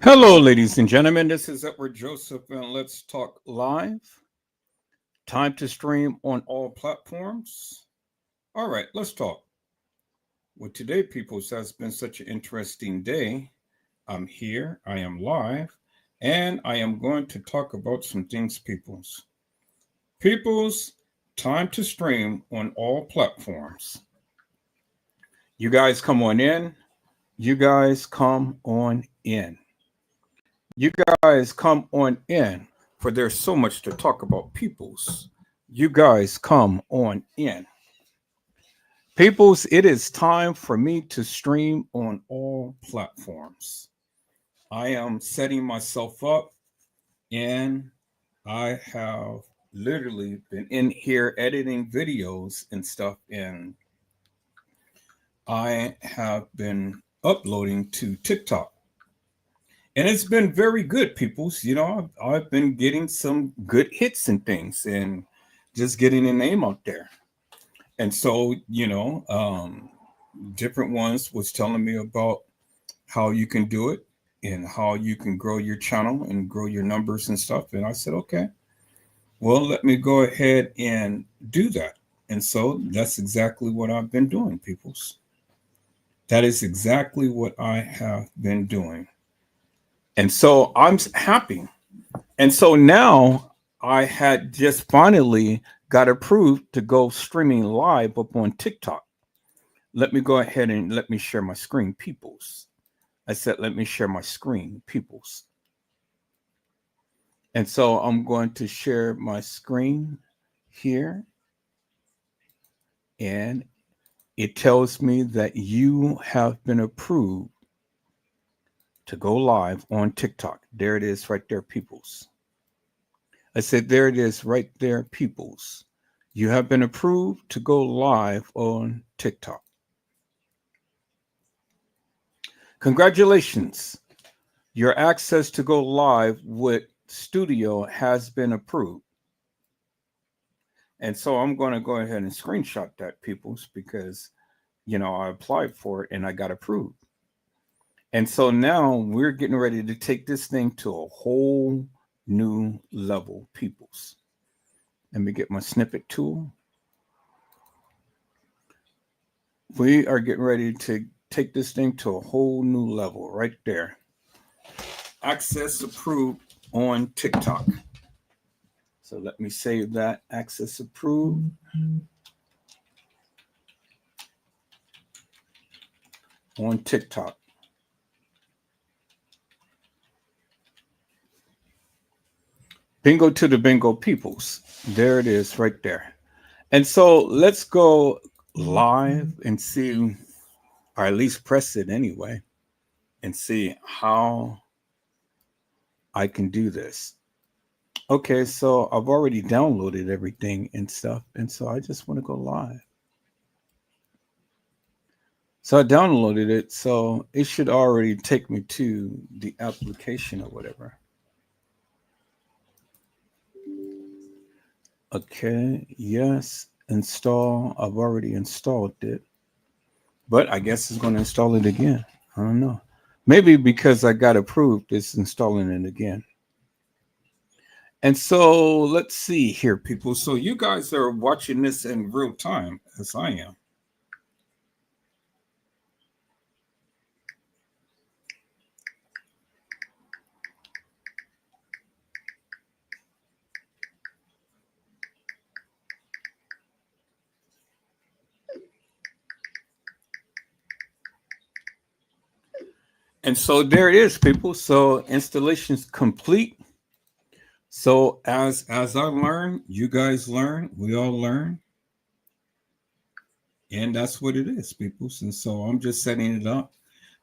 Hello, ladies and gentlemen. This is Edward Joseph, and let's talk live. Time to stream on all platforms. All right, let's talk. Well, today, peoples, has been such an interesting day. I'm here, I am live, and I am going to talk about some things, peoples. Peoples, time to stream on all platforms. You guys come on in. You guys come on in. You guys come on in, for there's so much to talk about, peoples. You guys come on in. Peoples, it is time for me to stream on all platforms. I am setting myself up, and I have literally been in here editing videos and stuff, and I have been uploading to TikTok. And it's been very good, peoples. I've been getting some good hits and things, and just getting a name out there. And so, different ones was telling me about how you can do it and how you can grow your channel and grow your numbers and stuff. And I said, okay, well, let me go ahead and do that. And so that's exactly what I've been doing, peoples. That is exactly what I have been doing. And so I'm happy. And so now I had just finally got approved to go streaming live up on TikTok. Let me go ahead and let me share my screen, peoples. I said, let me share my screen, peoples. And so I'm going to share my screen here. And it tells me that you have been approved to go live on TikTok. There it is right there, peoples. I said, there it is right there, peoples. You have been approved to go live on TikTok. Congratulations. Your access to go live with Studio has been approved. And so I'm going to go ahead and screenshot that, peoples, because, I applied for it and I got approved. And so now we're getting ready to take this thing to a whole new level, peoples. Let me get my snippet tool. We are getting ready to take this thing to a whole new level right there. Access approved on TikTok. So let me save that. Access approved. On TikTok. Bingo to the bingo, peoples. There it is right there. And so let's go live and see, or at least press it anyway, and see how I can do this. Okay, so I've already downloaded everything and stuff, and so I just want to go live. So I downloaded it, so it should already take me to the application or whatever. Okay, yes, install. I've already installed it, but I guess it's going to install it again. I don't know. Maybe because I got approved, it's installing it again. And so let's see here, people. So you guys are watching this in real time, as I am. And so there it is, people. So installation's complete. So as I learn, you guys learn, we all learn. And that's what it is, people. And so I'm just setting it up.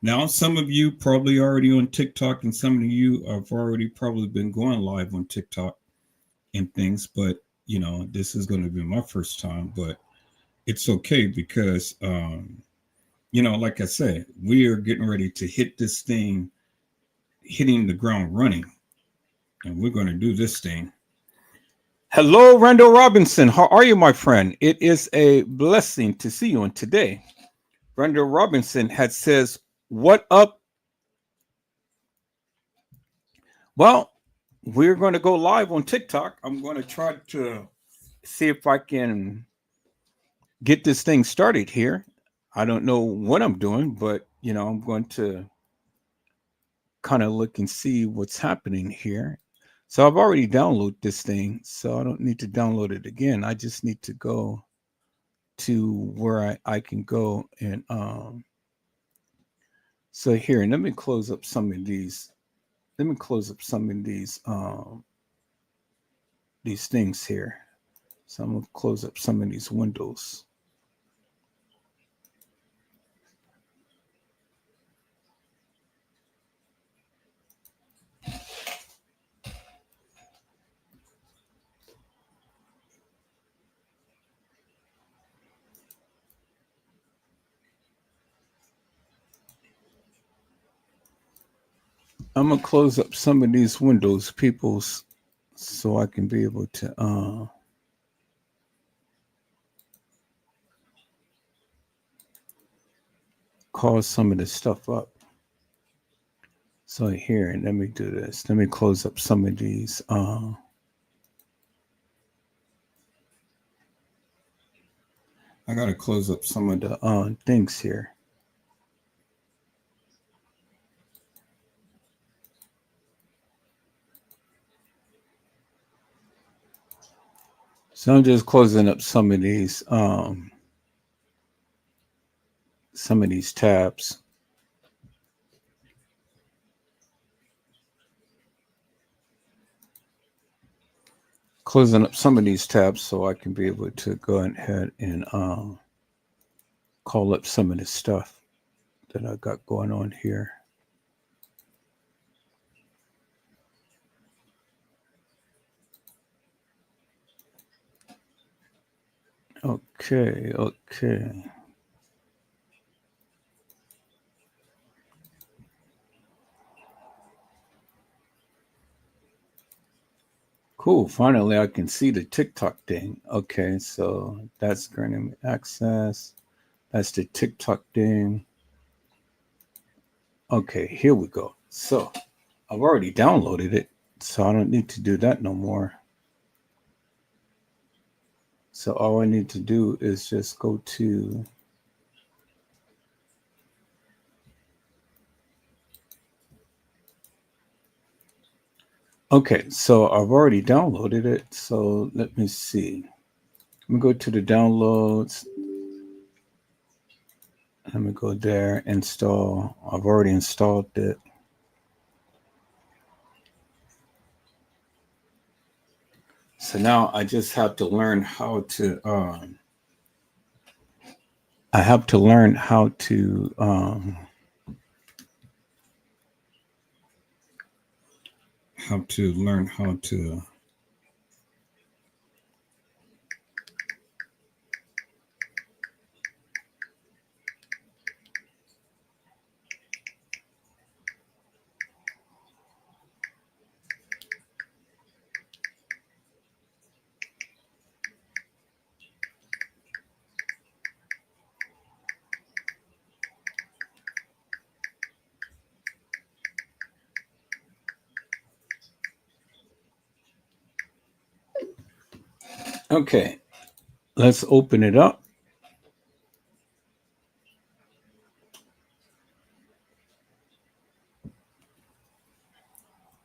Now, some of you probably already on TikTok, and some of you have already probably been going live on TikTok and things, but this is going to be my first time, but it's okay because like I said, we are getting ready to hit this thing, hitting the ground running, and we're going to do this thing. Hello, Randall Robinson. How are you, my friend? It is a blessing to see you on today. Randall Robinson says, "What up?" Well, we're going to go live on TikTok. I'm going to try to see if I can get this thing started here. I don't know what I'm doing, but I'm going to kind of look and see what's happening here. So I've already downloaded this thing, so I don't need to download it again. I just need to go to where I can go and so here, and let me close up some of these. Let me close up some of these things here. So I'm gonna close up some of these windows. I'm gonna close up some of these windows, people's, so I can be able to call some of this stuff up. So here, let me do this. Let me close up some of these. I gotta close up some of the things here. So I'm just closing up some of these tabs. Closing up some of these tabs so I can be able to go ahead and call up some of the stuff that I got going on here. Okay. Cool. Finally, I can see the TikTok thing. Okay, so that's granting me access. That's the TikTok thing. Okay, here we go. So I've already downloaded it, so I don't need to do that no more. So all I need to do is just go to okay, so I've already downloaded it. So let me see. Let me go to the downloads. Let me go there, install. I've already installed it. So now I just have to learn how to I have to learn how to learn how to okay, let's open it up.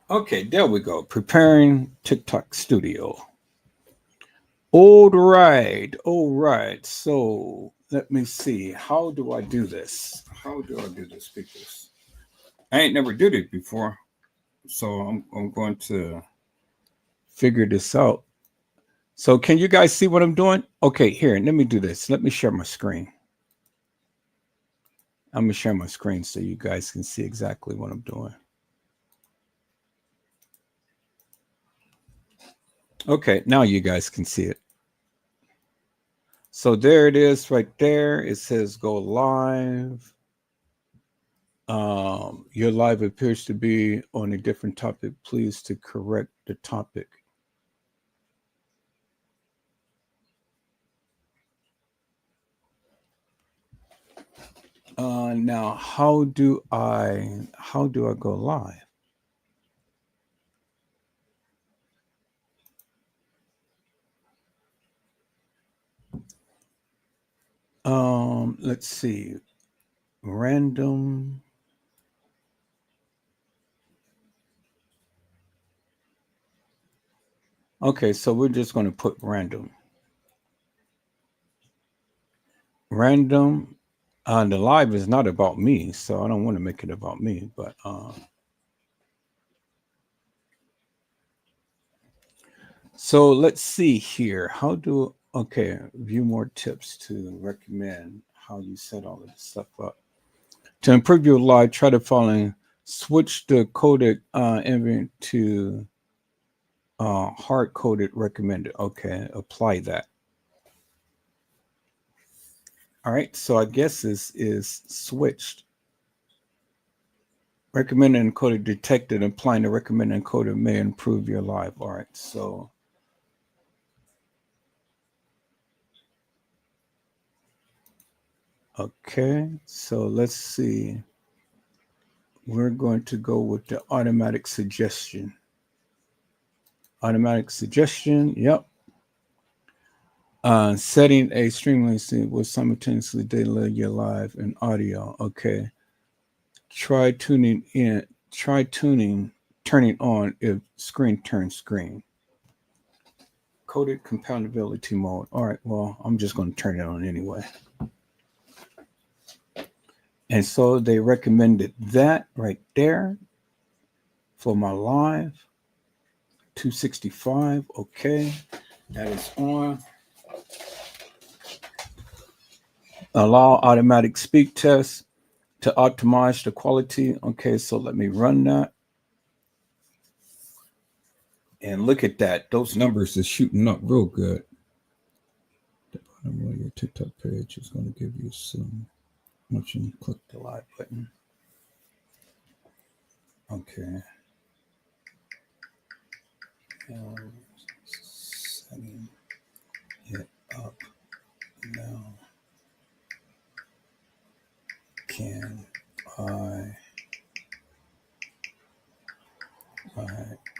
Okay, there we go. Preparing TikTok Studio. All right. So let me see. How do I do this? How do I do this, people? I ain't never did it before, so I'm going to figure this out. So can you guys see what I'm doing? Okay, here. Let me do this. Let me share my screen. I'm gonna share my screen so you guys can see exactly what I'm doing. Okay, now you guys can see it. So there it is right there. It says go live. Your live appears to be on a different topic. Please to correct the topic. Now how do I go live? Let's see. Random. Okay, so we're just going to put random. Random. The live is not about me, so I don't want to make it about me, but so let's see here. Okay, view more tips to recommend how you set all of this stuff up. To improve your live, try the following. Switch the coded environment to hard coded recommended. Okay, apply that. All right, so I guess this is switched. Recommended encoded detected. Applying the recommended encoder may improve your live. All right, so okay, so let's see. We're going to go with the automatic suggestion. Automatic suggestion, yep. Setting a stream latency will simultaneously delay your live and audio. Okay. Try tuning, turning on if screen turns green. Coded compatibility mode. All right, well, I'm just going to turn it on anyway. And so they recommended that right there for my live. 265. Okay. That is on. Allow automatic speak test to optimize the quality. Okay, so let me run that. And look at that. Those numbers are shooting up real good. The bottom of your TikTok page is going to give you some. Once you click the live button. Okay. Setting it up now. Can I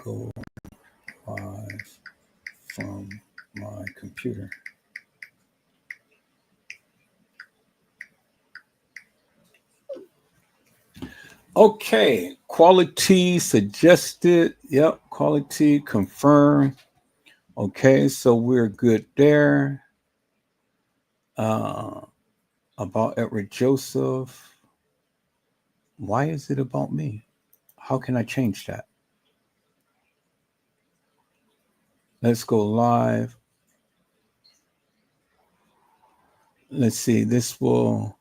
go live from my computer? Okay, quality suggested. Yep, quality confirmed. Okay, so we're good there. About Edward Joseph. Why is it about me? How can I change that? Let's go live. Let's see, this will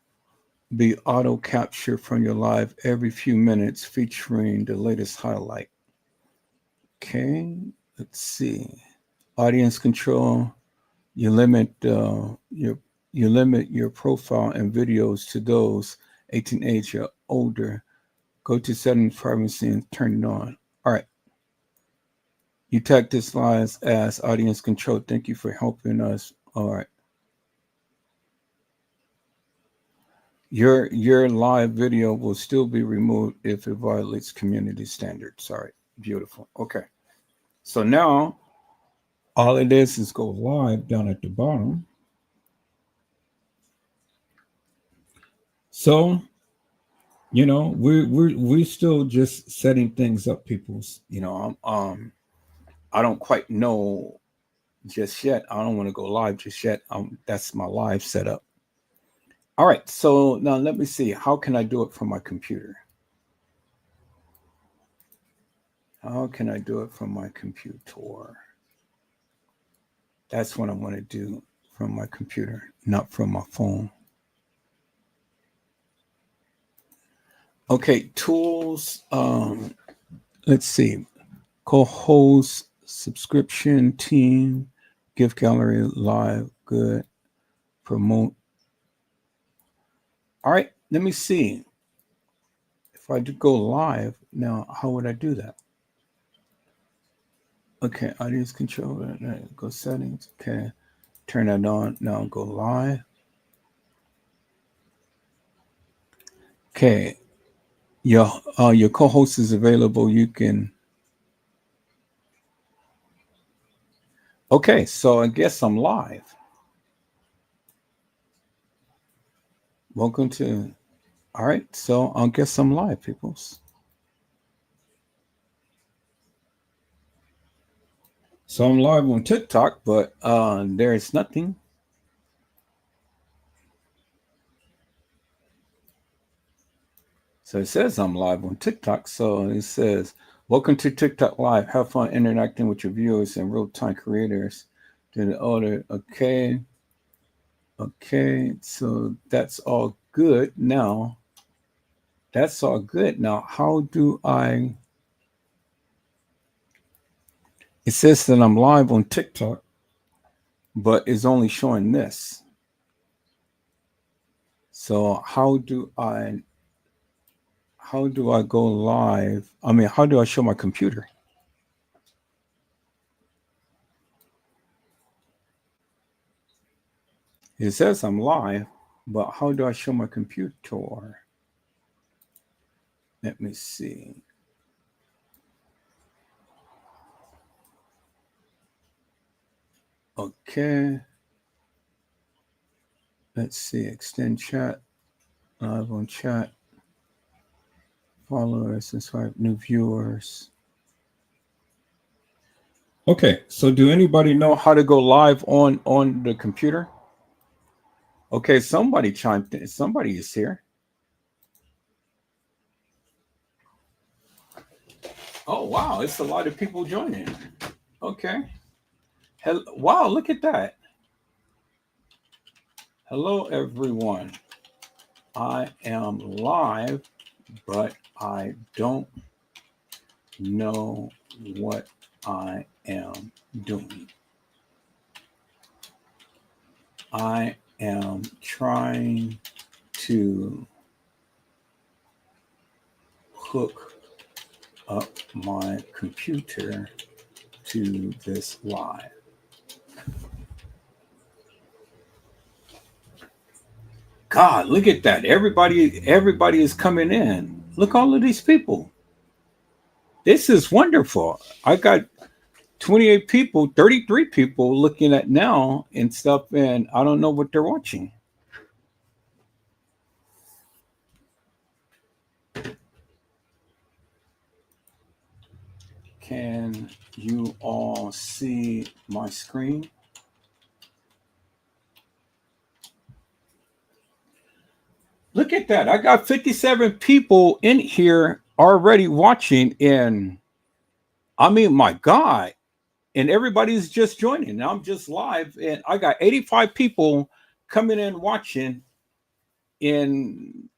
be auto capture from your live every few minutes featuring the latest highlight. Okay, let's see. Audience control. You limit your profile and videos to those 18 age or older. Go to settings, privacy, and turn it on. All right. You tag this live as audience control. Thank you for helping us. All right. Your live video will still be removed if it violates community standards. Sorry. Beautiful. Okay. So now all it is go live down at the bottom. So, you know, we're still just setting things up, people's. You know, I don't quite know just yet. I don't want to go live just yet. That's my live setup. All right. So now let me see. How can I do it from my computer? How can I do it from my computer? That's what I want to do from my computer, not from my phone. Okay, tools. Let's see. Co-host, subscription, team, gift gallery, live, good, promote. All right, let me see. If I do go live, now how would I do that? Okay, audience control, go settings. Okay, turn that on. Now go live. Okay, your co-host is available. You can. Okay, so I guess I'm live. Welcome to. All right, so I'll get some live, peoples. So I'm live on TikTok, but there's nothing. So it says I'm live on TikTok. So it says, "Welcome to TikTok Live. Have fun interacting with your viewers and real-time creators." To the order, okay, okay. So that's all good now. That's all good now. How do I? It says that I'm live on TikTok, but it's only showing this. So how do I go live? I mean, how do I show my computer? It says I'm live, but how do I show my computer? Let me see. Okay. Let's see. Extend chat. Live on chat. Followers, subscribe, new viewers. Okay. So do anybody know how to go live on the computer? Okay, somebody chimed in. Somebody is here. Oh wow, it's a lot of people joining. Okay. Wow, look at that. Hello everyone. I am live, but I don't know what I am doing. I am trying to hook up my computer to this live. God, look at that. Everybody is coming in. Look all of these people. This is wonderful. I got 28 people, 33 people looking at now and stuff, and I don't know what they're watching. Can you all see my screen? Look at that. I got 57 people in here already watching, and I mean, my God. And everybody's just joining. I'm just live, and I got 85 people coming in watching, and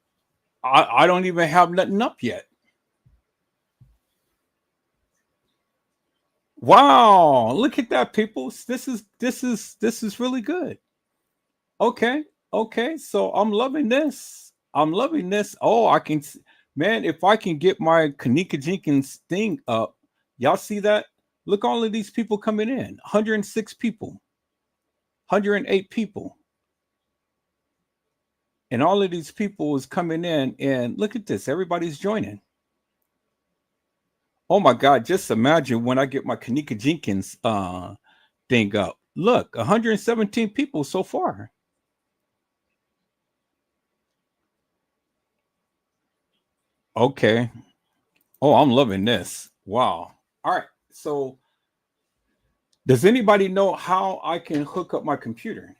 I don't even have nothing up yet. Wow, look at that, people. This is really good. Okay, okay. So I'm loving this. I'm loving this. Oh, man, if I can get my Kanika Jenkins thing up, y'all see that? Look, all of these people coming in. 106 people, 108 people, and all of these people is coming in. And look at this. Everybody's joining. Oh my God! Just imagine when I get my Kanika Jenkins thing up. Look, 117 people so far. Okay. Oh, I'm loving this. Wow. All right. So, does anybody know how I can hook up my computer?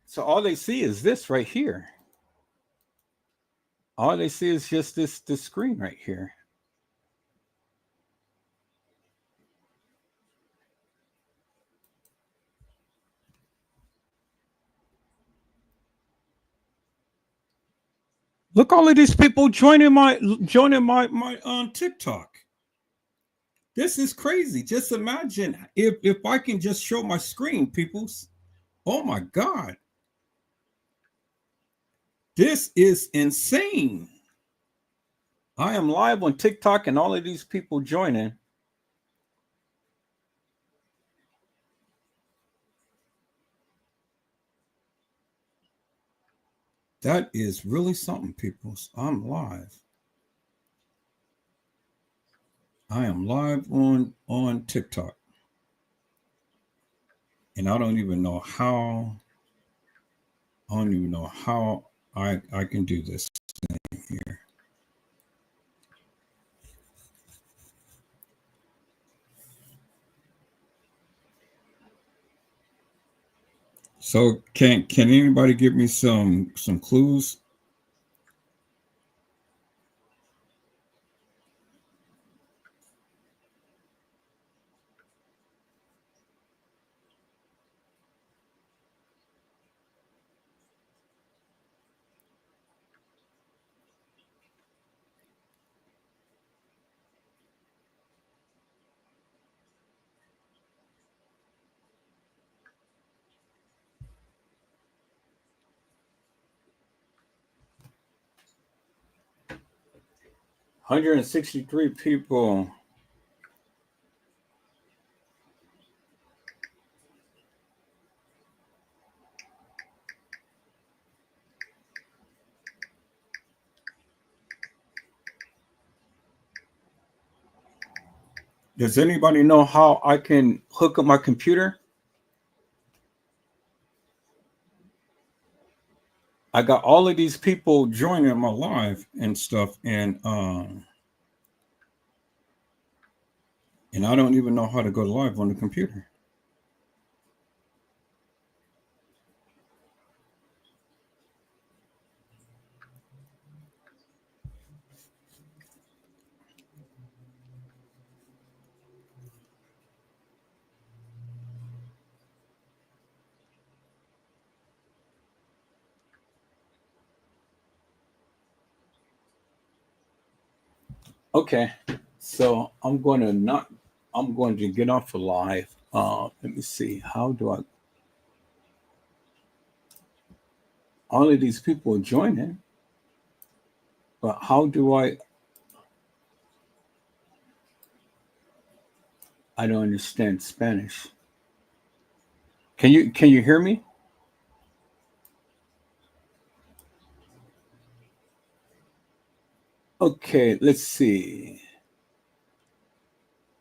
So all they see is this right here. All they see is just this screen right here. Look, all of these people joining my TikTok. This is crazy. Just imagine if I can just show my screen, peoples. Oh my God. This is insane. I am live on TikTok and all of these people joining. That is really something, people. I'm live. I am live on TikTok, and I don't even know how. I don't even know how I can do this thing here. So can anybody give me some clues? One hundred and 63 people. Does anybody know how I can hook up my computer? I got all of these people joining my live and stuff, and I don't even know how to go live on the computer. Okay, so I'm going to get off the live. Let me see. How do I? All of these people are joining, but how do I? I don't understand Spanish. Can you hear me? Okay, let's see.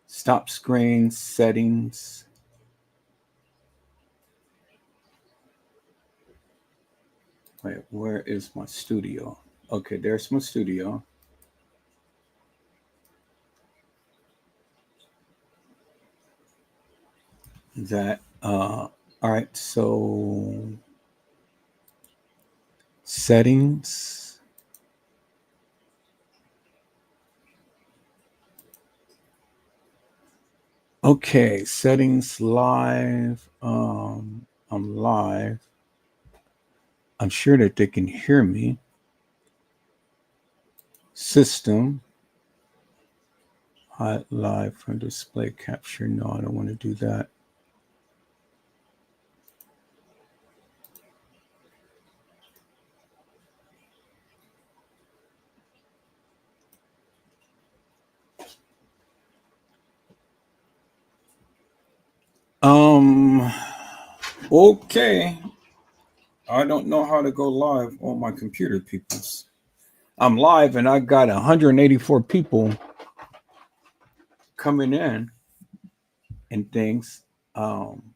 Stop screen settings. Wait, where is my studio? Okay, there's my studio. That all right, so settings. Okay, settings live. I'm live. I'm sure that they can hear me. System. Hide live from display capture. No, I don't want to do that. Um, okay. I don't know how to go live on my computer, peoples. I'm live and I got 184 people coming in and things. Um,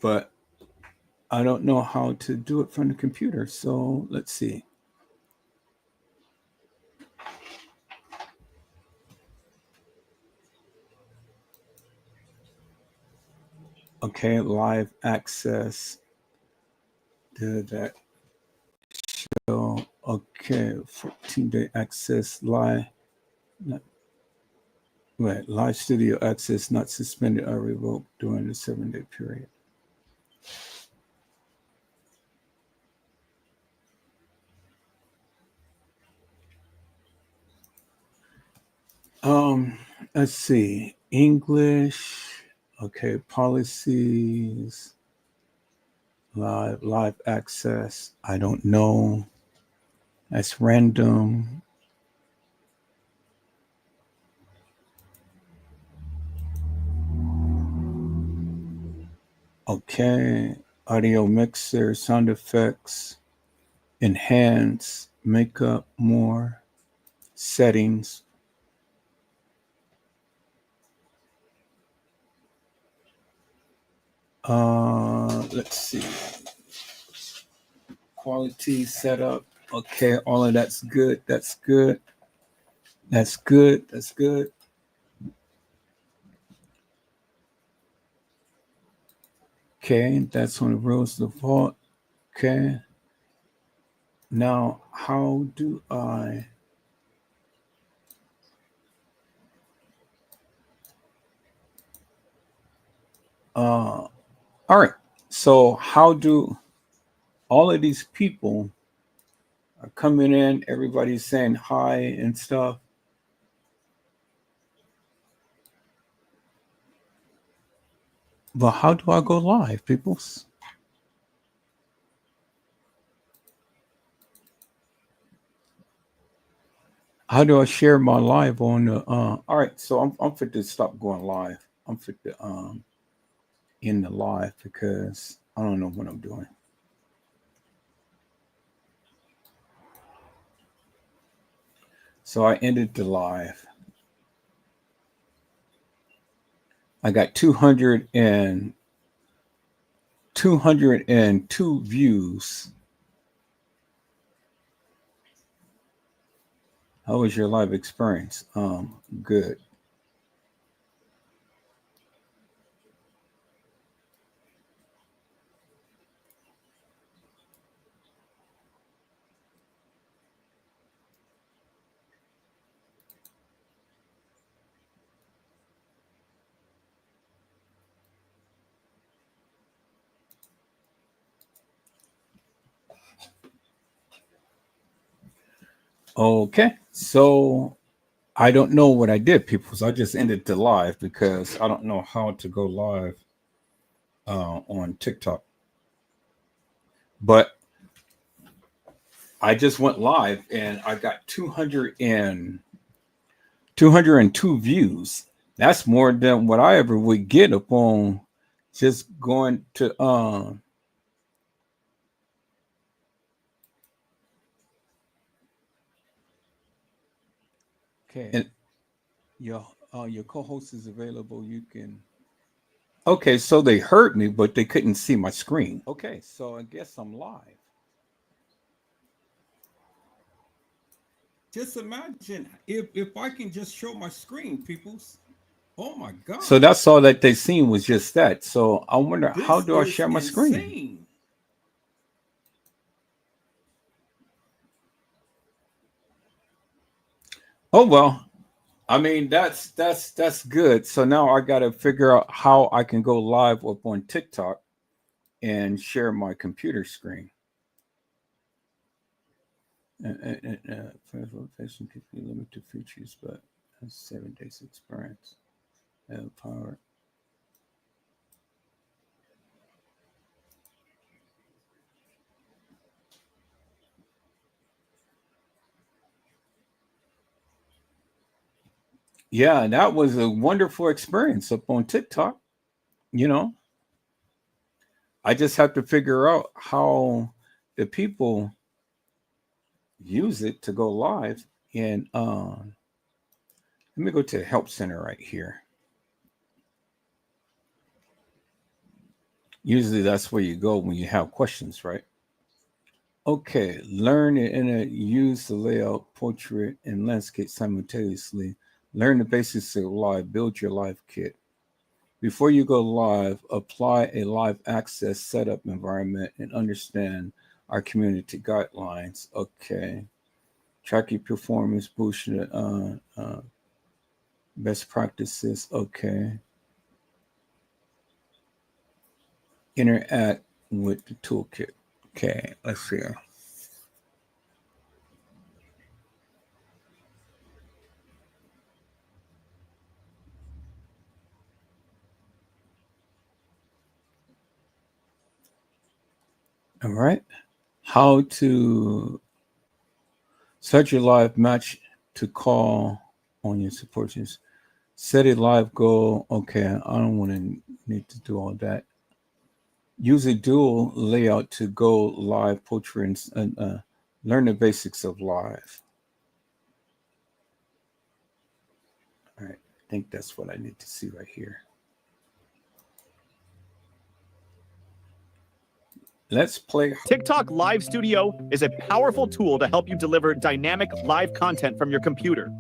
but I don't know how to do it from the computer. So let's see. Okay, live access. Did that show? Okay, 14-day access live. Not, wait, live studio access not suspended or revoked during the 7-day period. Um, let's see. English. Okay, policies. Live access. I don't know. That's random. Okay. audio mixer, sound effects, enhance, makeup, more, settings. Let's see. Quality setup. Okay, all of that's good. That's good. That's good. That's good. Okay, that's on the Rose default. Okay. Now, how do I? All right. So, how do all of these people are coming in? Everybody's saying hi and stuff. But how do I go live, peoples? How do I share my live on the? All right. So I'm fit to stop going live. I'm fit to in the live because I don't know what I'm doing. So I ended the live. I got 202 views. How was your live experience? Good. Okay. So I don't know what I did, people. So I just ended the live because I don't know how to go live on TikTok. But I just went live and I got 202 views. That's more than what I ever would get upon just going to okay. And your co-host is available. You can. Okay, so they heard me, but they couldn't see my screen. Okay, so I guess I'm live. Just imagine if I can just show my screen, peoples. Oh my god. So that's all that they seen was just that. So I wonder how do I share my screen? Insane. Oh well. I mean that's good. So now I got to figure out how I can go live up on TikTok and share my computer screen. Presentation could be limited features, but 7 days experience. Power. Yeah, that was a wonderful experience up on TikTok. You know, I just have to figure out how the people use it to go live. And let me go to the help center right here. Usually that's where you go when you have questions, right? Okay, learn and use the layout, portrait, and landscape simultaneously. Learn the basics of live, build your live kit. Before you go live, apply a live access setup environment and understand our community guidelines. Okay. Track your performance, boost your best practices. Okay. Interact with the toolkit. Okay, let's see. All right. How to set your live match to call on your supporters. Set a live goal. Okay, I don't want to need to do all that. Use a dual layout to go live portraits and learn the basics of live. All right, I think that's what I need to see right here. Let's play. TikTok Live Studio is a powerful tool to help you deliver dynamic live content from your computer.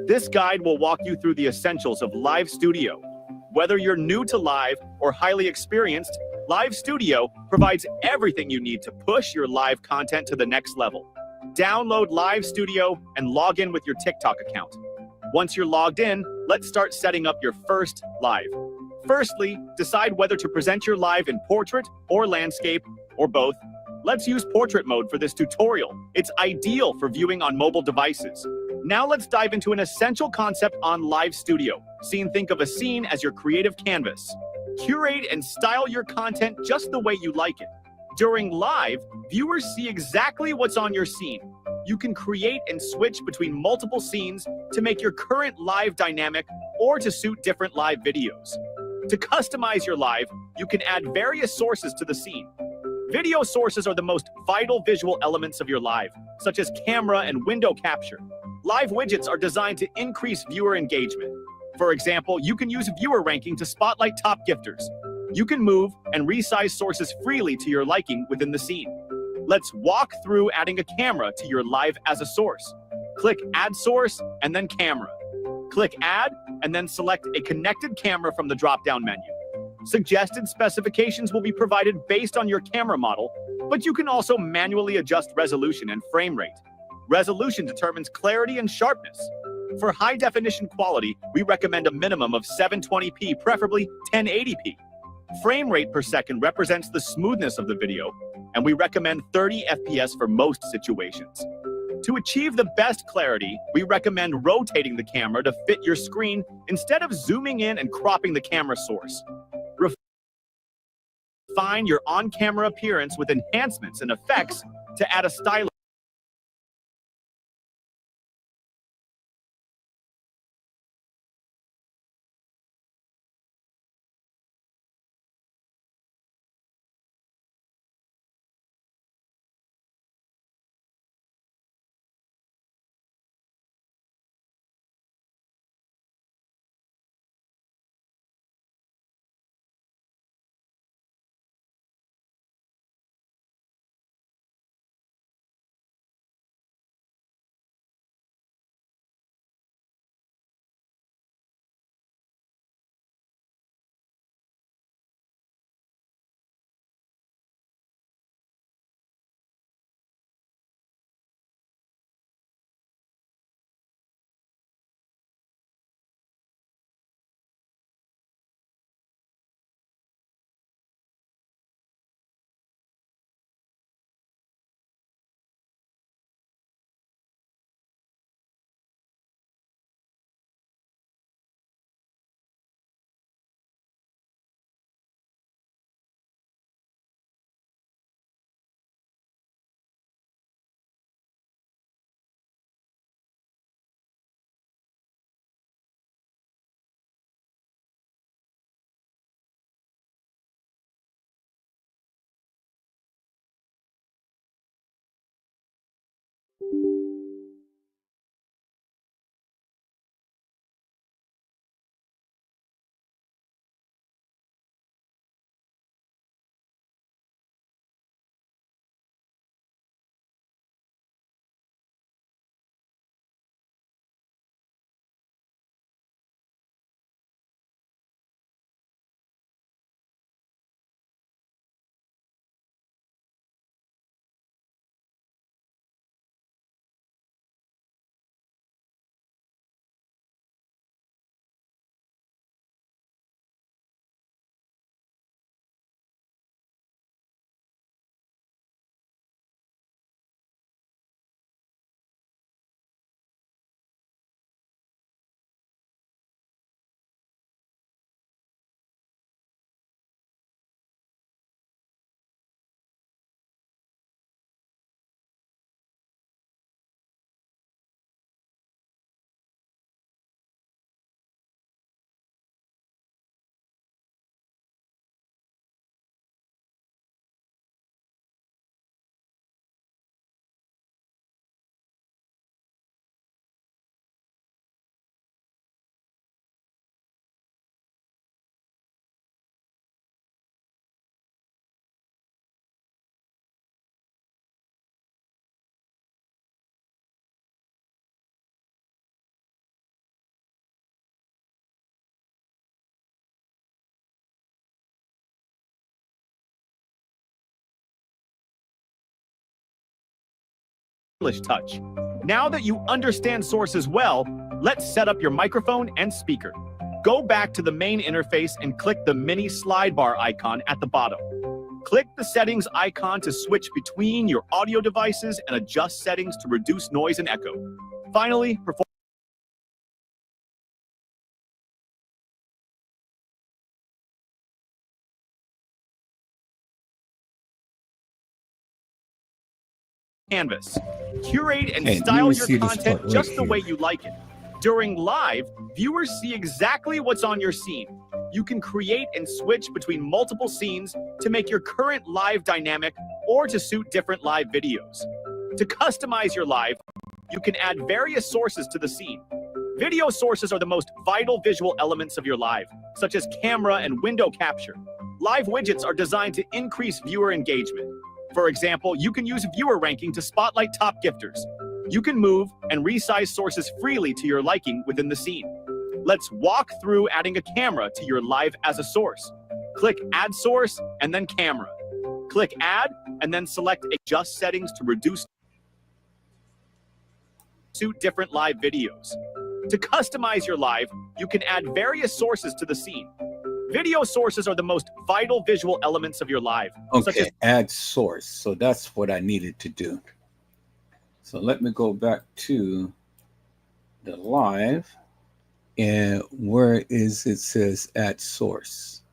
This guide will walk you through the essentials of Live Studio. Whether you're new to Live or highly experienced, Live Studio provides everything you need to push your live content to the next level. Download Live Studio and log in with your TikTok account. Once you're logged in, let's start setting up your first live. Firstly, decide whether to present your live in portrait or landscape, or both. Let's use portrait mode for this tutorial. It's ideal for viewing on mobile devices. Now let's dive into an essential concept on Live Studio. Think of a scene as your creative canvas. Curate and style your content just the way you like it. During Live, viewers see exactly what's on your scene. You can create and switch between multiple scenes to make your current live dynamic or to suit different live videos. To customize your live, you can add various sources to the scene. Video sources are the most vital visual elements of your live, such as camera and window capture. Live widgets are designed to increase viewer engagement. For example, you can use viewer ranking to spotlight top gifters. You can move and resize sources freely to your liking within the scene. Let's walk through adding a camera to your live as a source. Click Add Source and then Camera. Click Add and then select a connected camera from the drop-down menu. Suggested specifications will be provided based on your camera model, but you can also manually adjust resolution and frame rate. Resolution determines clarity and sharpness. For high-definition quality, we recommend a minimum of 720p, preferably 1080p. Frame rate per second represents the smoothness of the video, and we recommend 30 FPS for most situations. To achieve the best clarity, we recommend rotating the camera to fit your screen instead of zooming in and cropping the camera source. Refine your on-camera appearance with enhancements and effects to add a stylish touch. Now that you understand sources well, let's set up your microphone and speaker. Go back to the main interface and click the mini slide bar icon at the bottom. Click the settings icon to switch between your audio devices and adjust settings to reduce noise and echo. Finally, perform Canvas. Curate and Hey, style let me your see this content part right just the way here. you like it. During live, viewers see exactly what's on your scene. You can create and switch between multiple scenes to make your current live dynamic or to suit different live videos. To customize your live, you can add various sources to the scene. Video sources are the most vital visual elements of your live, such as camera and window capture. Live widgets are designed to increase viewer engagement. For example, you can use viewer ranking to spotlight top gifters. You can move and resize sources freely to your liking within the scene. Let's walk through adding a camera to your live as a source. Click Add Source and then Camera. Click Add and then select Adjust Settings to reduce suit different live videos. To customize your live, you can add various sources to the scene. Video sources are the most vital visual elements of your live. Okay, add source. So that's what I needed to do. So let me go back to the live, and where is it says add source.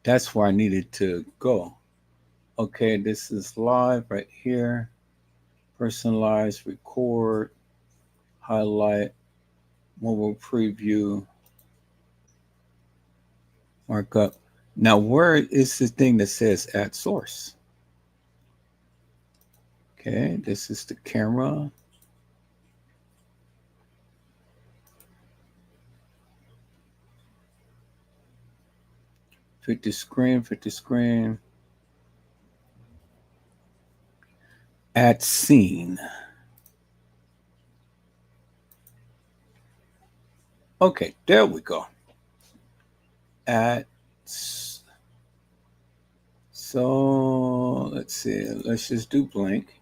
That's where I needed to go. Okay, this is live right here. Personalize, record, highlight, mobile preview, markup. Now, where is the thing that says add source? Okay, this is the camera. Fit the screen. Add scene. Okay, there we go. Add. So let's see. Let's just do blank.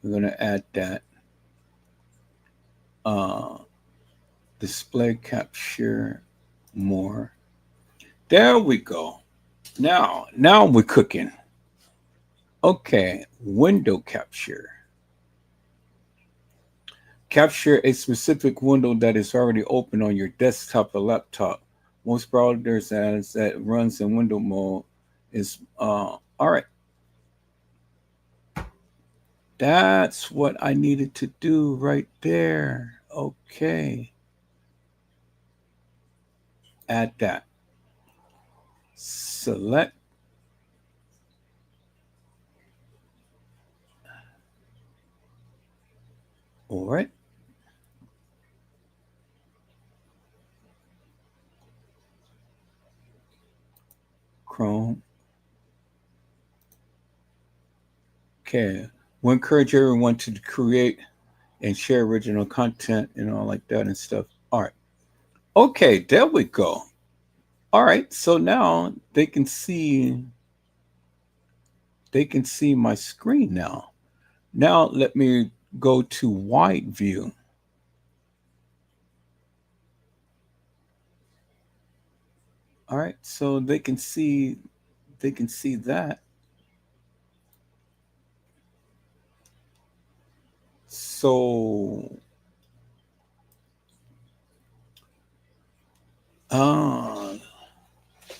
We're going to add that. Display capture more. There we go. Now we're cooking. Okay, window capture. Capture a specific window that is already open on your desktop or laptop. Most browsers as that runs in window mode is all right. That's what I needed to do right there. Okay. Add that. Select. All right. Chrome. Okay. We encourage everyone to create and share original content and all like that and stuff. All right. Okay, there we go. All right. So now they can see my screen now. Now let me go to wide view. All right, so they can see that. So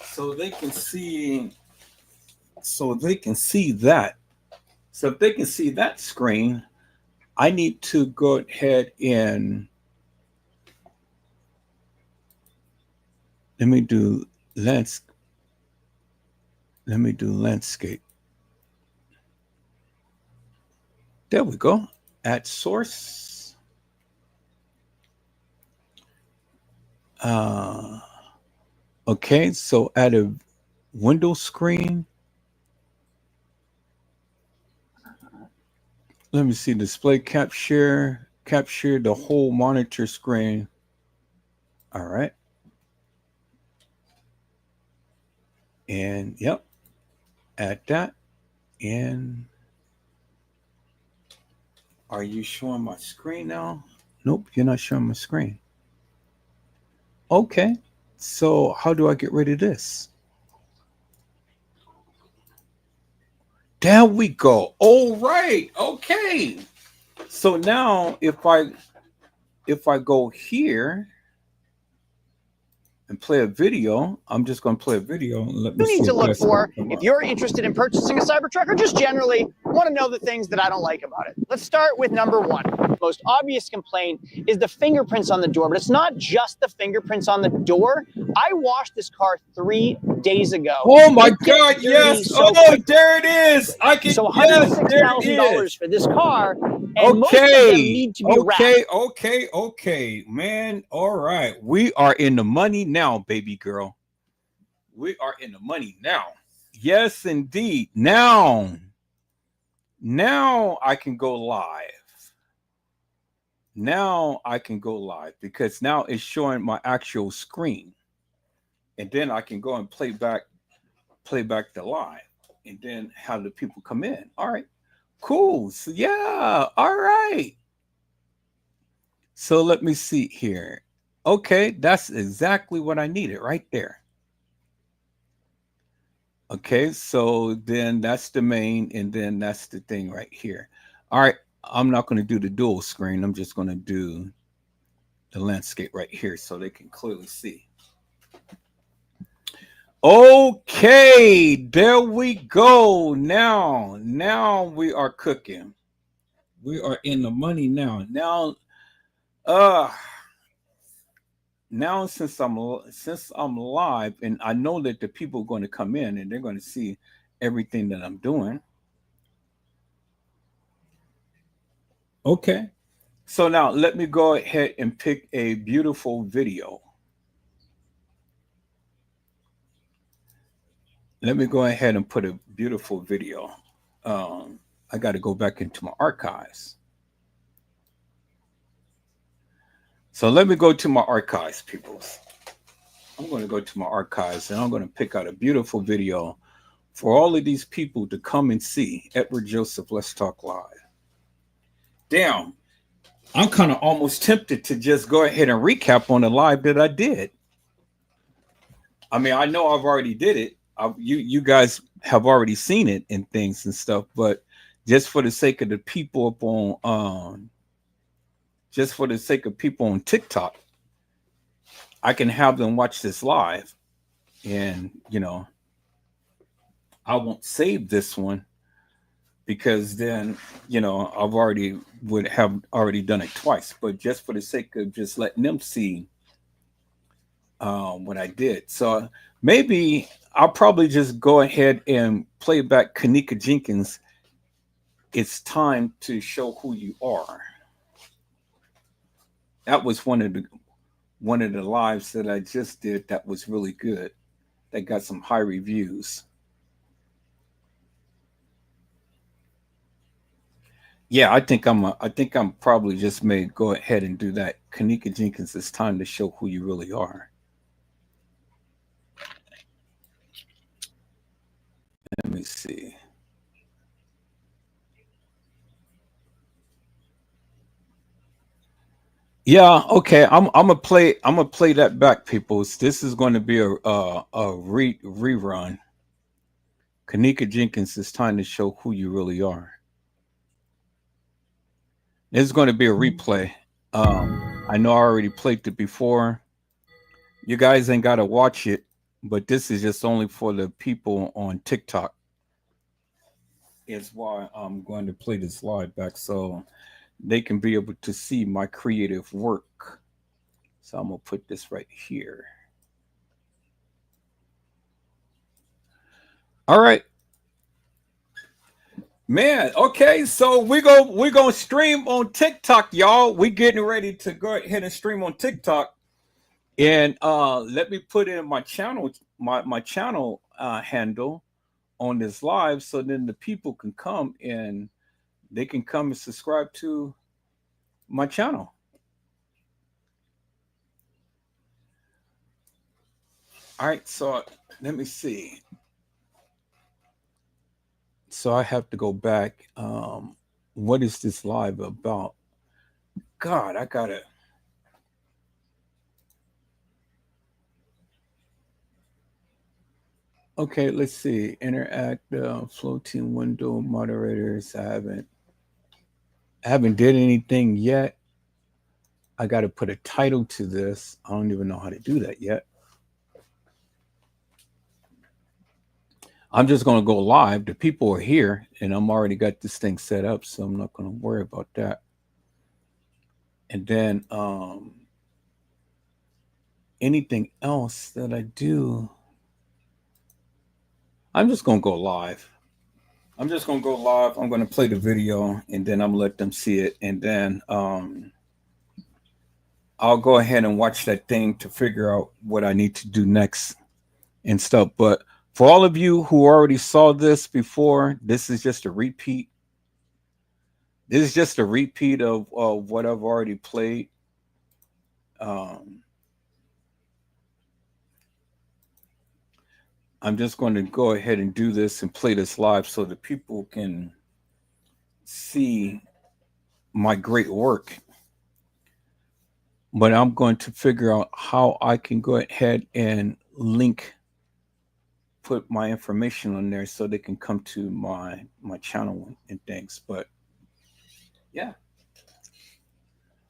so they can see that. So if they can see that screen, I need to go ahead and let me do landscape. There we go. Add source. Okay, so add a window screen. Let me see, display capture the whole monitor screen. All right. And yep, add that. And are you showing my screen now? Nope, you're not showing my screen. Okay. So how do I get rid of this? There we go. All right. Okay. So now if I go here and play a video, I'm just going to play a video and let me You see need to if look that's for come if up. you're interested in purchasing a Cybertruck or just generally want to know the things that I don't like about it. Let's start with number one. The most obvious complaint is the fingerprints on the door, but it's not just the fingerprints on the door. I washed this car 3 days ago. Oh my It gets God! dirty Yes. so Oh, quick. there it is. I can. So Yes, there it $106,000 is. for this car, and most of them Okay. need to be wrapped. Okay, man. All right. We are in the money now, baby girl. We are in the money now. Yes, indeed. Now I can go live. Now I can go live because now it's showing my actual screen. And then I can go and play back the live and then have the people come in. All right. Cool. So yeah, all right. So let me see here. Okay, that's exactly what I needed right there. Okay, so then that's the main, and then that's the thing right here. All right, I'm not going to do the dual screen. I'm just going to do the landscape right here so they can clearly see. Okay, there we go. Now we are cooking. We are in the money now. Uh now since I'm live and I know that the people are going to come in and they're going to see everything that I'm doing. Okay. So now let me go ahead and pick a beautiful video. Let me go ahead and put a beautiful video. I got to go back into my archives. So let me go to my archives, people. I'm going to go to my archives and I'm going to pick out a beautiful video for all of these people to come and see. Edward Joseph, Let's Talk Live. Damn, I'm kind of almost tempted to just go ahead and recap on the live that I did. I mean, I know I've already did it. You guys have already seen it and things and stuff, but just for the sake of the people up on just for the sake of people on TikTok, I can have them watch this live, and I won't save this one because then I've already would have already done it twice. But just for the sake of just letting them see what I did, so maybe I'll probably just go ahead and play back Kanika Jenkins. It's time to show who you are. That was one of the lives that I just did. That was really good. That got some high reviews. Yeah, I think I'm probably just may go ahead and do that. Kanika Jenkins, it's time to show who you really are. Let me see. Yeah, okay. I'm gonna play that back, people. This is going to be a rerun. Kanika Jenkins, it's time to show who you really are. This is going to be a replay. I know I already played it before. You guys ain't got to watch it, but this is just only for the people on TikTok. Is why I'm going to play this live back so they can be able to see my creative work. So I'm gonna put this right here. All right, man. Okay, so we're gonna stream on TikTok, y'all. We getting ready to go ahead and stream on TikTok. And let me put in my channel, my channel handle on this live, so then the people can come and they can come and subscribe to my channel. All right, so let me see. So I have to go back. What is this live about? God, I gotta. Okay, let's see. Interact, floating window moderators. I haven't did anything yet. I got to put a title to this. I don't even know how to do that yet. I'm just going to go live. The people are here, and I'm already got this thing set up, so I'm not going to worry about that. And then anything else that I do, I'm just going to go live. I'm just going to go live. I'm going to play the video, and then I'm going to let them see it. And then I'll go ahead and watch that thing to figure out what I need to do next and stuff. But for all of you who already saw this before, this is just a repeat. This is just a repeat of what I've already played. I'm just going to go ahead and do this and play this live so that people can see my great work. But I'm going to figure out how I can go ahead and put my information on there so they can come to my channel and things. But yeah.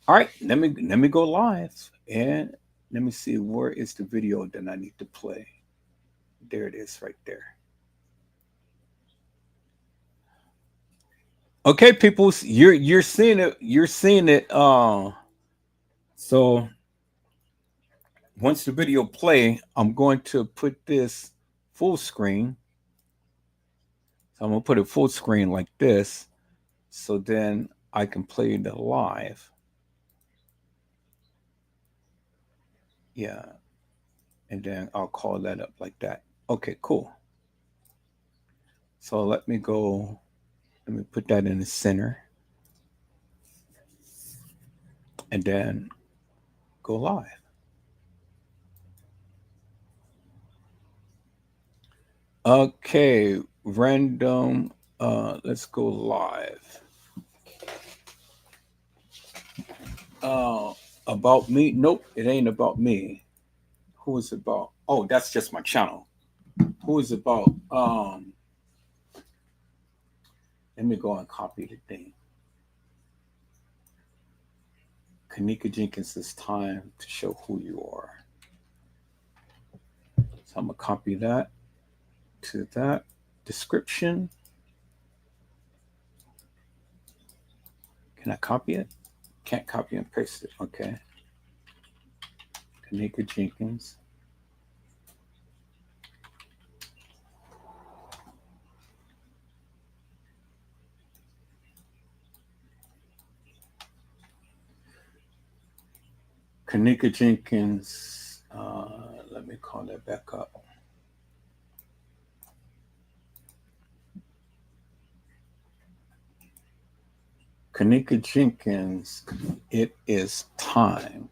All right, let me go live and let me see, where is the video that I need to play. There it is right there. Okay, people, you're seeing it. You're seeing it. So once the video play, I'm going to put this full screen. So I'm gonna put it full screen like this, so then I can play the live. Yeah, and then I'll call that up like that. Okay, cool. So let me put that in the center and then go live. Okay, random, let's go live. About me? Nope, it ain't about me. Who is it about? Oh, that's just my channel. Who is it about? Let me go and copy the thing. Kanika Jenkins, it's time to show who you are. So I'm gonna copy that to that description. Can I copy it? Can't copy and paste it. Okay. Kanika Jenkins. Kanika Jenkins. Let me call that back up. Kanika Jenkins, it is time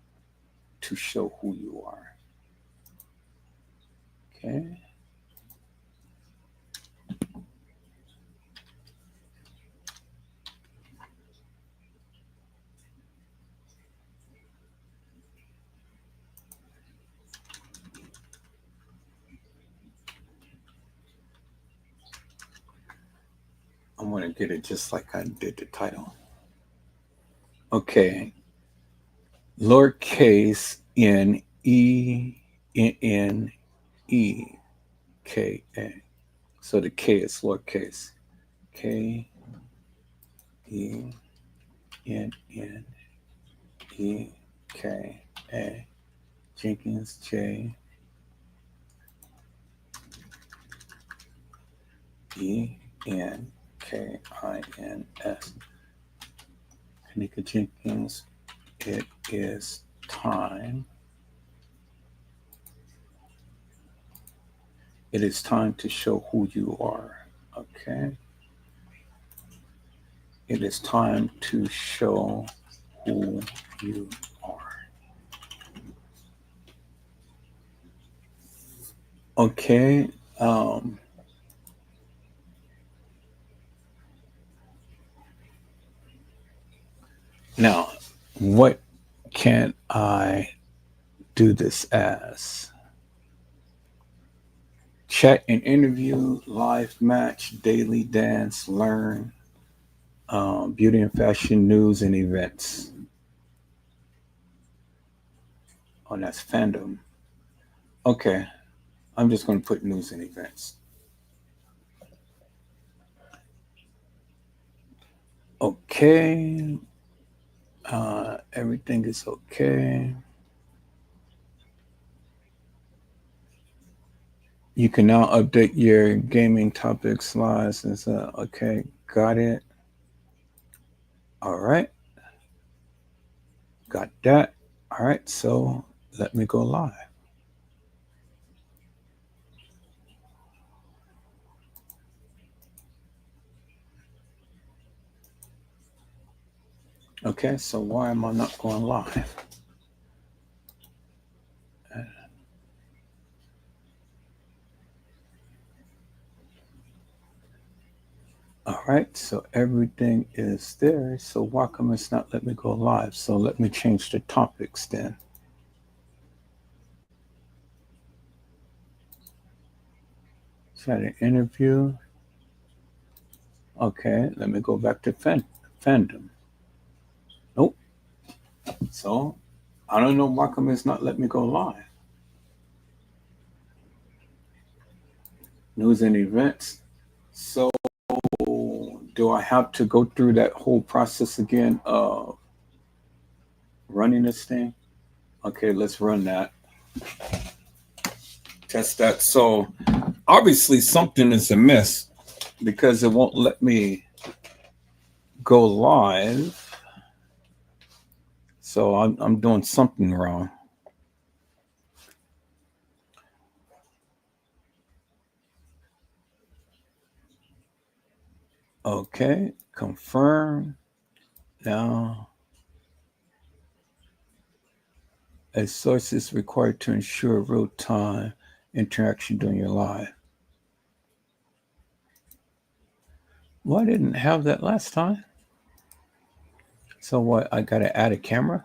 to show who you are. Okay. I'm going to get it just like I did the title. Okay. Lowercase n e n e k a. So the K is lowercase. K e n n e k a. Jenkins, J E N K I N S. Kanika Jenkins, it is time. It is time to show who you are. Okay. It is time to show who you are. Okay. Now, what can I do this as? Chat and interview, live match, daily dance, learn, beauty and fashion news and events. Oh, that's fandom. Okay, I'm just going to put news and events. Okay, everything is okay. You can now update your gaming topic slides. And so, okay, got it. All right, got that. All right, so let me go live. Okay, so why am I not going live? All right, so everything is there. So why come it's not let me go live? So let me change the topics then. So I had an interview. Okay, let me go back to fandom. Nope. So I don't know why come it's not let me go live. News and events. So do I have to go through that whole process again of running this thing? Okay, let's run that. Test that. So obviously something is amiss because it won't let me go live. So I'm doing something wrong. Okay, confirm. Now, a source is required to ensure real-time interaction during your live. Well, I didn't have that last time. So what, I gotta add a camera?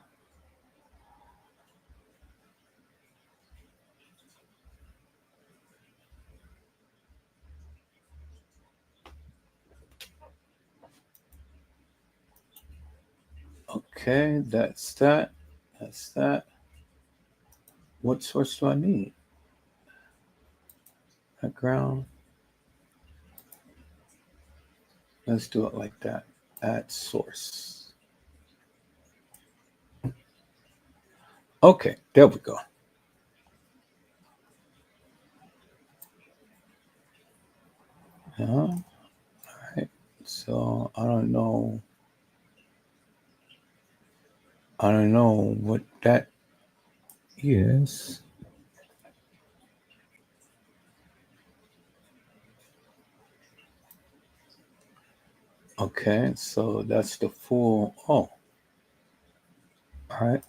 Okay, that's that. That's that. What source do I need? Background. Let's do it like that. Add source. Okay, there we go. All right. So I don't know what that is. Okay, so that's the full. Oh, all right.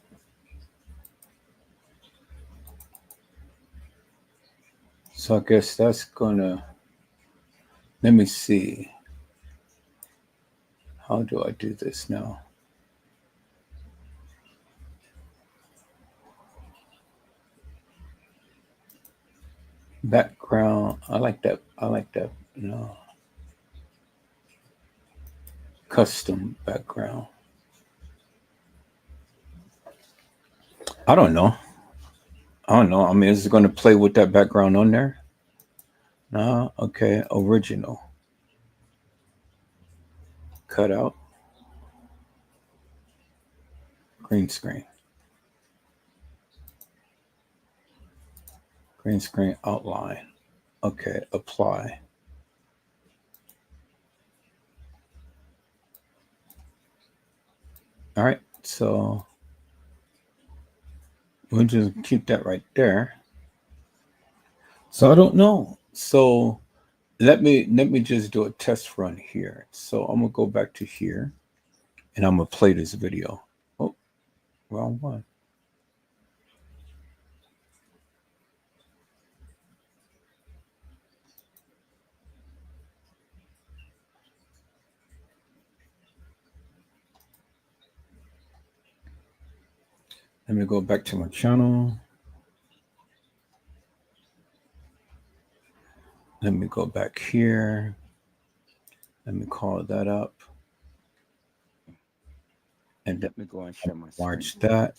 So I guess that's gonna. Let me see. How do I do this now? Background. I like that. I like that. No. Custom background. I don't know. I mean, is it going to play with that background on there? No. Okay. Original. Cut out. Green screen. Green screen outline. Okay. Apply. All right. So we'll just keep that right there. So I don't know. So let me just do a test run here. So I'm gonna go back to here and I'm gonna play this video. Oh, wrong one. Let me go back to my channel. Let me go back here. Let me call that up. And Let me go and share my watch screen. that.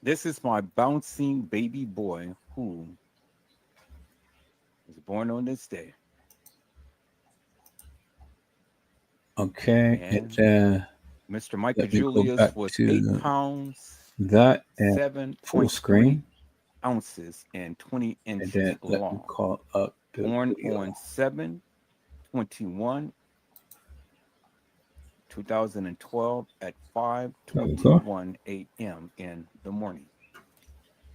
This is my bouncing baby boy who was born on this day. Okay. And And then Mr. Michael let me go Julius back was to 8 pounds, that and 7.3 full screen. ounces, and 20 And inches then let me long. call up the Born video. on 7/21/2012 at There we go. 5:21 a.m. in the morning.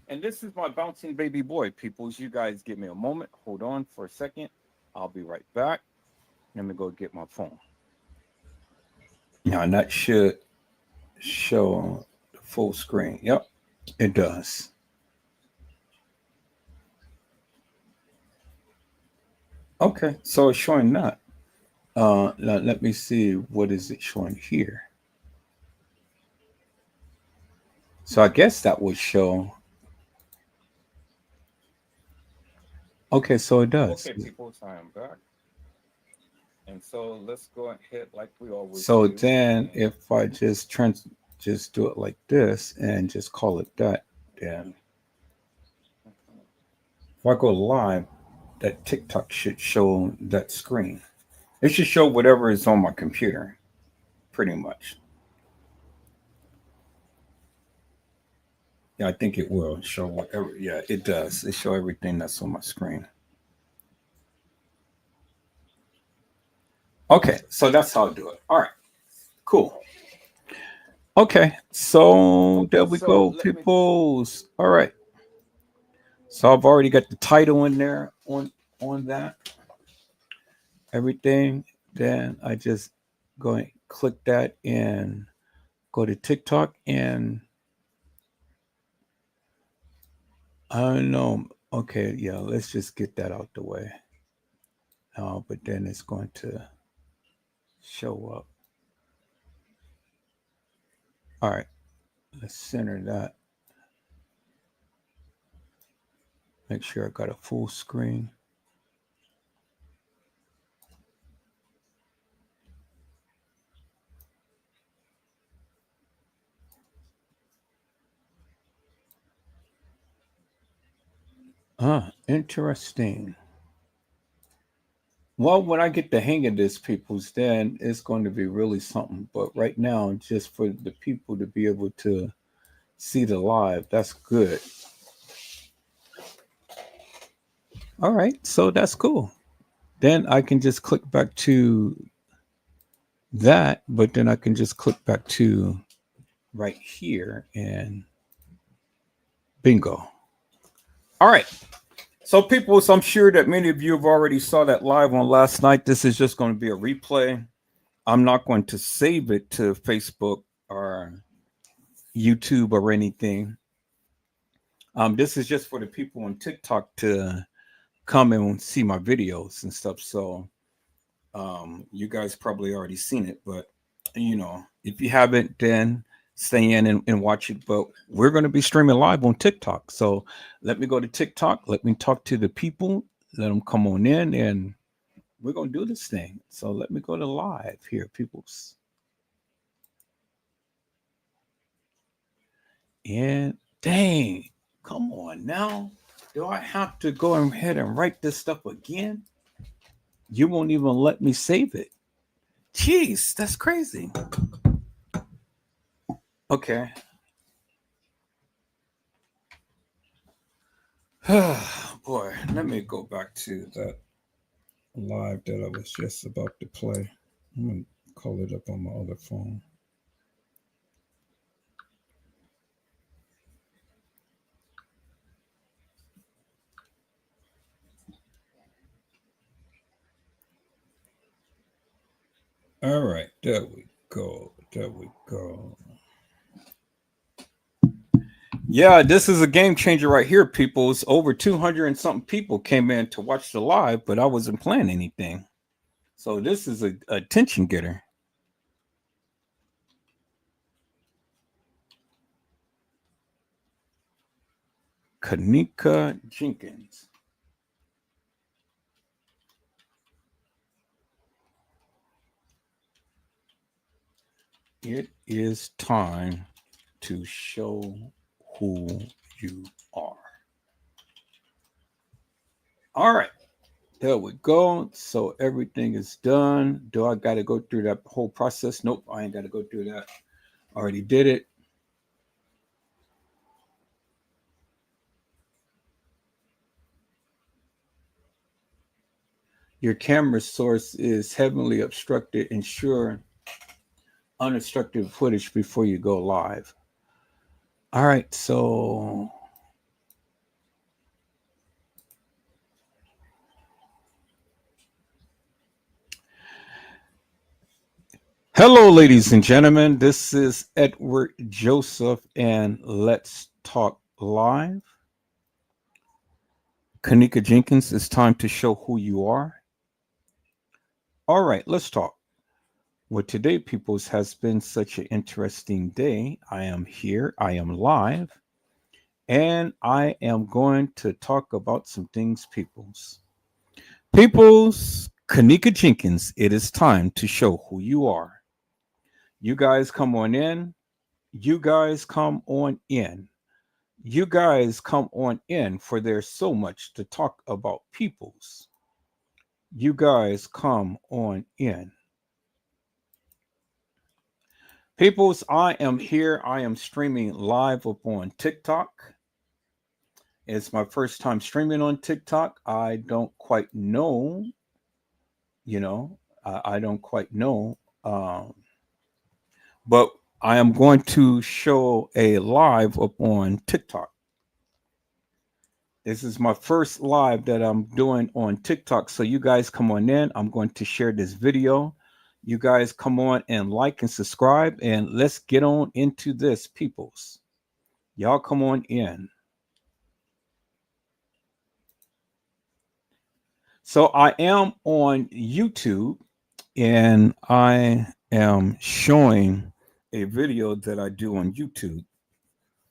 And this is my bouncing baby boy, peoples. You guys give me a moment. Hold on for a second. I'll be right back. Let me go get my phone. Now, and that should show the full screen. Yep, it does. Okay, so it's showing that. Now let me see, what is it showing here? So I guess that would show. Okay, so it does. Okay, people, I am back. And so let's go ahead like we always So do. then if I just just do it like this and just call it that, then if I go live, that TikTok should show that screen. It should show whatever is on my computer, pretty much. Yeah, I think it will show whatever. Yeah, it does. It show everything that's on my screen. Okay, so that's how I do it. All right, cool. Okay, so there we So go, let me peoples. All right. So I've already got the title in there on that. Everything. Then I just go and click that and go to TikTok, and I don't know. Okay, yeah, let's just get that out the way. But then it's going to show up. All right, let's center that. Make sure I got a full screen. Interesting. Well, when I get the hang of this, peoples, then it's going to be really something. But right now, just for the people to be able to see the live, that's good. All right, so that's cool. Then I can just click back to that, but then I can just click back to right here and bingo. All right. So, people, so I'm sure that many of you have already saw that live on last night. This is just going to be a replay. I'm not going to save it to Facebook or YouTube or anything. This is just for the people on TikTok to come and see my videos and stuff. So, you guys probably already seen it, but if you haven't, then stay in and watch it. But we're going to be streaming live on TikTok. So let me go to TikTok. Let me talk to the people. Let them come on in, and we're going to do this thing. So let me go to live here, peoples. And dang, come on now. Do I have to go ahead and write this stuff again? You won't even let me save it. Jeez, that's crazy. Okay. Boy, let me go back to that live that I was just about to play. I'm going to call it up on my other phone. All right, there we go. There we go. Yeah, this is a game changer right here, people. It's over 200 and something people came in to watch the live, but I wasn't playing anything. So this is a attention getter. Kanika Jenkins. It is time to show who you are. All right, there we go. So everything is done. Do I got to go through that whole process? Nope, I ain't got to go through that. Already did it. Your camera source is heavily obstructed. Ensure unobstructed footage before you go live. All right, so hello, ladies and gentlemen. This is Edward Joseph, and let's talk live. Kanika Jenkins, it's time to show who you are. All right, let's talk. Well, today, peoples, has been such an interesting day. I am here, I am live, and I am going to talk about some things, peoples. Peoples, Kanika Jenkins, it is time to show who you are. You guys come on in. You guys come on in. You guys come on in, for there's so much to talk about, peoples. You guys come on in. Peoples, I am here. I am streaming live up on TikTok. It's my first time streaming on TikTok. I don't quite know, I don't quite know. But I am going to show a live up on TikTok. This is my first live that I'm doing on TikTok. So you guys come on in. I'm going to share this video. You guys come on and like and subscribe, and let's get on into this, peoples. Y'all come on in. So I am on YouTube, and I am showing a video that I do on YouTube.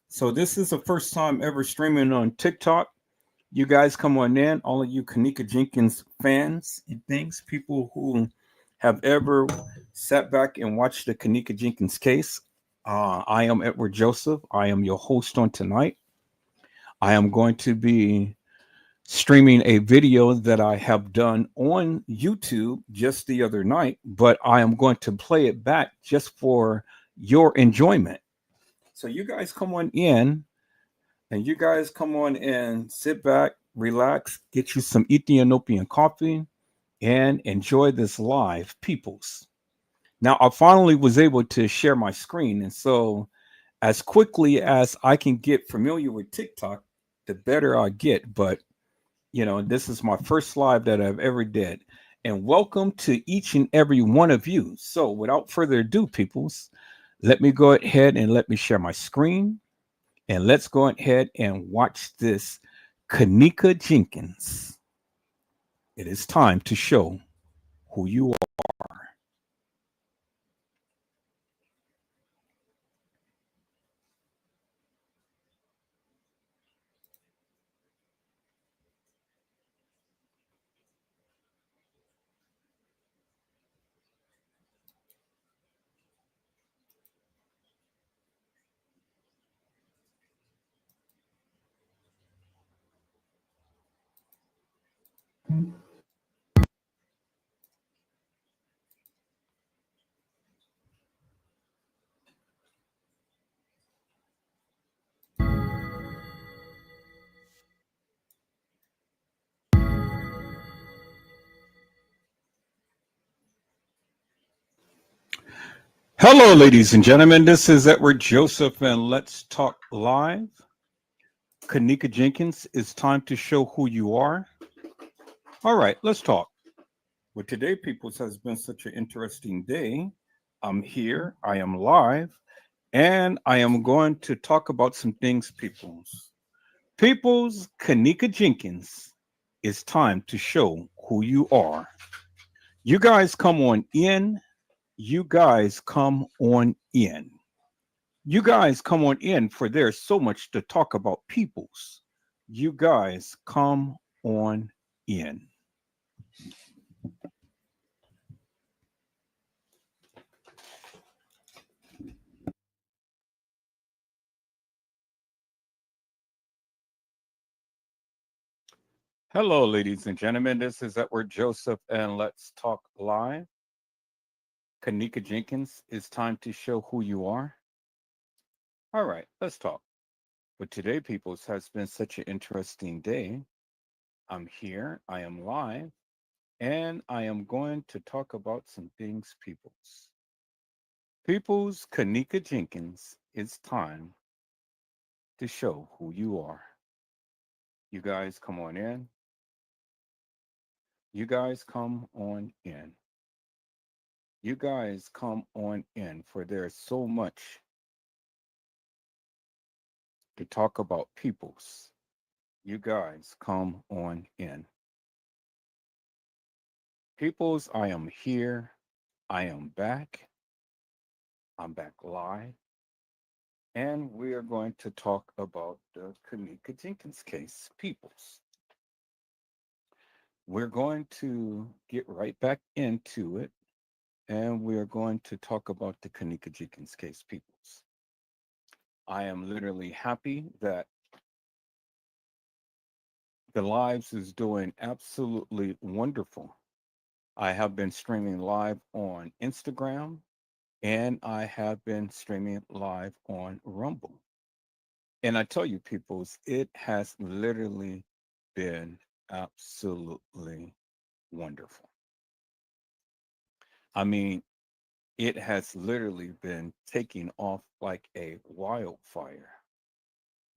So this is the first time ever streaming on TikTok. You guys come on in, all of you Kanika Jenkins fans and things, people who have ever sat back and watched the Kanika Jenkins case. I am Edward Joseph. I am your host on tonight. I am going to be streaming a video that I have done on YouTube just the other night, but I am going to play it back just for your enjoyment. So you guys come on in, and you guys come on and sit back, relax, get you some Ethiopian coffee, and enjoy this live, peoples. Now, I finally was able to share my screen, and so as quickly as I can get familiar with TikTok, the better I get. But this is my first live that I've ever did. And welcome to each and every one of you. So without further ado, peoples, let me go ahead and let me share my screen. And let's go ahead and watch this Kanika Jenkins. It is time to show who you are. Hello, ladies and gentlemen. This is Edward Joseph, and let's talk live. Kanika Jenkins, it's time to show who you are. All right, let's talk. Well, today, peoples, has been such an interesting day. I'm here, I am live, and I am going to talk about some things, peoples. Peoples, Kanika Jenkins, it's time to show who you are. You guys come on in. You guys come on in. You guys come on in, for there's so much to talk about, peoples. You guys come on in. Hello, ladies and gentlemen. This is Edward Joseph, and let's talk live. Kanika Jenkins, it's time to show who you are. All right, let's talk. But today, peoples, has been such an interesting day. I'm here, I am live, and I am going to talk about some things, peoples. Peoples, Kanika Jenkins, it's time to show who you are. You guys come on in. You guys come on in. You guys come on in, for there's so much to talk about, peoples. You guys come on in. Peoples, I am here. I am back. I'm back live. And we are going to talk about the Kanika Jenkins case, peoples. We're going to get right back into it. And we are going to talk about the Kanika Jenkins case, peoples. I am literally happy that the lives is doing absolutely wonderful. I have been streaming live on Instagram and I have been streaming live on Rumble. And I tell you, peoples, it has literally been absolutely wonderful. I mean, it has literally been taking off like a wildfire.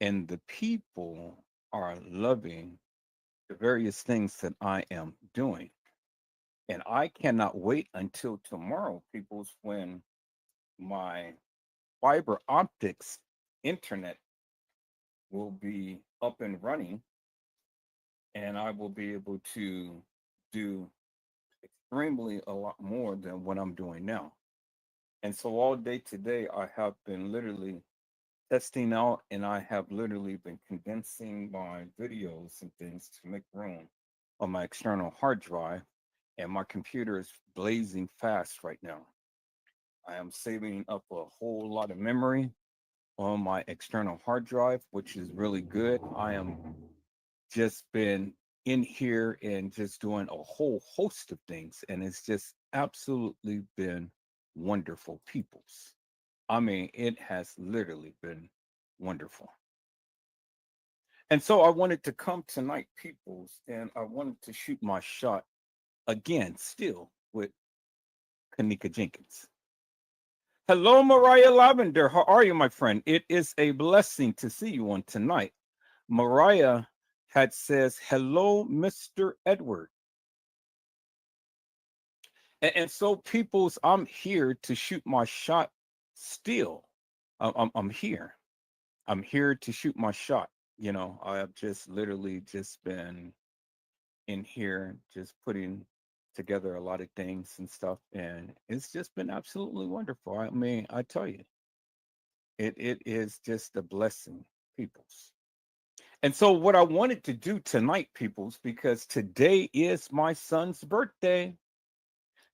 And the people are loving the various things that I am doing. And I cannot wait until tomorrow, peoples, when my fiber optics internet will be up and running and I will be able to do extremely a lot more than what I'm doing now. And so all day today, I have been literally testing out and I have literally been condensing my videos and things to make room on my external hard drive. And my computer is blazing fast right now. I am saving up a whole lot of memory on my external hard drive, which is really good. I am just been in here and just doing a whole host of things, and it's just absolutely been wonderful, peoples. I mean, it has literally been wonderful. And so I wanted to come tonight, peoples, and I wanted to shoot my shot again, still with Kanika Jenkins. Hello, Mariah Lavender. How are you, my friend? It is a blessing to see you on tonight. Mariah had says, hello, Mr. Edward. And so, peoples, I'm here to shoot my shot still. I'm here. I'm here to shoot my shot. You know, I have just literally just been in here, just putting together a lot of things and stuff. And it's just been absolutely wonderful. I mean, I tell you, it is just a blessing, peoples. And so, what I wanted to do tonight, peoples, because today is my son's birthday.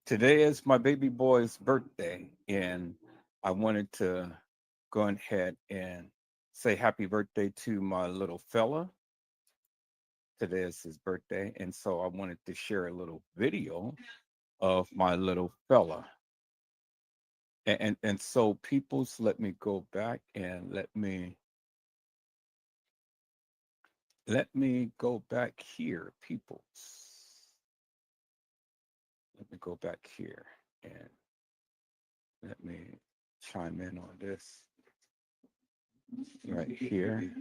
Today is my baby boy's birthday, and I wanted to go ahead and say happy birthday to my little fella. Today is his birthday, and so I wanted to share a little video of my little fella. And so, peoples, let me go back and let me go back here, peoples. Let me go back here and let me chime in on this right here.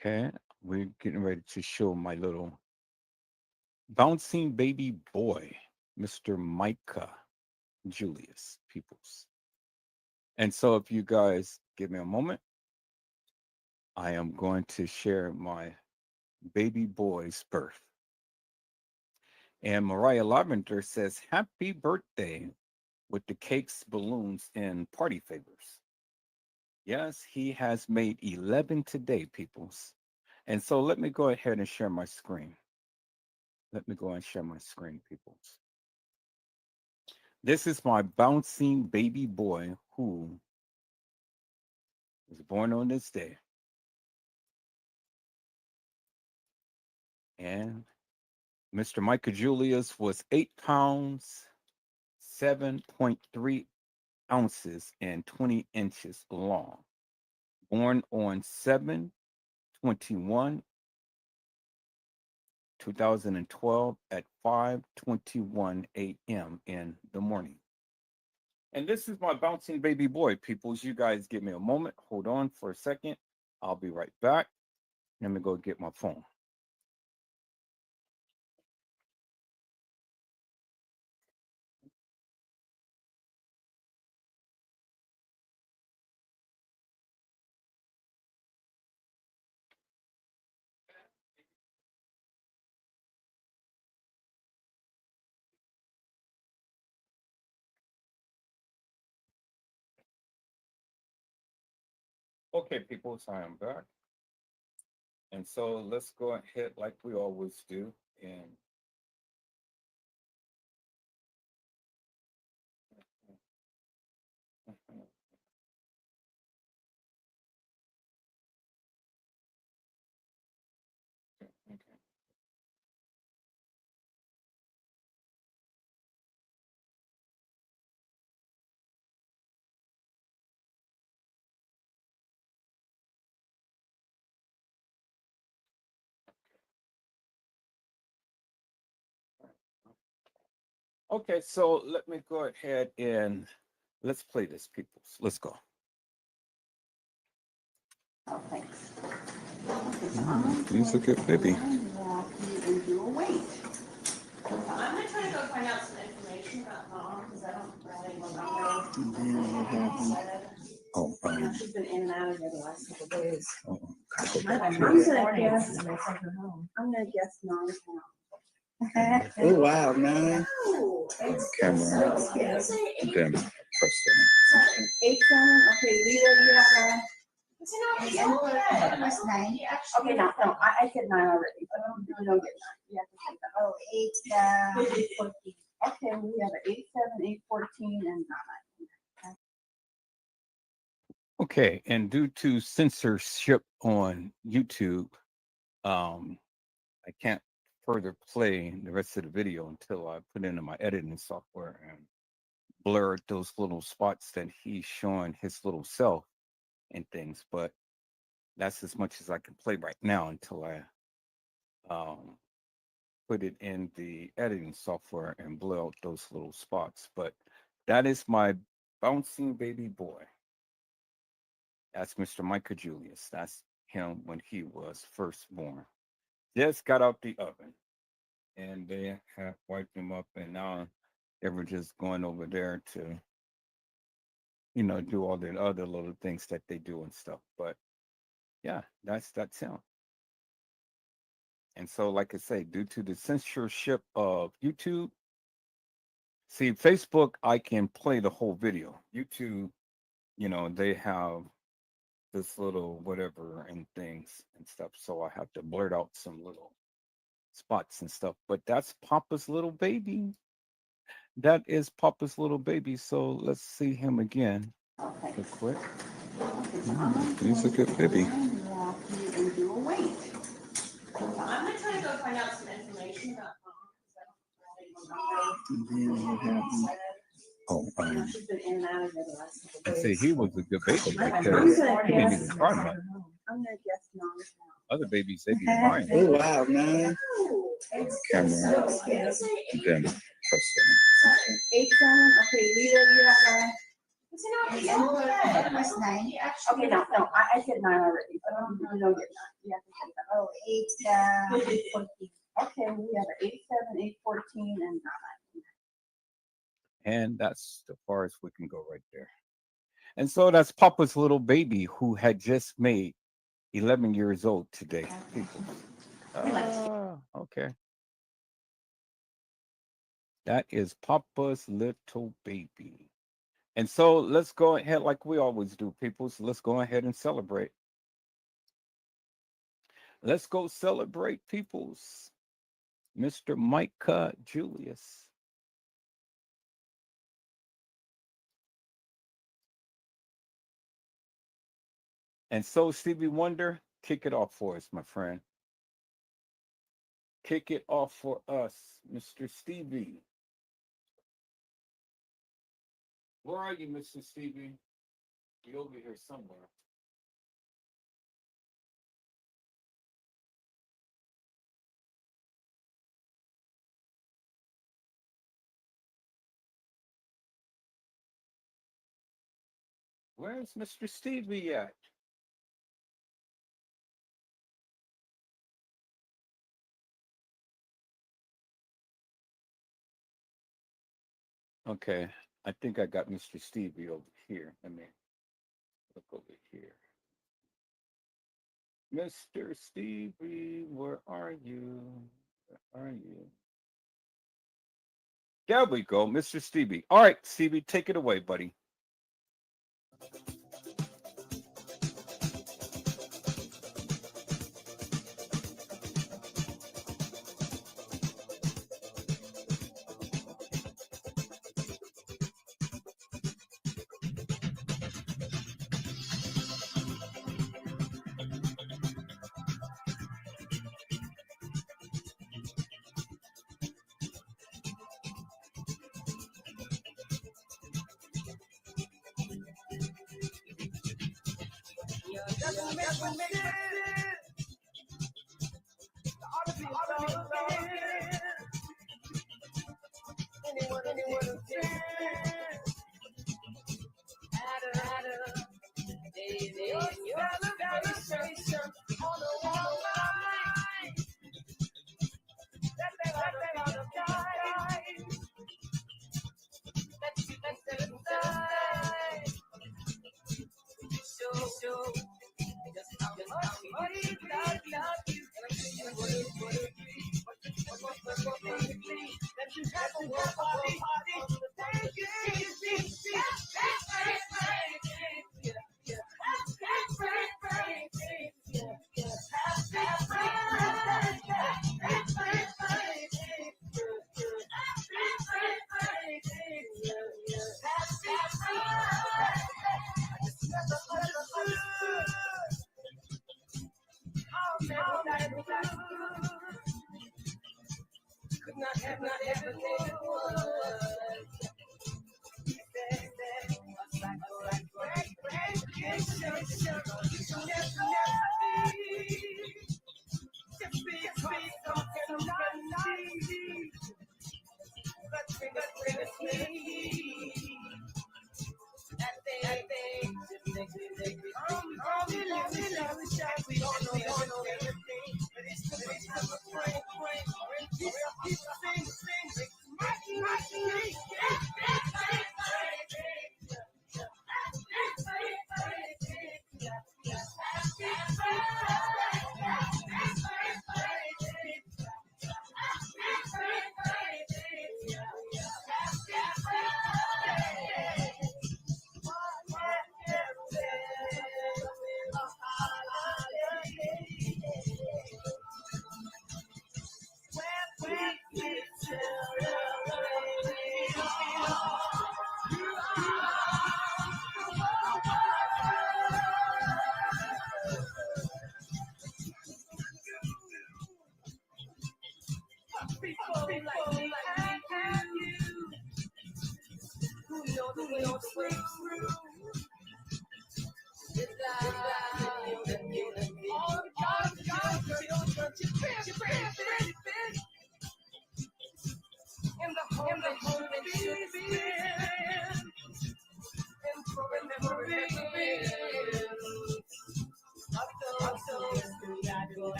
Okay, we're getting ready to show my little bouncing baby boy, Mr. Micah Julius Peoples. And so, if you guys give me a moment, I am going to share my baby boy's birth. And Mariah Lavender says, happy birthday with the cakes, balloons, and party favors. Yes, he has made 11 today, peoples. And so let me go ahead and share my screen. Let me go and share my screen, people. This is my bouncing baby boy who was born on this day. And Mr. Michael Julius was 8 pounds, 7.3 ounces, and 20 inches long. Born on 7/21/2012 at 5:21 a.m. in the morning. And this is my bouncing baby boy, peoples. You guys give me a moment. Hold on for a second. I'll be right back. Let me go get my phone. Okay, people, so I am back. And so let's go ahead like we always do. And okay, so let me go ahead and let's play this, peoples. Let's go. Oh, thanks. He's a good baby. Walk you into a weight. I'm gonna try to go find out some information about mom, because I don't really know. Oh, She's been in and out of there the last couple of days. oh. I'm gonna guess. I'm gonna guess 9 pounds. Oh, wow, man. Oh, Camera. yes. Then press that. 8 7. Okay, Leo, you have It's not, That's 9. Okay, no, I said 9 already, but I don't know get 9. You have to say that. Oh, 8, 14. Okay, we have an 8 7, 8 14, and 9. Okay, and due to censorship on YouTube, I can't further play the rest of the video until I put into my editing software and blur those little spots that he's showing his little self and things. But that's as much as I can play right now until I put it in the editing software and blur out those little spots. But that is my bouncing baby boy. That's Mr. Michael Julius. That's him when he was first born. Just got out the oven, and they have wiped him up, and now they were just going over there to, do all the other little things that they do and stuff. But yeah, that's him. And so, like I say, due to the censorship of YouTube, see, Facebook, I can play the whole video. YouTube, they have this little whatever and things and stuff. So I have to blurt out some little spots and stuff. But that's Papa's little baby. That is Papa's little baby. So let's see him again. Okay. Real quick. He's a good baby. I'm gonna try to go find out some information about mom, because I don't really know. Oh, She's been in and out of there the last couple and of see, days. he was a good baby I'm because gonna he didn't guess. even cry much. I'm gonna guess 9 pounds. Other babies, they be crying. Oh, wow, man. Camera. Then press that. 8 7. Okay, Leo, you have That's 9. Okay, no, I said 9 already, but I don't know get 9. You have to say that. Oh, 8, 14. Okay, we have an 8 7, 8 14, and 9. And that's as far as we can go right there. And so that's Papa's little baby who had just made 11 years old today. People. Okay. That is Papa's little baby. And so let's go ahead like we always do, people. So let's go ahead and celebrate. Let's go celebrate people's Mr. Micah Julius. And so, Stevie Wonder, kick it off for us, my friend. Kick it off for us, Mr. Stevie. Where are you, Mr. Stevie? You're over here somewhere. Where's Mr. Stevie at? Okay, I think I got Mr. Stevie over here. Let me look over here. Mr. Stevie, where are you? Where are you? There we go, Mr. Stevie. All right, Stevie, take it away, buddy.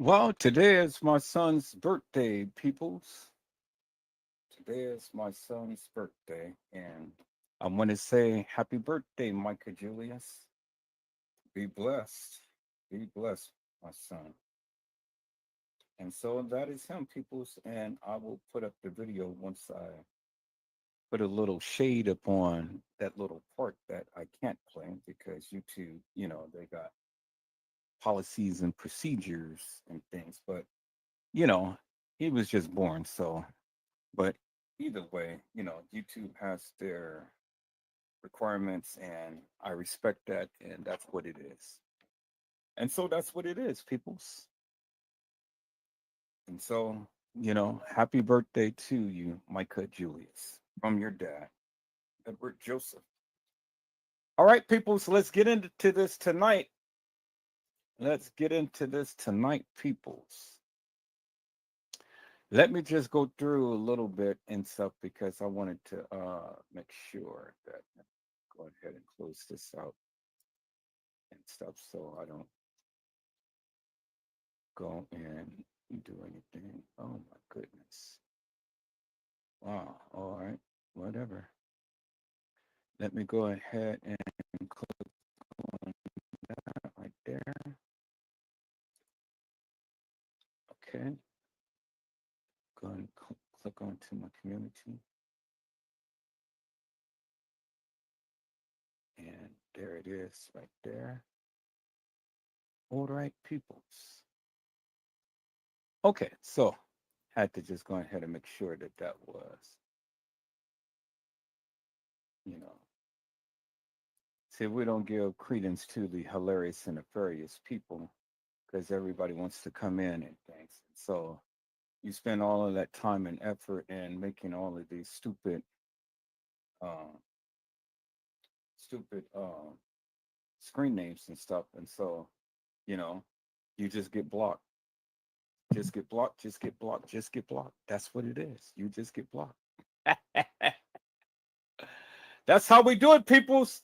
Well, today is my son's birthday, peoples. Today is my son's birthday, and I want to say happy birthday, Micah Julius. Be blessed. Be blessed, my son. And so that is him, peoples. And I will put up the video once I put a little shade upon that little part that I can't play because YouTube, they got policies and procedures and things. But, you know, he was just born. So, but either way, YouTube has their requirements and I respect that. And that's what it is. And so that's what it is, peoples. And so, happy birthday to you, Micah Julius, from your dad, Edward Joseph. All right, people, so let's get into this tonight. Let's get into this tonight, peoples. Let me just go through a little bit and stuff because I wanted to make sure that go ahead and close this out and stuff so I don't go and do anything. Oh my goodness. Wow. All right. Whatever. Let me go ahead and click on that right there. Okay. Go ahead and click onto my community. And there it is right there. All right, peoples. Okay, so had to just go ahead and make sure that that was, see, we don't give credence to the hilarious and nefarious people because everybody wants to come in and things. So you spend all of that time and effort in making all of these stupid screen names and stuff, and so you just get blocked, just get blocked, just get blocked, just get blocked. That's what it is. You just get blocked. That's how we do it, peoples.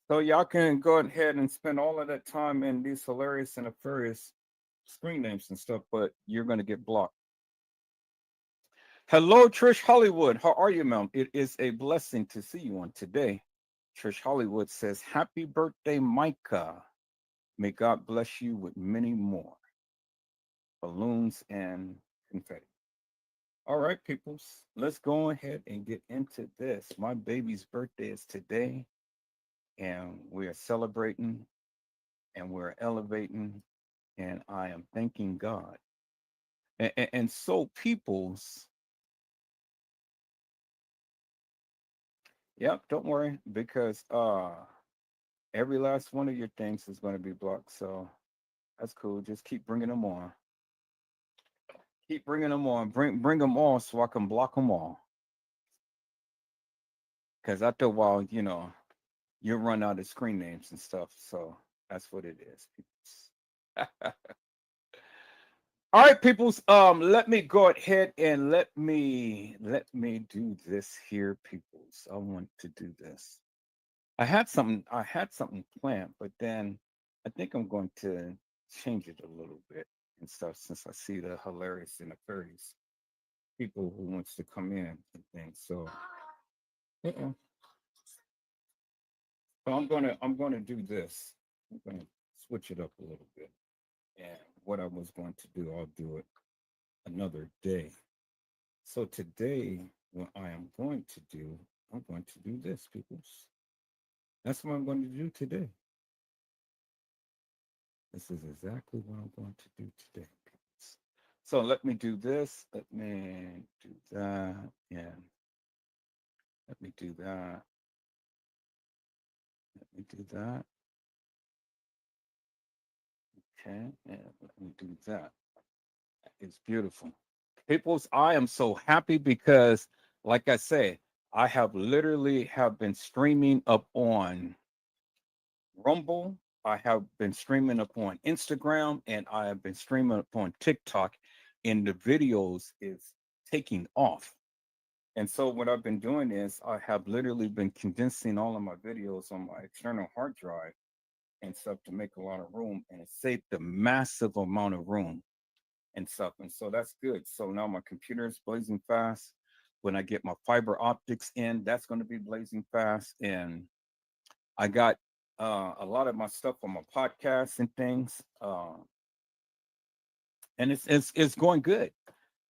So y'all can go ahead and spend all of that time in these hilarious and nefarious screen names and stuff, but you're going to get blocked. Hello, Trish Hollywood. How are you, ma'am? It is a blessing to see you on today. Trish Hollywood says, happy birthday, Micah. May God bless you with many more balloons and confetti. All right, peoples, let's go ahead and get into this. My baby's birthday is today, and we are celebrating and we're elevating, and I am thanking God. And so, peoples, yep, don't worry, because every last one of your things is going to be blocked. So that's cool. Just keep bringing them on. Keep bringing them on. Bring them on so I can block them all. Because after a while, you run out of screen names and stuff. So That's what it is, peoples. All right, peoples. Let me go ahead and let me do this here, peoples. I want to do this. I had something planned, but then I think I'm going to change it a little bit and stuff since I see the hilarious and the furious people who wants to come in and things. So, uh-uh. So I'm gonna do this. I'm gonna switch it up a little bit. And what I was going to do, I'll do it another day. So today, what I am going to do, I'm going to do this, peoples. That's what I'm going to do today. This is exactly what I'm going to do today, peoples. So let me do this. Let me do that. And let me do that. Let me do that. Okay. And let me do that. It's beautiful. Peoples, I am so happy because, like I say, I have literally have been streaming up on Rumble. I have been streaming up on Instagram, and I have been streaming up on TikTok, and the videos is taking off. And so what I've been doing is I have literally been condensing all of my videos on my external hard drive and stuff to make a lot of room, and it saved a massive amount of room and stuff. And so that's good. So now my computer is blazing fast. When I get my fiber optics in, that's going to be blazing fast. And I got a lot of my stuff on my podcasts and things, and it's going good.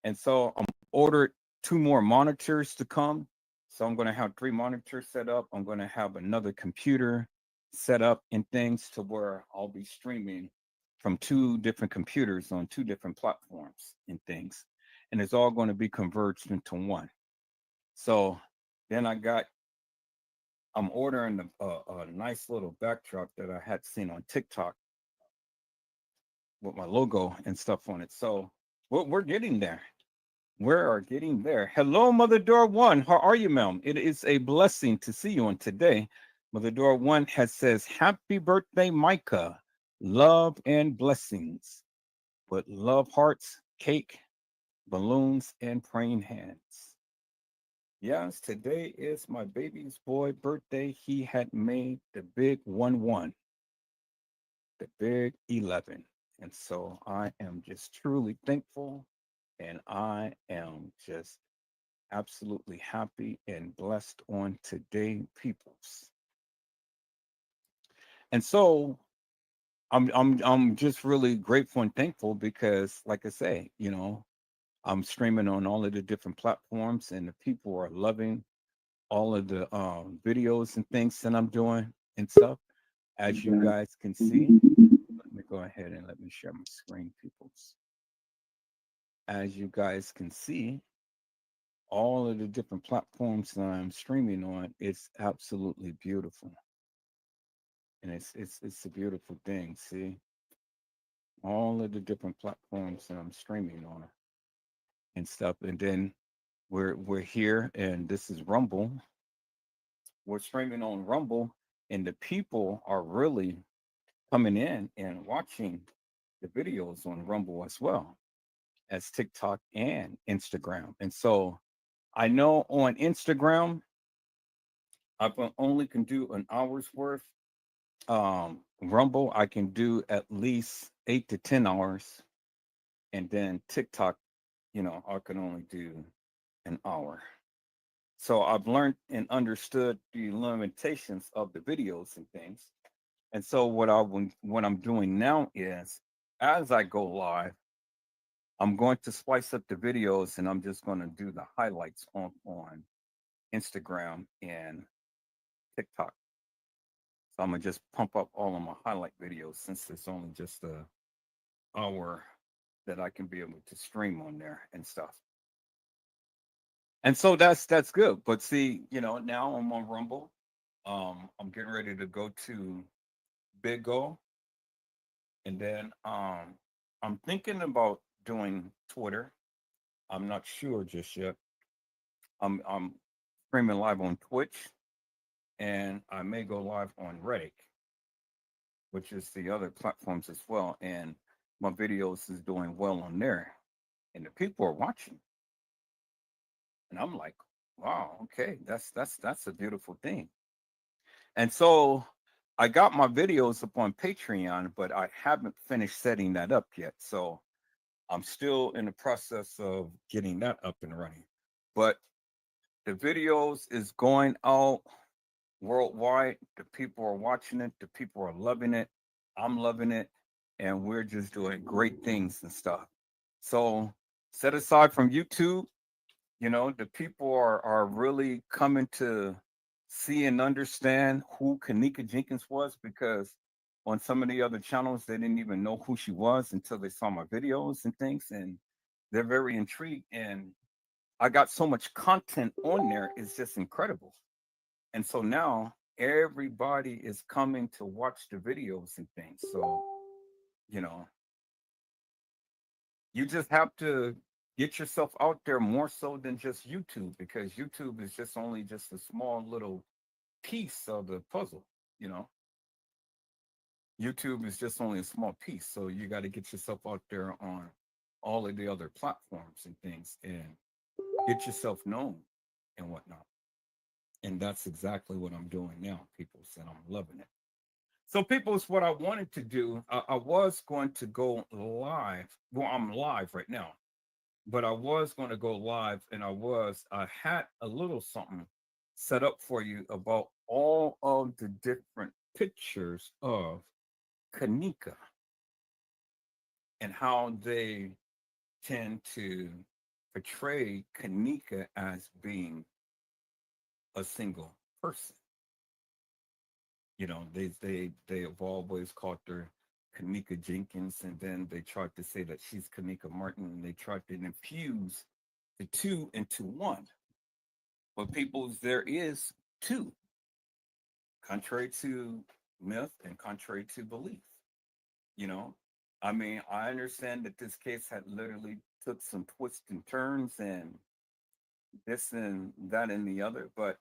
And so I'm ordered two more monitors to come. So I'm going to have three monitors set up. I'm going to have another computer set up and things to where I'll be streaming from two different computers on two different platforms and things. And it's all going to be converged into one. So then I'm ordering a nice little backdrop that I had seen on TikTok with my logo and stuff on it. So we're getting there. We are getting there. Hello, Mother Door One. How are you, ma'am? It is a blessing to see you on today. Mother Door One has says, "Happy birthday, Micah. Love and blessings with love hearts, cake, balloons, and praying hands." Yes, today is my baby's boy birthday. He had made the big 1-1, the big 11. And so I am just truly thankful, and I am just absolutely happy and blessed on today, peoples. And so I'm just really grateful and thankful because, like I say, I'm streaming on all of the different platforms, and the people are loving all of the videos and things that I'm doing and stuff. As you guys can see, let me go ahead and let me share my screen, peoples. As you guys can see, all of the different platforms that I'm streaming on, it's absolutely beautiful. And it's a beautiful thing. See, all of the different platforms that I'm streaming on and stuff. And then we're here, and this is Rumble. We're streaming on Rumble, and the people are really coming in and watching the videos on Rumble as well as TikTok and Instagram. And so I know on Instagram, I only can do an hour's worth. Rumble, I can do at least 8 to 10 hours. And then TikTok, I can only do an hour. So I've learned and understood the limitations of the videos and things. And so what I'm doing now is, as I go live, I'm going to splice up the videos, and I'm just going to do the highlights on Instagram and TikTok. So I'm gonna just pump up all of my highlight videos since it's only just a hour that I can be able to stream on there and stuff. And so that's good. But see, now I'm on Rumble. I'm getting ready to go to Bigo, and then I'm thinking about doing Twitter. I'm not sure just yet. I'm streaming live on Twitch, and I may go live on Reddit. which is the other platforms as well. And my videos is doing well on there. And the people are watching. And I'm like, wow, okay, that's a beautiful thing. And so I got my videos up on Patreon, but I haven't finished setting that up yet. So I'm still in the process of getting that up and running. But the videos is going out worldwide. The people are watching it. The people are loving it. I'm loving it. And we're just doing great things and stuff. So set aside from YouTube, the people are really coming to see and understand who Kanika Jenkins was, because on some of the other channels they didn't even know who she was until they saw my videos and things, and they're very intrigued. And I got so much content on there, it's just incredible. And so now everybody is coming to watch the videos and things. So, you know, you just have to get yourself out there more so than just YouTube, because YouTube is just only just a small little piece of the puzzle, you know. YouTube is just only a small piece. So you got to get yourself out there on all of the other platforms and things and get yourself known and whatnot. And that's exactly what I'm doing now, people, and I'm loving it. So, people, is what I wanted to do. I was going to go live. Well, I'm live right now, but I was going to go live, and I had a little something set up for you about all of the different pictures of Kanika and how they tend to portray Kanika as being a single person. They have always called her Kanika Jenkins, and then they tried to say that she's Kanika Martin, and they tried to infuse the two into one. But people's there is two, contrary to myth and contrary to belief. You know, I mean, I understand that this case had literally took some twists and turns and this and that and the other, but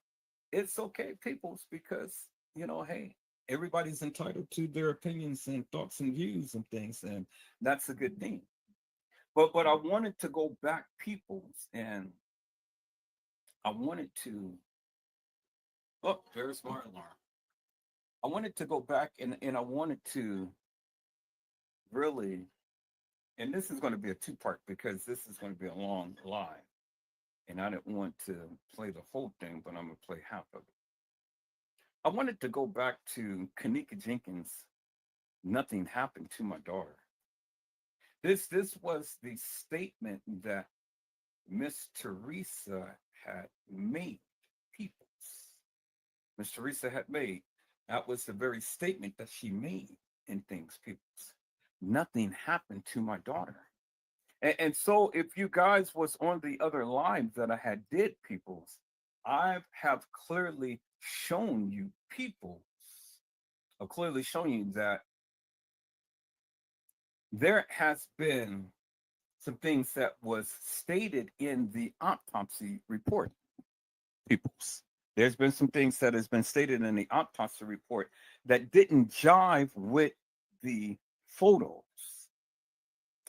it's okay, peoples, because hey, everybody's entitled to their opinions and thoughts and views and things, and that's a good thing. But I wanted to go back, peoples, and I wanted to. Oh, there's my alarm. I wanted to go back and I wanted to really, and this is going to be a two-part because this is going to be a long live, and I didn't want to play the whole thing, but I'm going to play half of it. I wanted to go back to Kanika Jenkins. Nothing happened to my daughter. This was the statement that Miss Teresa had made, peoples. Miss Teresa had made. That was the very statement that she made in things, peoples. Nothing happened to my daughter. And so if you guys was on the other live that I had did, peoples, I have clearly shown you, peoples, I've clearly shown you that there has been some things that was stated in the autopsy report, peoples. There's been some things that has been stated in the autopsy report that didn't jive with the photos.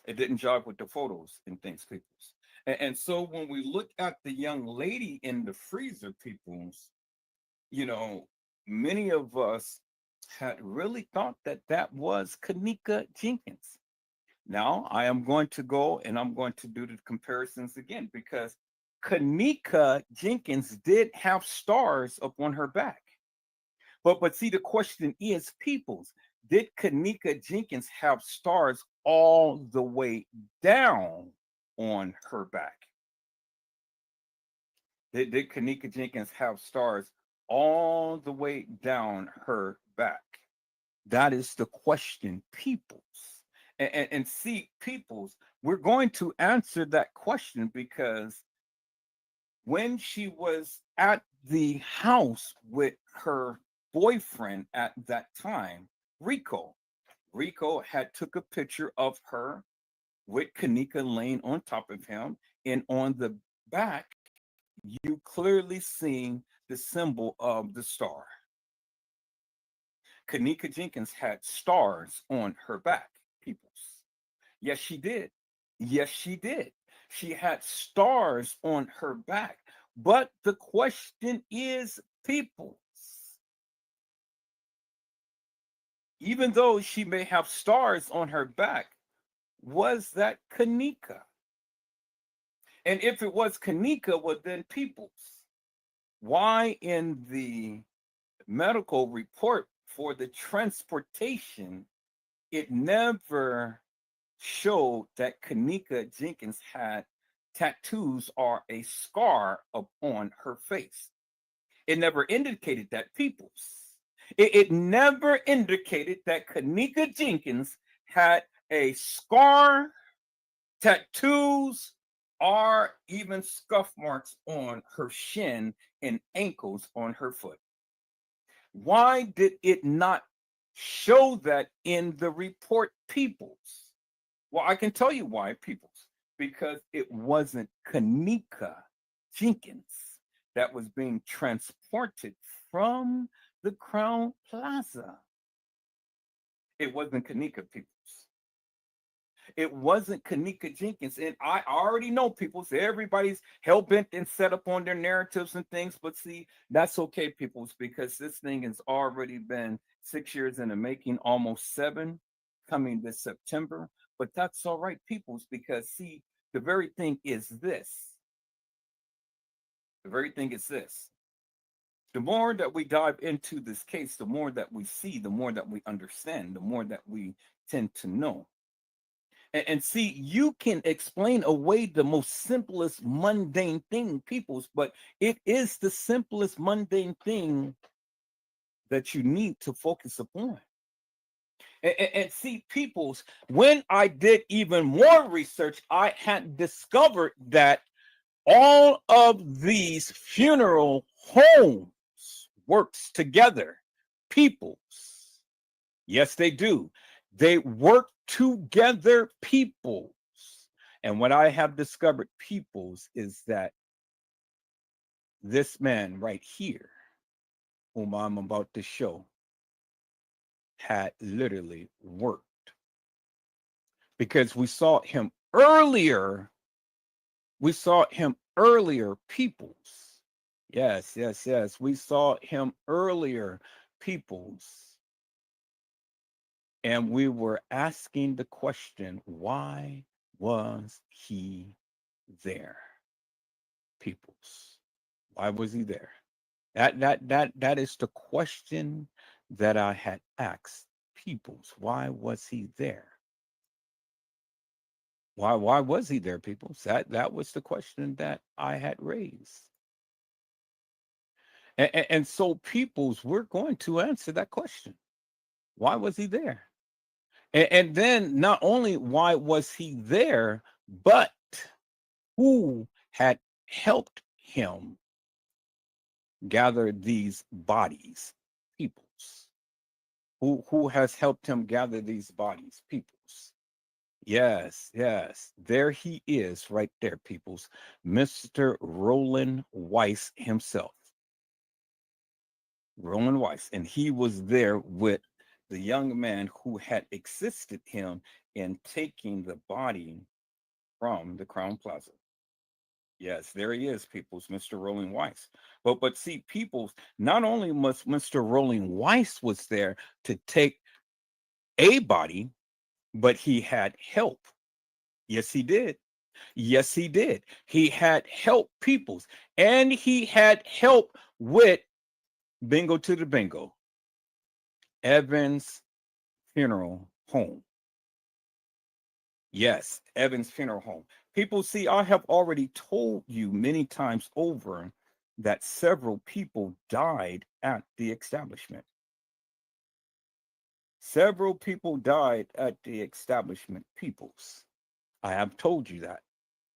It didn't jive with the photos and things, peoples. And so when we look at the young lady in the freezer, peoples, many of us had really thought that that was Kanika Jenkins. Now I am going to go and I'm going to do the comparisons again, because Kanika Jenkins did have stars up on her back. But see, the question is, peoples, did Kanika Jenkins have stars all the way down on her back? Did Kanika Jenkins have stars all the way down her back? That is the question, peoples. And see, peoples, we're going to answer that question, because when she was at the house with her boyfriend at that time, Rico had took a picture of her with Kanika laying on top of him, and on the back, you clearly seeing the symbol of the star. Kanika Jenkins had stars on her back, peoples. Yes, she did. Yes, she did. She had stars on her back. But the question is, peoples, even though she may have stars on her back, was that Kanika? And if it was Kanika, well, then peoples, why in the medical report for the transportation, it never showed that Kanika Jenkins had tattoos or a scar upon her face? It never indicated that, peoples. It never indicated that Kanika Jenkins had a scar, tattoos, or even scuff marks on her shin and ankles on her foot. Why did it not show that in the report, peoples? Well, I can tell you why, peoples, because it wasn't Kanika Jenkins that was being transported from the Crown Plaza. It wasn't Kanika, peoples. It wasn't Kanika Jenkins. And I already know, peoples, everybody's hell-bent and set up on their narratives and things, but see, that's okay, peoples, because this thing has already been 6 years in the making, almost 7, coming this September. But that's all right, peoples, because see, the very thing is this. The very thing is this. The more that we dive into this case, the more that we see, the more that we understand, the more that we tend to know. And see, you can explain away the most simplest mundane thing, peoples, but it is the simplest mundane thing that you need to focus upon. And see, peoples, when I did even more research, I had discovered that all of these funeral homes works together, peoples. Yes, they do. They work together, peoples. And what I have discovered, peoples, is that this man right here, whom I'm about to show, had literally worked. Because we saw him earlier. We saw him earlier, peoples. Yes, yes, yes. We saw him earlier, peoples. And we were asking the question, why was he there? Peoples. Why was he there? That is the question that I had asked peoples. Why was he there? Why was he there, peoples? That was the question that I had raised. And so, peoples, we're going to answer that question. Why was he there? And then not only why was he there, but who had helped him gather these bodies, peoples? Who has helped him gather these bodies, peoples? Yes, yes. There he is right there, peoples. Mr. Roland Weiss himself. Roland Weiss. And he was there with the young man who had assisted him in taking the body from the Crown Plaza. Yes, there he is, peoples, Mr. Roland Weiss. But see, peoples, not only must Mr. Roland Weiss was there to take a body, but he had help. Yes, he did. Yes, he did. He had help, peoples, and he had help with bingo to the bingo, Evans Funeral Home. Yes, Evans Funeral Home. People, see, I have already told you many times over that several people died at the establishment. Several people died at the establishment, peoples. I have told you that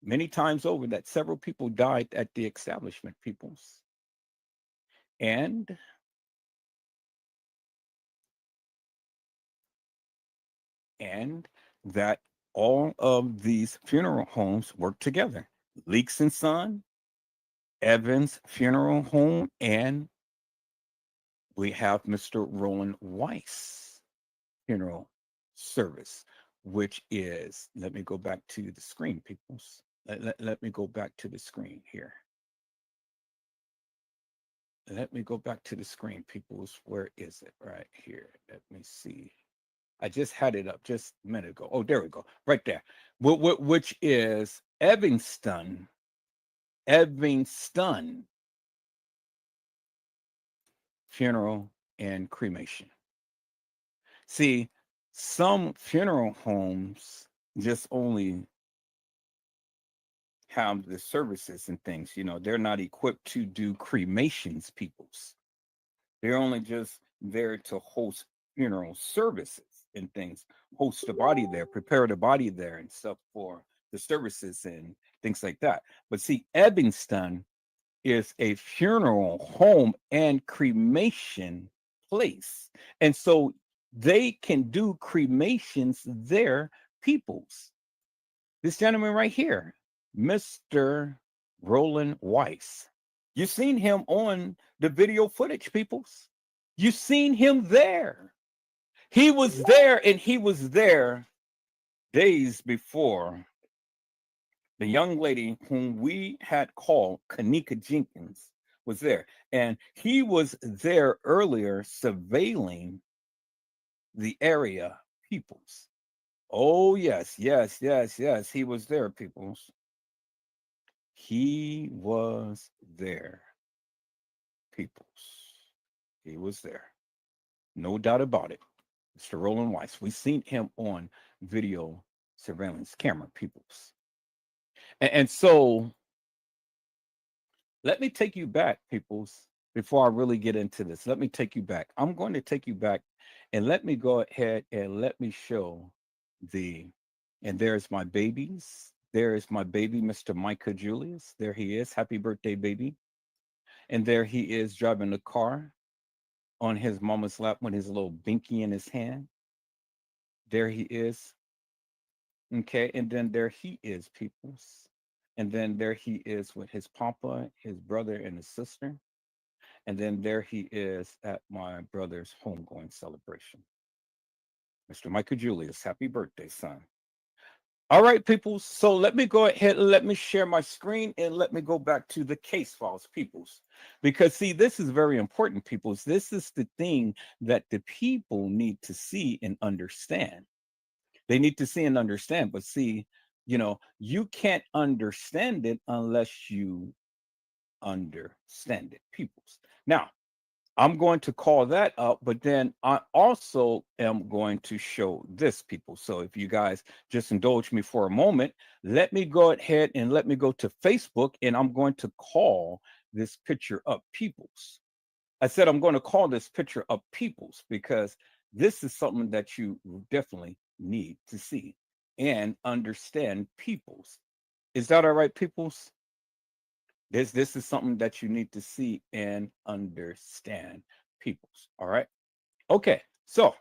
many times over, that several people died at the establishment, peoples. And that all of these funeral homes work together. Leaks and Son, Evans Funeral Home, and we have Mr. Roland Weiss funeral service, which is, let me go back to the screen, peoples. Let me go back to the screen here. Let me go back to the screen, peoples. Where is it? Right here. Let me see. I just had it up just a minute ago. Oh, there we go. Right there. Which is Evanston Funeral and Cremation. See, some funeral homes just only have the services and things, you know, they're not equipped to do cremations, peoples. They're only just there to host funeral services and things, host the body there, prepare the body there and stuff for the services and things like that. But see, Evanston is a funeral home and cremation place. And so they can do cremations there, peoples. This gentleman right here, Mr. Roland Weiss. You've seen him on the video footage, peoples. You've seen him there. He was there, and he was there days before the young lady whom we had called Kanika Jenkins was there. And he was there earlier surveilling the area, peoples. Oh, yes. He was there, peoples. He was there, peoples. He was there. No doubt about it. Mr. Roland Weiss. We've seen him on video surveillance camera, peoples. And so let me take you back, peoples, before I really get into this. Let me take you back. I'm going to take you back and let me go ahead and let me show and there's my babies. There is my baby, Mr. Micah Julius. There he is. Happy birthday, baby. And there he is driving the car on his mama's lap with his little binky in his hand. There he is. Okay. And then there he is, peoples. And then there he is with his papa, his brother, and his sister. And then there he is at my brother's homegoing celebration. Mr. Micah Julius, happy birthday, son. All right, people. So let me go ahead and let me share my screen and let me go back to the case files, peoples. Because see, this is very important, peoples. This is the thing that the people need to see and understand. They need to see and understand. But see, you know, you can't understand it unless you understand it, peoples. Now, I'm going to call that up, but then I also am going to show this, people. So if you guys just indulge me for a moment, let me go ahead and let me go to Facebook, and I'm going to call this picture up, peoples. I said I'm going to call this picture up, peoples, because this is something that you definitely need to see and understand, peoples. Is that all right, peoples? This is something that you need to see and understand, peoples. All right. Okay. So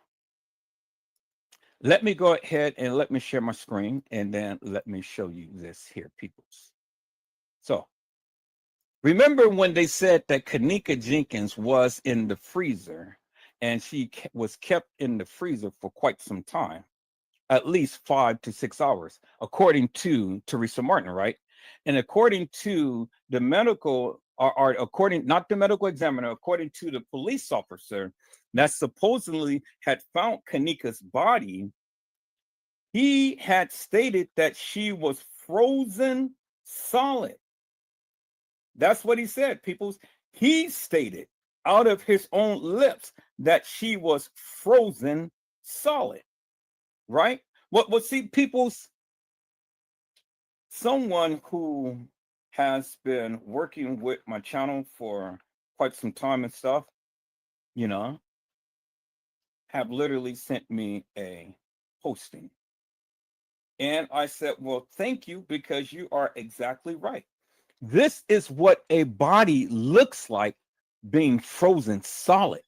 let me go ahead and let me share my screen, and then let me show you this here, peoples. So remember when they said that Kanika Jenkins was in the freezer, and she was kept in the freezer for quite some time, at least 5 to 6 hours, according to Teresa Martin, right? And according to the medical, or according, not the medical examiner, according to the police officer that supposedly had found Kanika's body, he had stated that she was frozen solid. That's what he said, peoples. He stated out of his own lips that she was frozen solid, right? What see, peoples, someone who has been working with my channel for quite some time and stuff, you know, have literally sent me a posting. And I said, well, thank you, because you are exactly right. This is what a body looks like being frozen solid.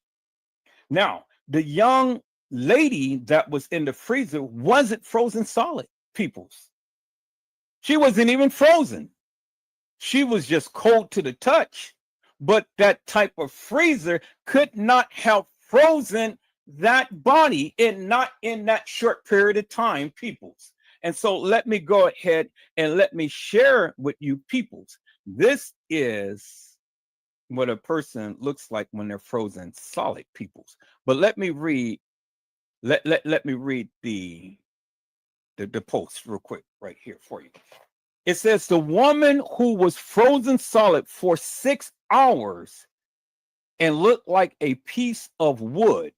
Now, the young lady that was in the freezer wasn't frozen solid, peoples. She wasn't even frozen. She was just cold to the touch, but that type of freezer could not have frozen that body not in that short period of time, peoples. And so let me go ahead and let me share with you, peoples. This is what a person looks like when they're frozen solid, peoples. But let me read, let me read the post real quick right here for you. It says the woman who was frozen solid for 6 hours and looked like a piece of wood,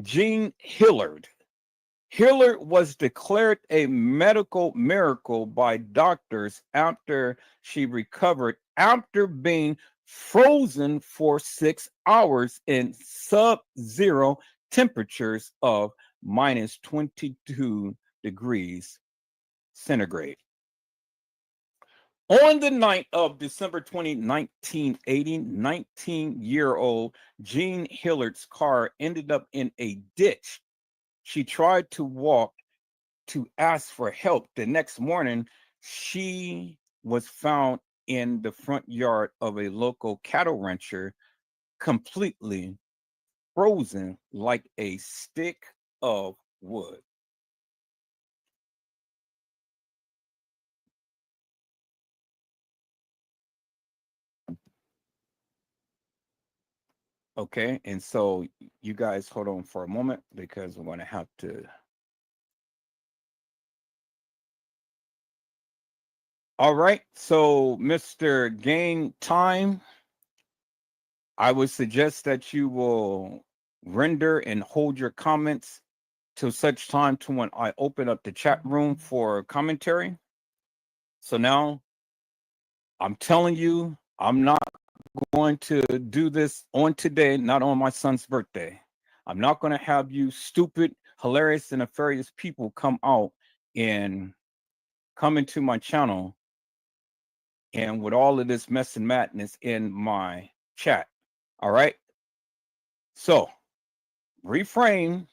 Jean Hillard. Hillard was declared a medical miracle by doctors after she recovered after being frozen for 6 hours in sub-zero temperatures of minus 22 degrees centigrade. On the night of December 20, 1980, 19-year-old Jean Hillard's car ended up in a ditch. She tried to walk to ask for help. The next morning, she was found in the front yard of a local cattle rancher, completely frozen like a stick of wood. Okay, and so you guys hold on for a moment because we're going to have to. All right, so Mr. Gain Time, I would suggest that you will render and hold your comments till such time to when I open up the chat room for commentary. So now I'm telling you, I'm not going to do this on today, not on my son's birthday. I'm not going to have you stupid, hilarious, and nefarious people come out and come into my channel and with all of this mess and madness in my chat. All right. So refrain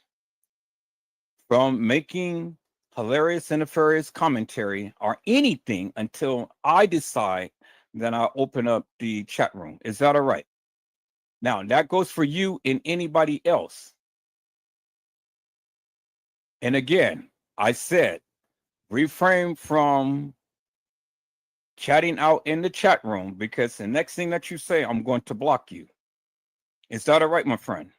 from making hilarious and nefarious commentary or anything until I decide that I open up the chat room. Is that all right? Now, that goes for you and anybody else. And again, I said, refrain from chatting out in the chat room because the next thing that you say, I'm going to block you. Is that all right, my friend?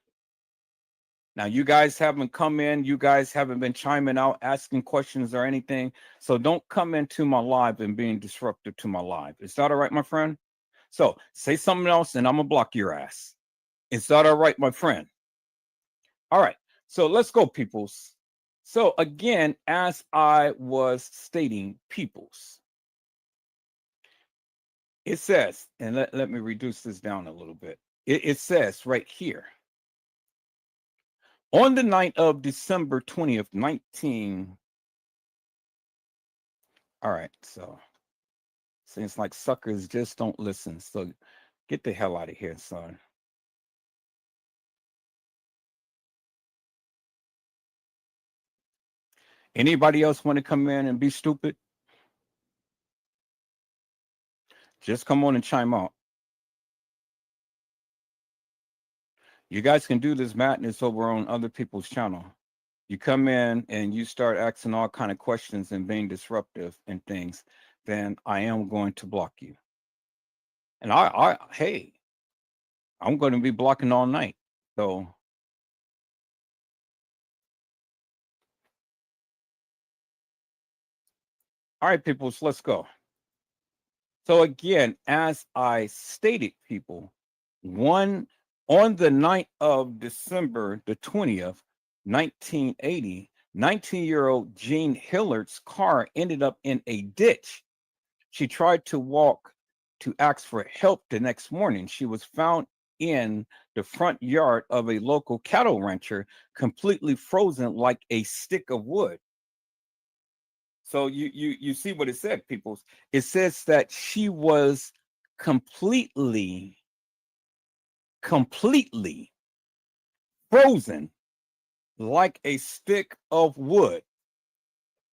Now, you guys haven't come in. You guys haven't been chiming out, asking questions or anything. So don't come into my live and being disruptive to my live. Is that all right, my friend? So say something else and I'm going to block your ass. Is that all right, my friend? All right. So let's go, peoples. So again, as I was stating, peoples, it says, and let me reduce this down a little bit. It says right here, on the night of December 20th, 19. All right, so seems like suckers just don't listen. So get the hell out of here, son. Anybody else want to come in and be stupid? Just come on and chime out. You guys can do this madness over on other people's channel. You come in and you start asking all kind of questions and being disruptive and things, then I am going to block you. And hey, I'm going to be blocking all night. So all right, people, so let's go. So again, as I stated, people, on the night of December the 20th, 1980, 19-year-old Jean Hillard's car ended up in a ditch. She tried to walk to ask for help the next morning. She was found in the front yard of a local cattle rancher, completely frozen like a stick of wood. So you see what it said, people. It says that she was completely frozen like a stick of wood.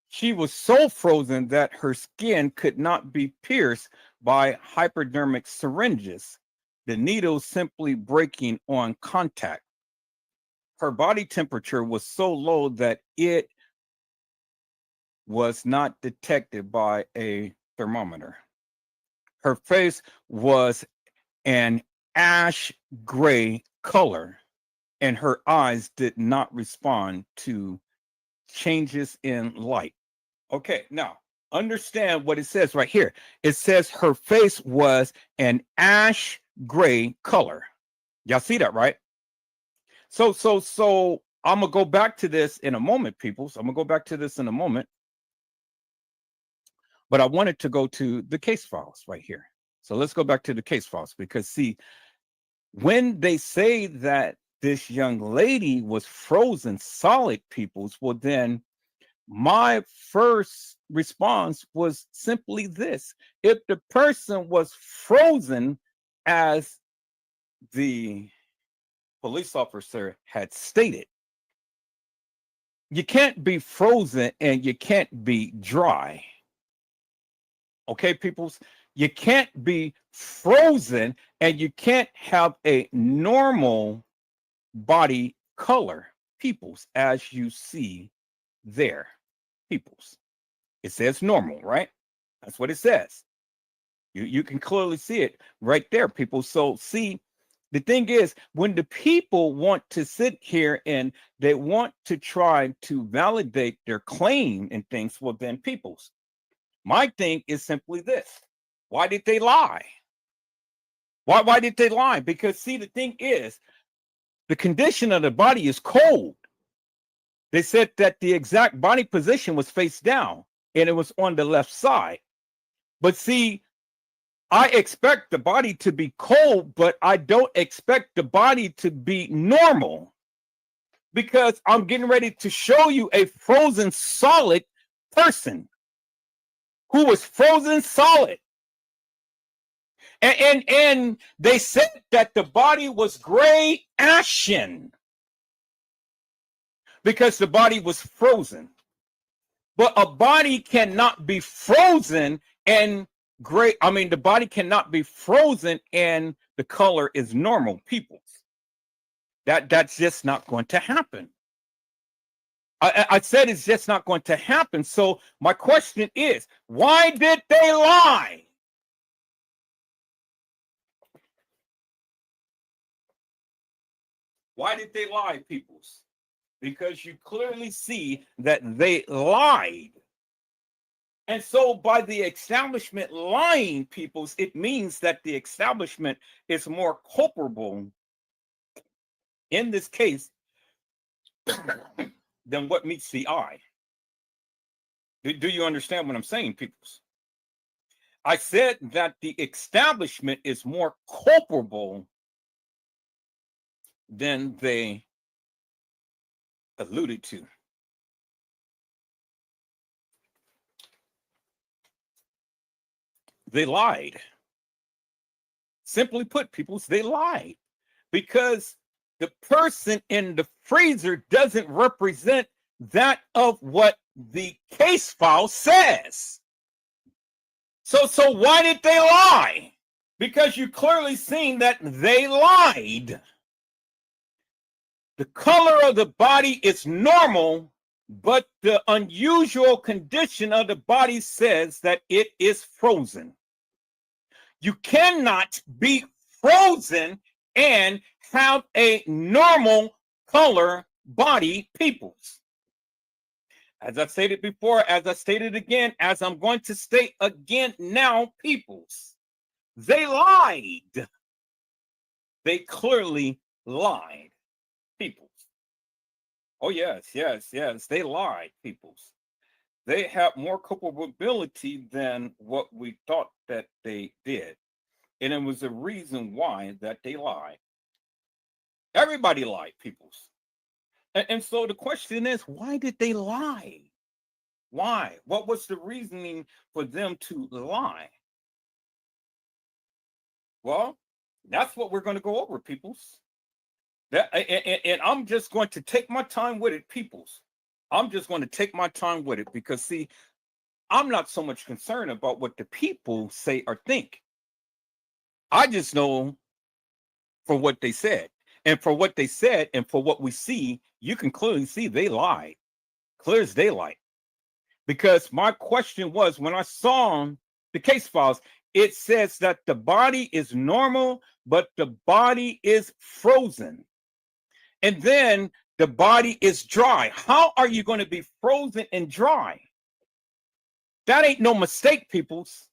She was so frozen that her skin could not be pierced by hypodermic syringes. the needle simply breaking on contact. Her body temperature was so low that it was not detected by a thermometer. Her face was an ash gray color, and her eyes did not respond to changes in light. Okay, now understand what it says right here. It says her face was an ash gray color. Y'all see that, right? So I'm gonna go back to this in a moment, people. So I'm gonna go back to this in a moment. But I wanted to go to the case files right here. So let's go back to the case files, because see, when they say that this young lady was frozen solid, peoples, well, then my first response was simply this: if the person was frozen as the police officer had stated, you can't be frozen and you can't be dry. Okay, peoples, you can't be frozen and you can't have a normal body color, peoples, as you see there, peoples. It says normal, right? That's what it says. You can clearly see it right there, people. So see, the thing is, when the people want to sit here and they want to try to validate their claim and things, well, then peoples, my thing is simply this: why did they lie? Why did they lie? Because see, the thing is, the condition of the body is cold. They said that the exact body position was face down and it was on the left side. But see, I expect the body to be cold, but I don't expect the body to be normal, because I'm getting ready to show you a frozen solid person who was frozen solid. And they said that the body was gray ashen because the body was frozen. But a body cannot be frozen and gray. I mean, the body cannot be frozen and the color is normal, peoples. That's just not going to happen. I said it's just not going to happen. So my question is, why did they lie? Why did they lie, peoples? Because you clearly see that they lied. And so by the establishment lying, peoples, it means that the establishment is more culpable in this case than what meets the eye. Do you understand what I'm saying, peoples? I said that the establishment is more culpable than they alluded to. They lied. Simply put, peoples, they lied, because the person in the freezer doesn't represent that of what the case file says. So why did they lie? Because you clearly seen that they lied. The color of the body is normal, but the unusual condition of the body says that it is frozen. You cannot be frozen and have a normal color body, peoples. As I stated before, as I stated again, as I'm going to state again now, peoples, they lied. They clearly lied, peoples. Oh, yes, they lied, peoples. They have more culpability than what we thought that they did. And it was a reason why that they lied. Everybody lied, peoples. And so the question is, why did they lie? Why? What was the reasoning for them to lie? Well, that's what we're going to go over, peoples. And I'm just going to take my time with it, peoples. I'm just going to take my time with it, because, see, I'm not so much concerned about what the people say or think. I just know for what they said. And for what they said and for what we see, you can clearly see they lied, clear as daylight. Because my question was, when I saw the case files, it says that the body is normal, but the body is frozen. And then the body is dry. How are you going to be frozen and dry? That ain't no mistake, peoples.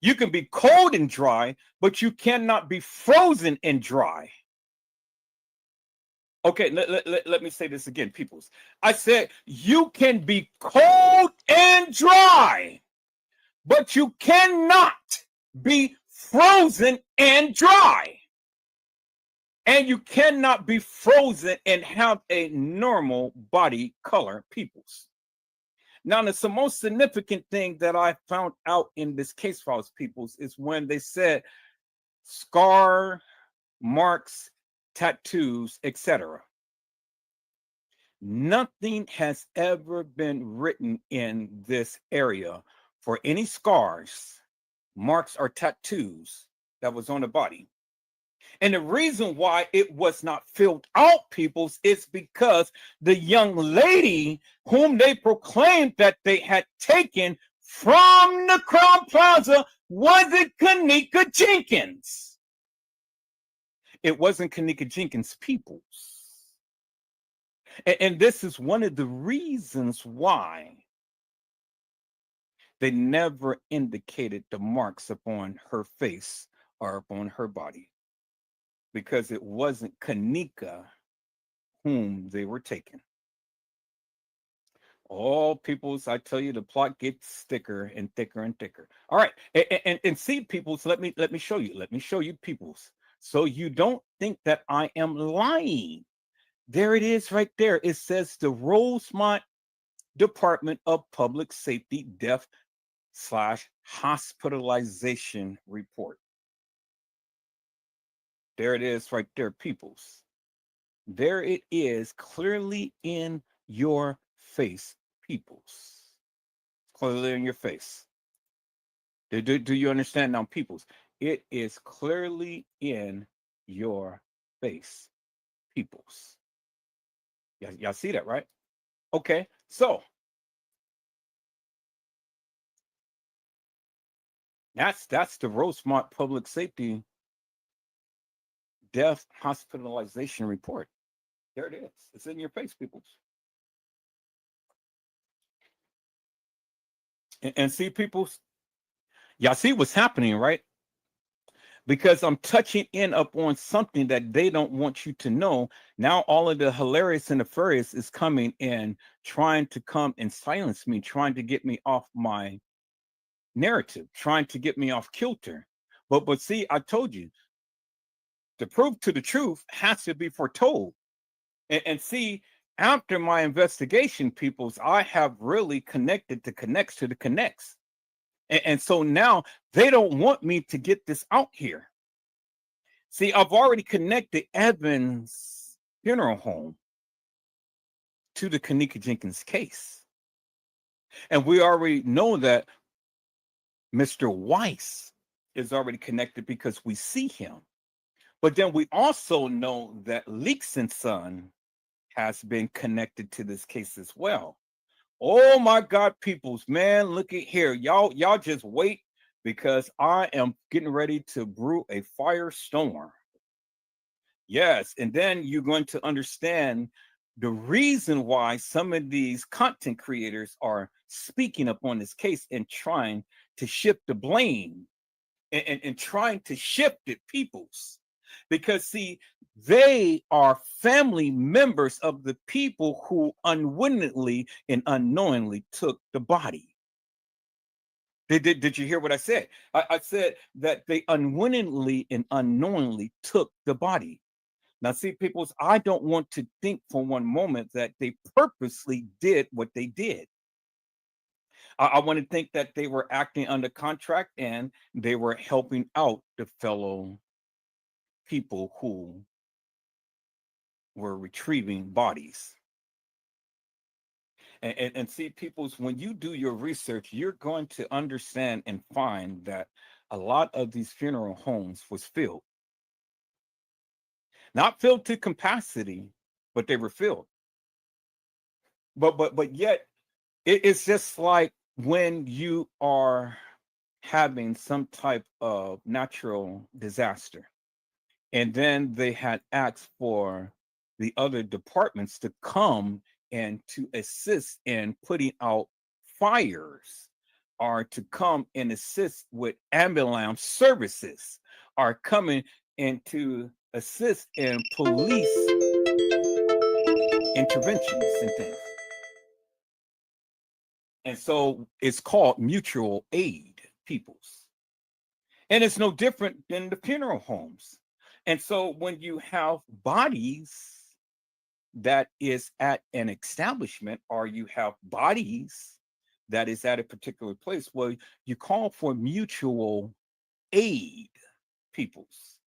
You can be cold and dry, but you cannot be frozen and dry. Okay, let me say this again, peoples. I said you can be cold and dry, but you cannot be frozen and dry. And you cannot be frozen and have a normal body color, peoples. Now, that's the most significant thing that I found out in this case files, peoples, is when they said scar, marks, tattoos, etc. Nothing has ever been written in this area for any scars, marks, or tattoos that was on the body. And the reason why it was not filled out, peoples, is because the young lady whom they proclaimed that they had taken from the Crown Plaza wasn't Kenneka Jenkins. It wasn't Kenneka Jenkins, peoples. And this is one of the reasons why they never indicated the marks upon her face or upon her body. Because it wasn't Kenneka whom they were taking. All peoples, I tell you, the plot gets thicker and thicker and thicker. All right, and see, peoples, let me show you. Let me show you, peoples, so you don't think that I am lying. There it is, right there. It says the Rosemont Department of Public Safety Death/Hospitalization Report. There it is right there, peoples. There it is, clearly in your face, peoples. Clearly in your face. Do you understand now, peoples? It is clearly in your face, peoples. Y'all see that, right? Okay, so that's the Rosemont Public Safety Death Hospitalization Report. There it is. It's in your face, peoples. And see, peoples, y'all see what's happening, right? Because I'm touching in up on something that they don't want you to know. Now all of the hilarious and nefarious is coming and trying to come and silence me, trying to get me off my narrative, trying to get me off kilter. But see, I told you, the proof to the truth has to be foretold. And see, after my investigation, peoples, I have really connected the connects to the connects. And so now they don't want me to get this out here. See, I've already connected Evans Funeral Home to the Kenneka Jenkins case. And we already know that Mr. Weiss is already connected because we see him. But then we also know that Leaks and Son has been connected to this case as well. Oh my God, peoples, man, look at here. Y'all just wait, because I am getting ready to brew a firestorm. Yes, and then you're going to understand the reason why some of these content creators are speaking up on this case and trying to shift the blame and trying to shift it, peoples. Because see, they are family members of the people who unwittingly and unknowingly took the body. Did you hear what I said? I said that they unwittingly and unknowingly took the body. Now, see, peoples, I don't want to think for one moment that they purposely did what they did. I want to think that they were acting under contract and they were helping out the fellow people who were retrieving bodies. And see, peoples, when you do your research, you're going to understand and find that a lot of these funeral homes was filled. not filled to capacity, but they were filled. But yet it's just like when you are having some type of natural disaster, and then they had asked for the other departments to come and to assist in putting out fires, or to come and assist with ambulance services, are coming and to assist in police interventions and things. And so it's called mutual aid, peoples. And it's no different than the funeral homes. And so when you have bodies that is at an establishment, or you have bodies that is at a particular place, well, you call for mutual aid, peoples.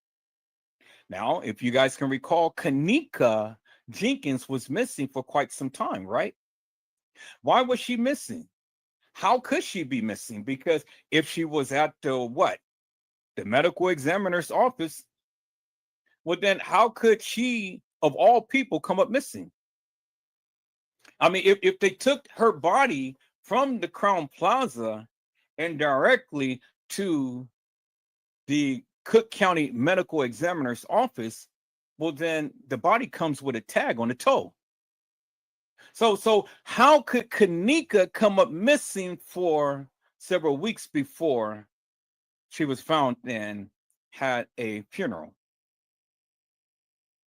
Now, if you guys can recall, Kanika Jenkins was missing for quite some time, right? Why was she missing? How could she be missing? Because if she was at the medical examiner's office, well, then how could she, of all people, come up missing? I mean, if they took her body from the Crown Plaza and directly to the Cook County Medical Examiner's office, well, then the body comes with a tag on the toe. So how could Kanika come up missing for several weeks before she was found and had a funeral?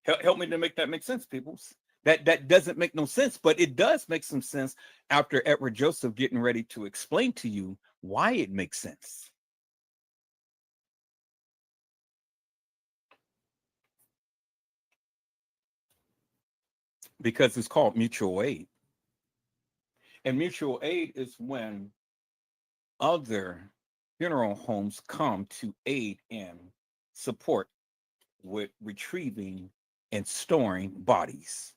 Help me to make that make sense, peoples. That doesn't make no sense, but it does make some sense after Edward Joseph getting ready to explain to you why it makes sense. Because it's called mutual aid. And mutual aid is when other funeral homes come to aid and support with retrieving and storing bodies.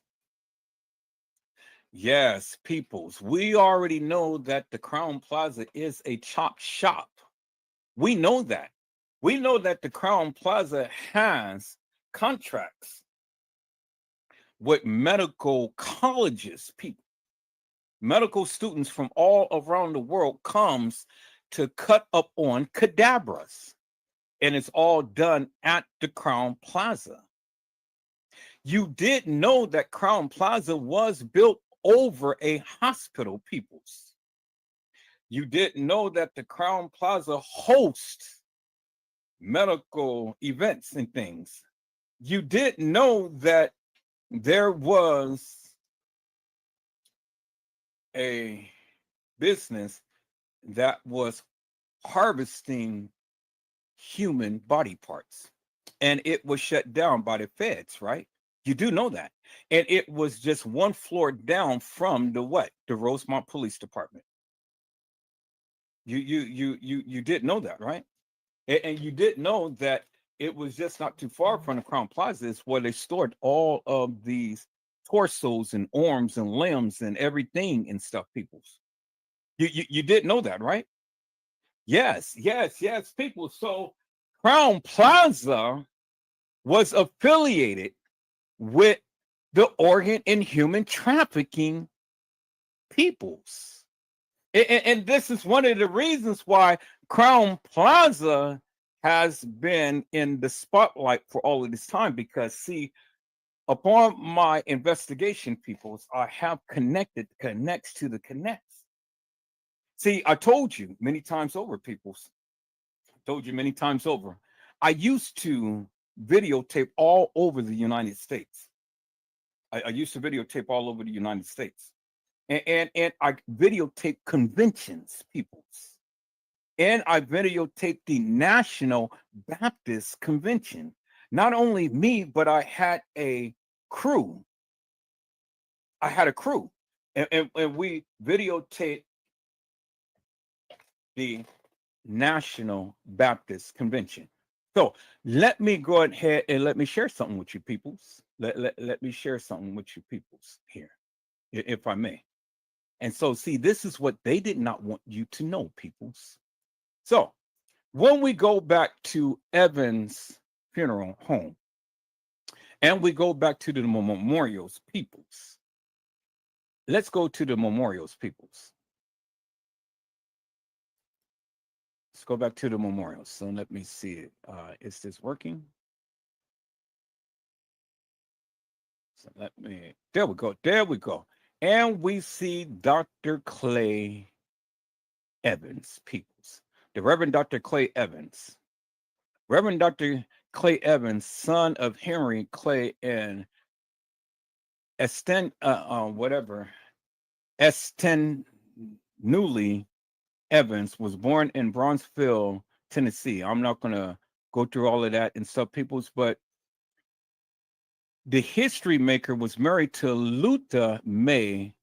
Yes, peoples, we already know that the Crown Plaza is a chop shop. We know that. We know that the Crown Plaza has contracts with medical colleges, people. Medical students from all around the world comes to cut up on cadabras, and it's all done at the Crown Plaza. You did know that Crown Plaza was built over a hospital, peoples. You didn't know that the Crown Plaza hosts medical events and things. You didn't know that there was a business that was harvesting human body parts, and it was shut down by the feds, right? You do know that. And it was just one floor down from the Rosemont Police Department. You did know that, right? And you did know that it was just not too far from the Crown Plaza is where they stored all of these torsos and arms and limbs and everything and stuff, peoples. You did know that, right? Yes, people. So Crown Plaza was affiliated with the organ and human trafficking peoples. And this is one of the reasons why Crown Plaza has been in the spotlight for all of this time, because see, upon my investigation, peoples, I have connects to the connects. See, I told you many times over, peoples. Told you many times over. I used to videotape all over the United States. I used to videotape all over the United States. And I videotape conventions, peoples. And I videotaped the National Baptist Convention. Not only me, but I had a crew. And we videotaped the National Baptist Convention. So let me go ahead and let me share something with you peoples. Let me share something with you peoples here, if I may. And so see, this is what they did not want you to know, peoples. So when we go back to Evans Funeral Home, And we go back to the memorials, peoples. Let's go to the memorials, peoples. Let's go back to the memorials. So let me see it. Is this working? So let me, there we go. There we go. And we see Dr. Clay Evans, peoples. The Reverend Dr. Clay Evans. Reverend Dr. Clay Evans, son of Henry Clay and Esten Newly Evans, was born in Bronzeville, Tennessee. I'm not going to go through all of that and stuff, peoples, but the history maker was married to Luther May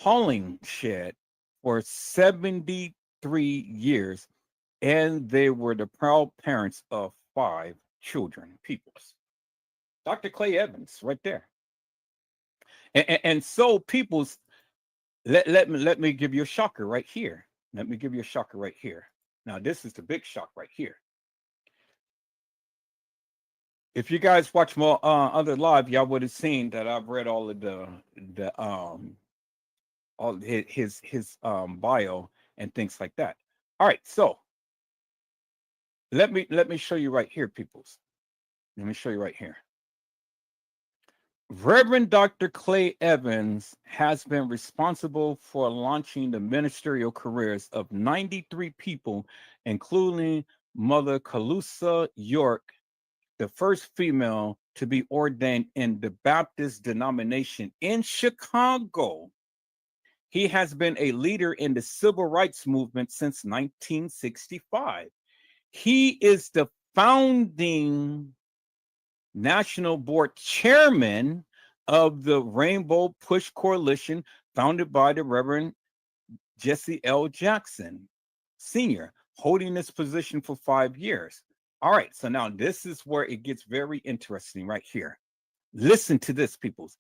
Hollingshed for 73 years, and they were the proud parents of 5 children, peoples. Dr. Clay Evans, right there. And so, peoples, let me give you a shocker right here. Let me give you a shocker right here. Now, this is the big shock right here. If you guys watch more other live, y'all would have seen that I've read all of all his bio and things like that. All right, so let me show you right here, peoples. Let me show you right here. Reverend Dr. Clay Evans has been responsible for launching the ministerial careers of 93 people, including Mother Calusa York, the first female to be ordained in the Baptist denomination in Chicago. He has been a leader in the civil rights movement since 1965. He is the founding National Board Chairman of the Rainbow Push Coalition, founded by the Reverend Jesse L. Jackson, Sr., holding this position for 5 years. All right, so now this is where it gets very interesting right here. Listen to this, peoples.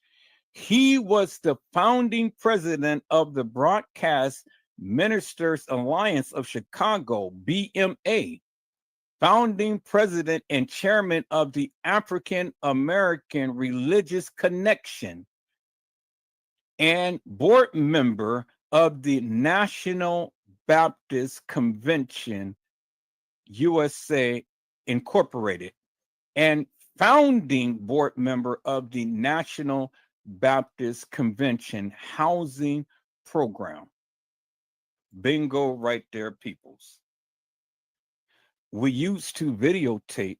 He was the founding president of the Broadcast Ministers Alliance of Chicago, BMA, founding president and chairman of the African American Religious Connection, and board member of the National Baptist Convention, USA Incorporated, and founding board member of the National Baptist Convention Housing Program. Bingo right there, peoples. We used to videotape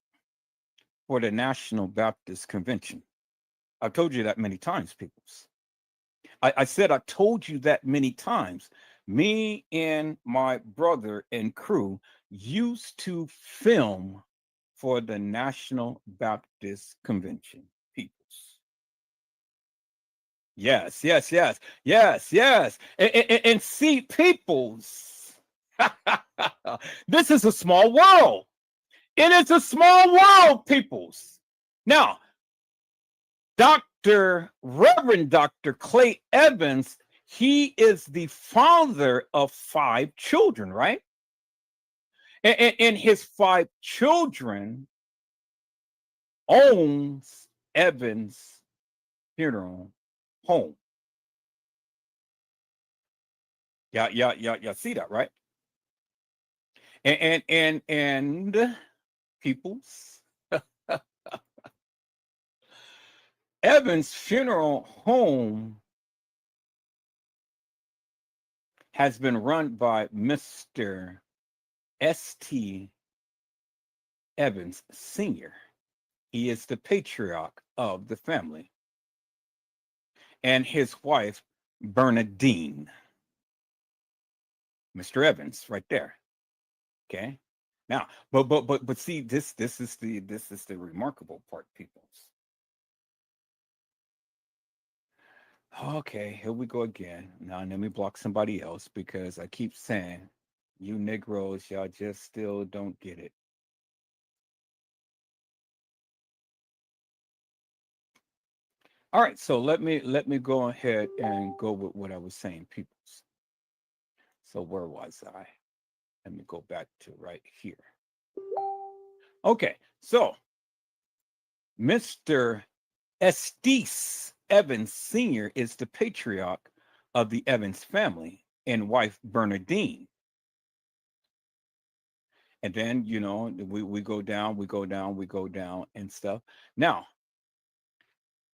for the National Baptist Convention. I've told you that many times, peoples. I said I told you that many times. Me and my brother and crew used to film for the National Baptist Convention, peoples. Yes. And see, peoples, this is a small world. It is a small world, peoples. Now, Reverend Dr. Clay Evans, he is the father of 5 children, right? And his 5 children owns Evans Funeral Home. Yeah, see that, right? And peoples, Evans Funeral Home has been run by Mr. S.T. Evans Sr. He is the patriarch of the family. And his wife, Bernadine. Mr. Evans, right there. Okay. Now, but see, this is the remarkable part, peoples. Okay, here we go again. Now let me block somebody else because I keep saying, you Negroes, y'all just still don't get it. All right, so let me go ahead and go with what I was saying, peoples. So where was I? Let me go back to right here. Okay, so Mr. Estes Evans Sr. is the patriarch of the Evans family and wife Bernadine. And then, you know, we go down, we go down, we go down and stuff. Now,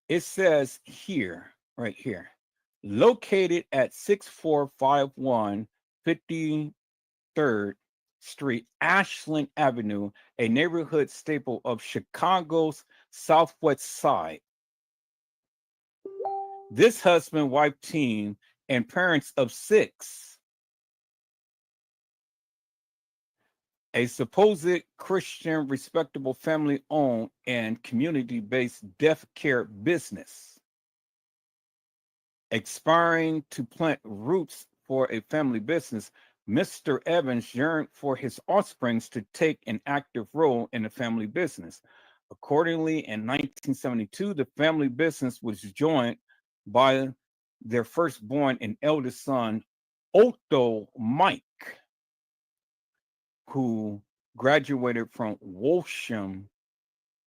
it says here, right here, located at 6451 53rd Street, Ashland Avenue, a neighborhood staple of Chicago's Southwest Side. This husband-wife team and parents of 6, a supposed Christian, respectable, family-owned and community-based deaf care business, aspiring to plant roots for a family business, Mr. Evans yearned for his offspring to take an active role in the family business. Accordingly, in 1972, the family business was joined by their firstborn and eldest son, Otto Mike, who graduated from Walsham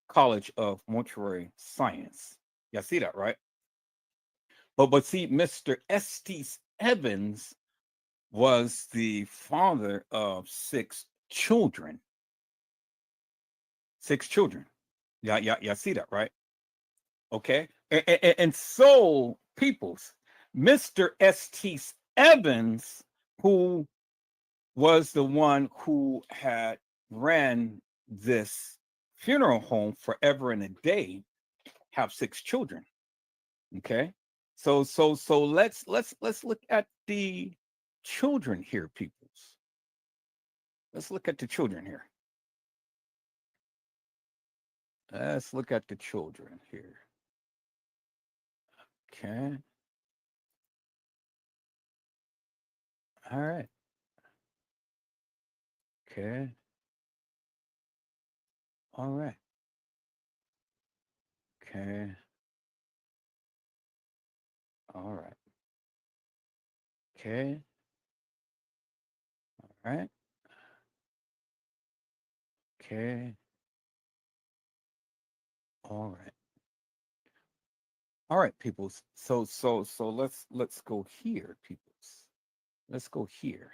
College of Mortuary Science. Y'all see that, right? But see, Mr. Estes Evans was the father of 6 children. 6 children. Yeah, see that, right? Okay. And so, peoples, Mr. Estes Evans, who was the one who had ran this funeral home forever and a day, have 6 children. Okay. So let's look at the children here, peoples. Let's look at the children here. Let's look at the children here. Okay. All right. Okay. All right. Okay. All right. Okay. All right. Okay. All right. All right, peoples. So let's go here, peoples. Let's go here.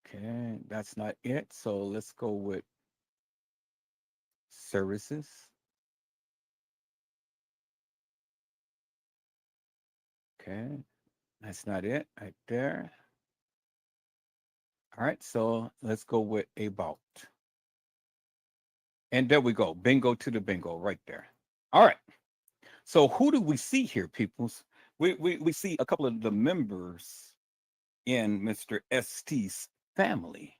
Okay, that's not it. So let's go with services. Okay, that's not it right there. All right, so let's go with about. And there we go. Bingo to the bingo right there. All right. So who do we see here, peoples? We see a couple of the members in Mr. Estes family.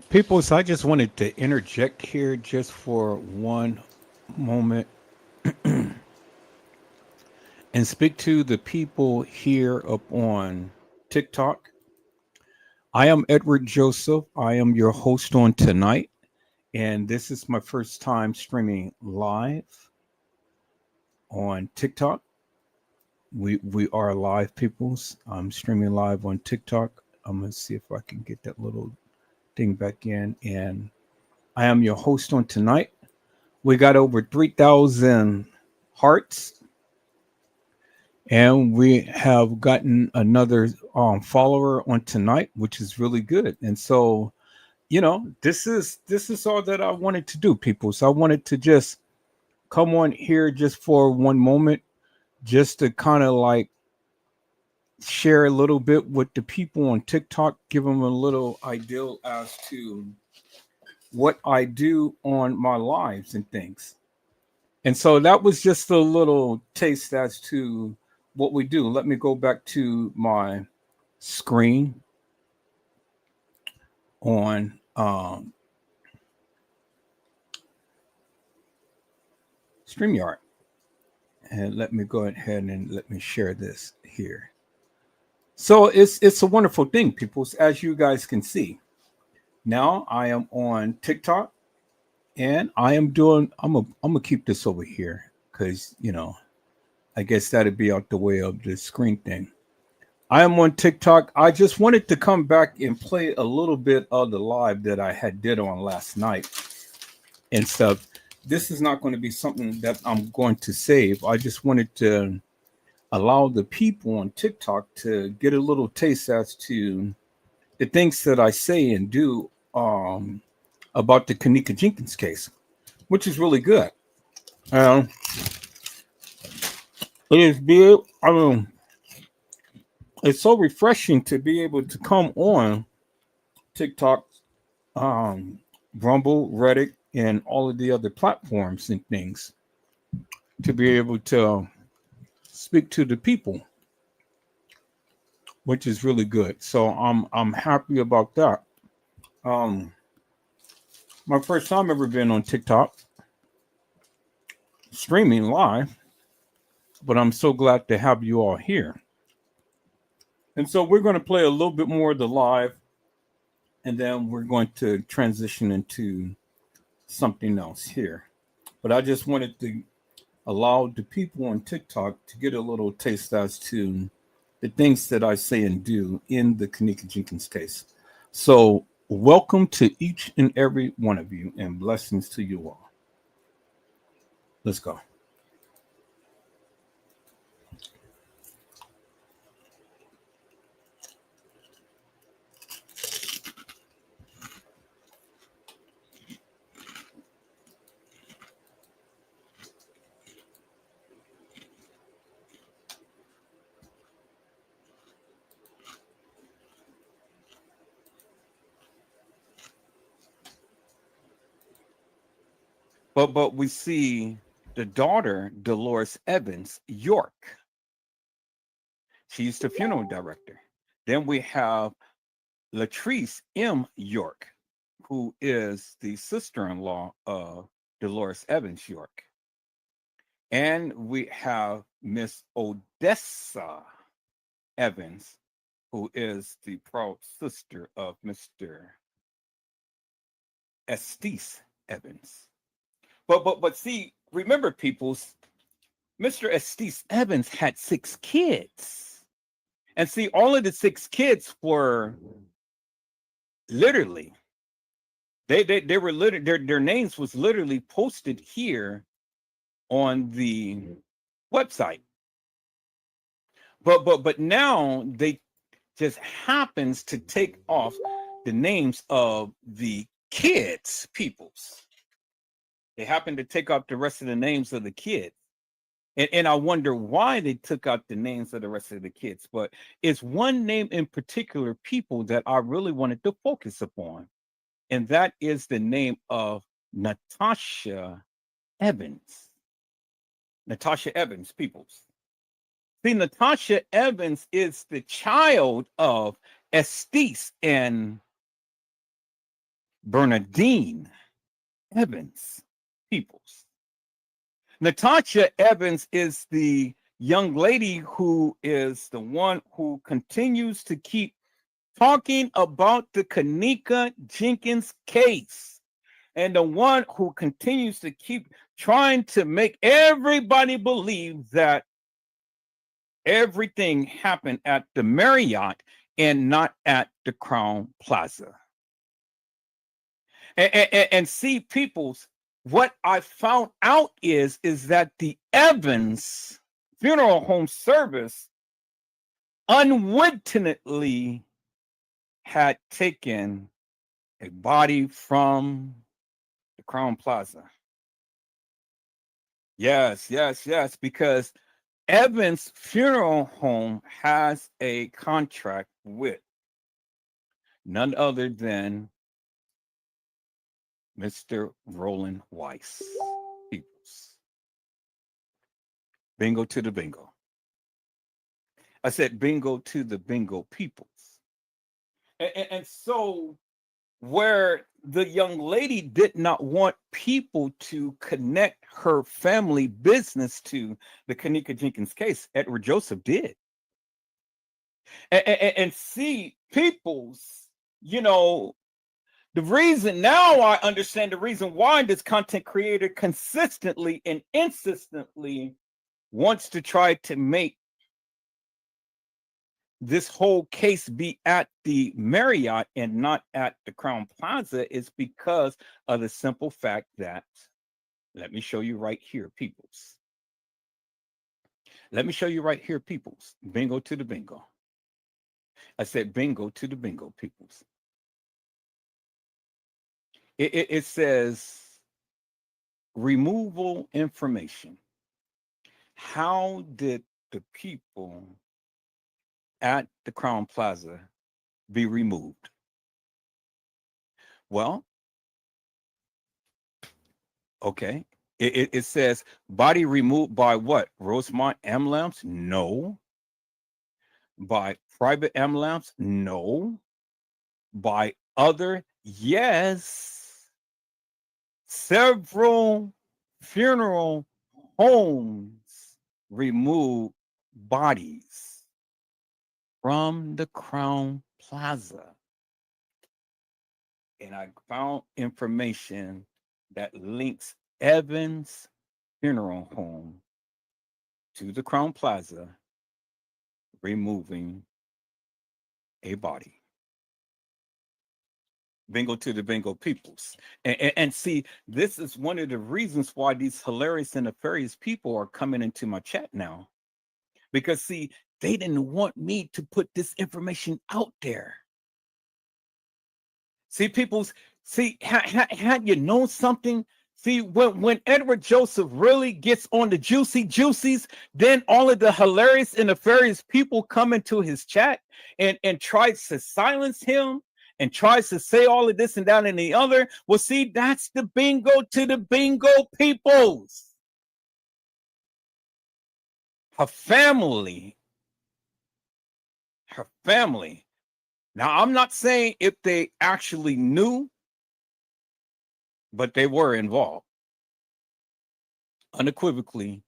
Peoples, I just wanted to interject here just for one moment and speak to the people here up on TikTok. I am Edward Joseph. I am your host on tonight, and this is my first time streaming live on TikTok. We are live, peoples. I'm streaming live on TikTok. I'm gonna see if I can get that little thing back in, and I am your host on tonight. We got over 3,000 hearts, and we have gotten another follower on tonight, which is really good. And so, you know, this is all that I wanted to do, people. So I wanted to just come on here just for one moment, just to kind of like share a little bit with the people on TikTok, give them a little idea as to what I do on my lives and things. And so that was just a little taste as to what we do. Let me go back to my screen on StreamYard. And let me go ahead and let me share this here. So it's a wonderful thing, people. As you guys can see, now I am on TikTok, and I'm gonna keep this over here because, you know, I guess that'd be out the way of the screen thing. I am on TikTok. I just wanted to come back and play a little bit of the live that I had did on last night and stuff. This is not going to be something that I'm going to save. I just wanted to allow the people on TikTok to get a little taste as to the things that I say and do about the Kenneka Jenkins case, which is really good. It is big. I mean, it's so refreshing to be able to come on TikTok, Rumble, Reddit, and all of the other platforms and things to be able to speak to the people, which is really good. So I'm happy about that. My first time ever been on TikTok streaming live, but I'm so glad to have you all here. And so we're going to play a little bit more of the live, and then we're going to transition into something else here. But I just wanted to allow the people on TikTok to get a little taste as to the things that I say and do in the Kenneka Jenkins case. So welcome to each and every one of you, and blessings to you all. Let's go. But we see the daughter, Dolores Evans York. She's the funeral director. Then we have Latrice M. York, who is the sister-in-law of Dolores Evans York. And we have Miss Odessa Evans, who is the proud sister of Mr. Estes Evans. But see, remember, peoples, Mr. Estes Evans had 6 kids. And see, all of the 6 kids were literally, they were literally, their names was literally posted here on the website. But now they just happens to take off the names of the kids, peoples. They happen to take off the rest of the names of the kids. And I wonder why they took out the names of the rest of the kids. But it's one name in particular, people, that I really wanted to focus upon. And that is the name of Natasha Evans. Natasha Evans, peoples. See, Natasha Evans is the child of Estes and Bernadine Evans, peoples. Natasha Evans is the young lady who is the one who continues to keep talking about the Kenneka Jenkins case, and the one who continues to keep trying to make everybody believe that everything happened at the Marriott and not at the Crown Plaza. And see, peoples, what I found out is that the Evans funeral home service unwittingly had taken a body from the Crown Plaza. Yes, because Evans Funeral Home has a contract with none other than Mr. Roland Weiss. Peoples. Bingo to the bingo. I said bingo to the bingo, peoples. And so where the young lady did not want people to connect her family business to the Kenneka Jenkins case, Edward Joseph did. And see, peoples, you know, the reason now I understand the reason why this content creator consistently and insistently wants to try to make this whole case be at the Marriott and not at the Crown Plaza is because of the simple fact that, let me show you right here, peoples. Let me show you right here, peoples. Bingo to the bingo. I said bingo to the bingo, peoples. It says removal information. How did the people at the Crown Plaza be removed? Well, okay. It says body removed by what? Rosemont M lamps? No. By private M lamps? No. By other? Yes. Several funeral homes removed bodies from the Crown Plaza. And I found information that links Evans Funeral Home to the Crown Plaza, removing a body. Bingo to the bingo peoples. And see, this is one of the reasons why these hilarious and nefarious people are coming into my chat now. Because see, they didn't want me to put this information out there. See, peoples, see, had you known something, see, when Edward Joseph really gets on the juicies, then all of the hilarious and nefarious people come into his chat and tries to silence him and tries to say all of this and that and the other. Well, see, that's the bingo to the bingo peoples. Her family. Now, I'm not saying if they actually knew, but they were involved. Unequivocally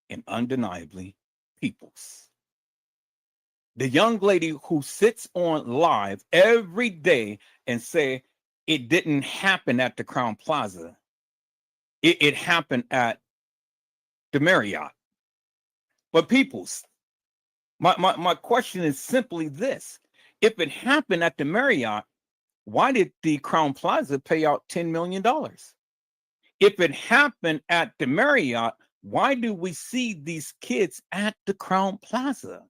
and undeniably, peoples. The young lady who sits on live every day and say it didn't happen at the Crown Plaza. It happened at the Marriott. But peoples, my question is simply this. If it happened at the Marriott, why did the Crown Plaza pay out $10 million? If it happened at the Marriott, why do we see these kids at the Crown Plaza?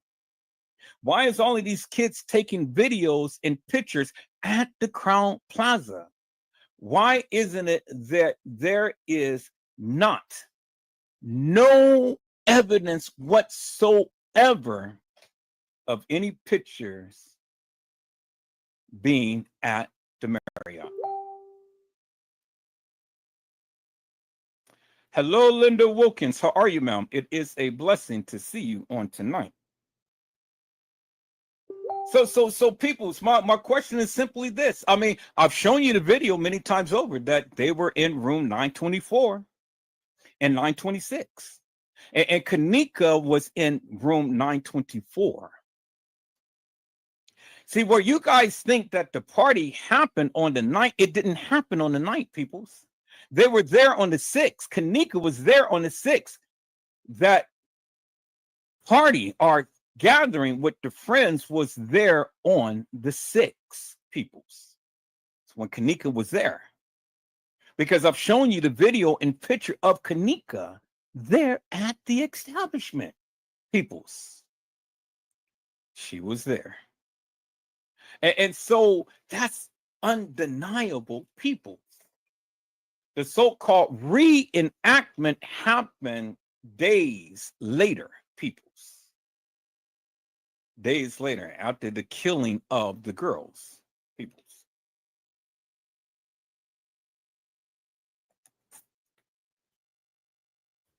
Why is all of these kids taking videos and pictures at the Crown Plaza? Why isn't it that there is no evidence whatsoever of any pictures being at the Marriott? Hello, Linda Wilkins. How are you, ma'am? It is a blessing to see you on tonight. So peoples, my question is simply this. I mean, I've shown you the video many times over that they were in room 924 and 926. And Kanika was in room 924. See, where you guys think that the party happened on the night, it didn't happen on the night, peoples. They were there on the 6th. Kanika was there on the 6th. That party or gathering with the friends was there on the 6th, peoples. So when Kanika was there. Because I've shown you the video and picture of Kanika there at the establishment, peoples. She was there. And so that's undeniable, people. The so-called reenactment happened days later, peoples. Days later, after the killing of the girls, peoples.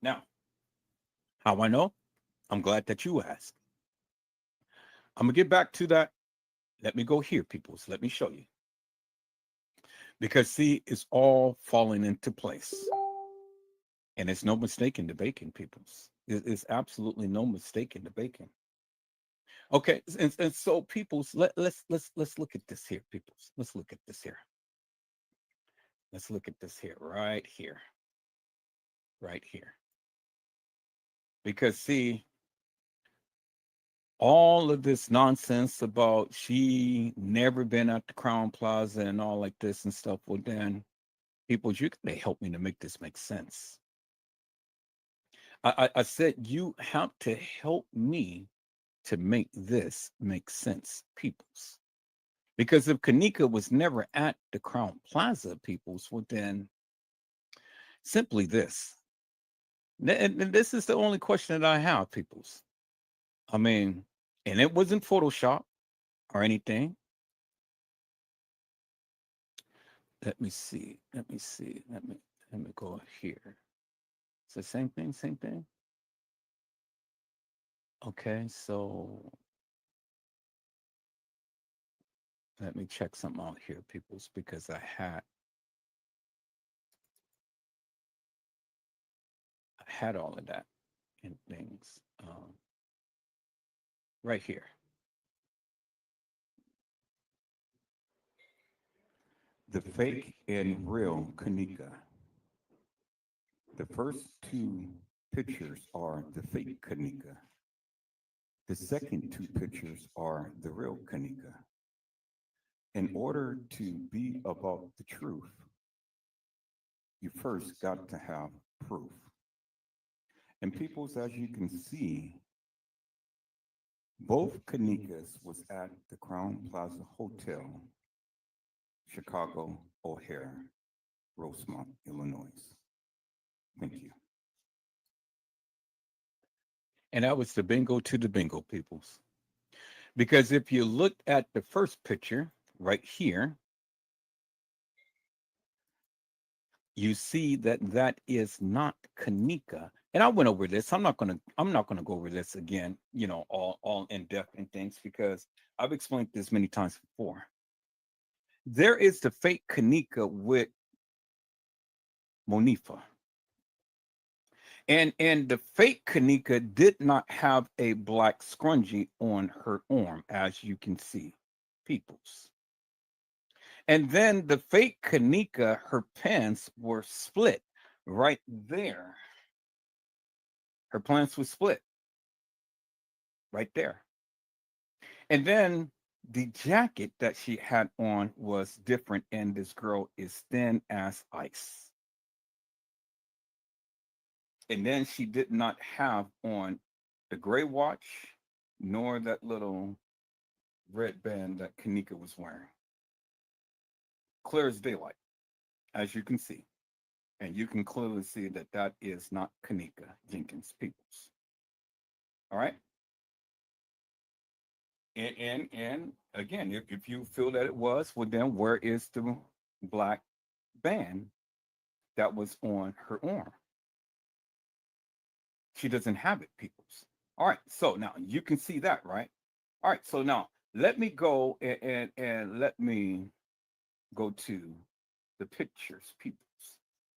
Now, how I know? I'm glad that you asked. I'm gonna get back to that. Let me go here, peoples. Let me show you. Because see, it's all falling into place. And it's no mistake in the baking, peoples. It's absolutely no mistake in the baking. Okay, and so peoples, let's look at this here, peoples. Let's look at this here. Let's look at this here, right here. Right here. Because see, all of this nonsense about she never been at the Crown Plaza and all like this and stuff. Well, then, people, you gotta help me to make this make sense. I said you have to help me to make this make sense, peoples. Because if Kanika was never at the Crown Plaza, peoples, well, then simply this. And this is the only question that I have, peoples. I mean, and it wasn't Photoshop or anything. Let me see. Let me see. Let me go here. It's the same thing, same thing. Okay, so let me check something out here, peoples, because I had all of that and things right here. The fake and real Kanika. The first two pictures are the fake Kanika. The second two pictures are the real Kanika. In order to be about the truth, you first got to have proof. And peoples, as you can see, both Kanikas was at the Crown Plaza Hotel, Chicago O'Hare, Rosemont, Illinois. Thank you. And that was the bingo to the bingo, peoples. Because if you look at the first picture right here, you see that that is not Kanika. And I went over this. I'm not gonna go over this again, all in depth and things, because I've explained this many times before. There is the fake Kanika with Monifa. And the fake Kanika did not have a black scrunchie on her arm, as you can see, peoples. And then the fake Kanika, her pants were split right there. Her pants were split right there. And then the jacket that she had on was different, and this girl is thin as ice. And then she did not have on the gray watch nor that little red band that Kanika was wearing. Clear as daylight, as you can see. And you can clearly see that that is not Kanika Jenkins Peoples. All right. And again, if you feel that it was, well, then where is the black band that was on her arm? She doesn't have it, peoples. All right, so now you can see that, right? All right, so now let me go and let me go to the pictures, peoples.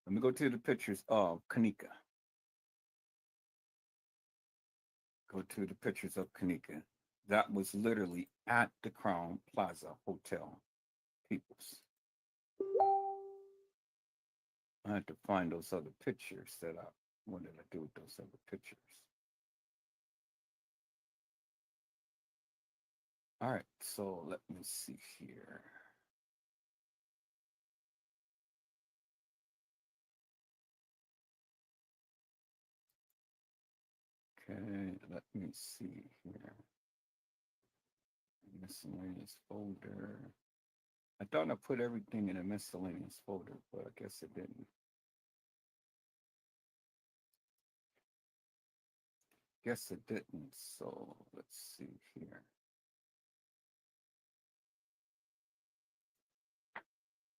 Let me go to the pictures of Kanika. Go to the pictures of Kanika. That was literally at the Crown Plaza Hotel, peoples. I had to find those other pictures that I wanted to do with those other pictures. All right, so let me see here. Okay, let me see here. Miscellaneous folder. I thought I put everything in a miscellaneous folder, but I guess it didn't. Guess it didn't. So let's see here.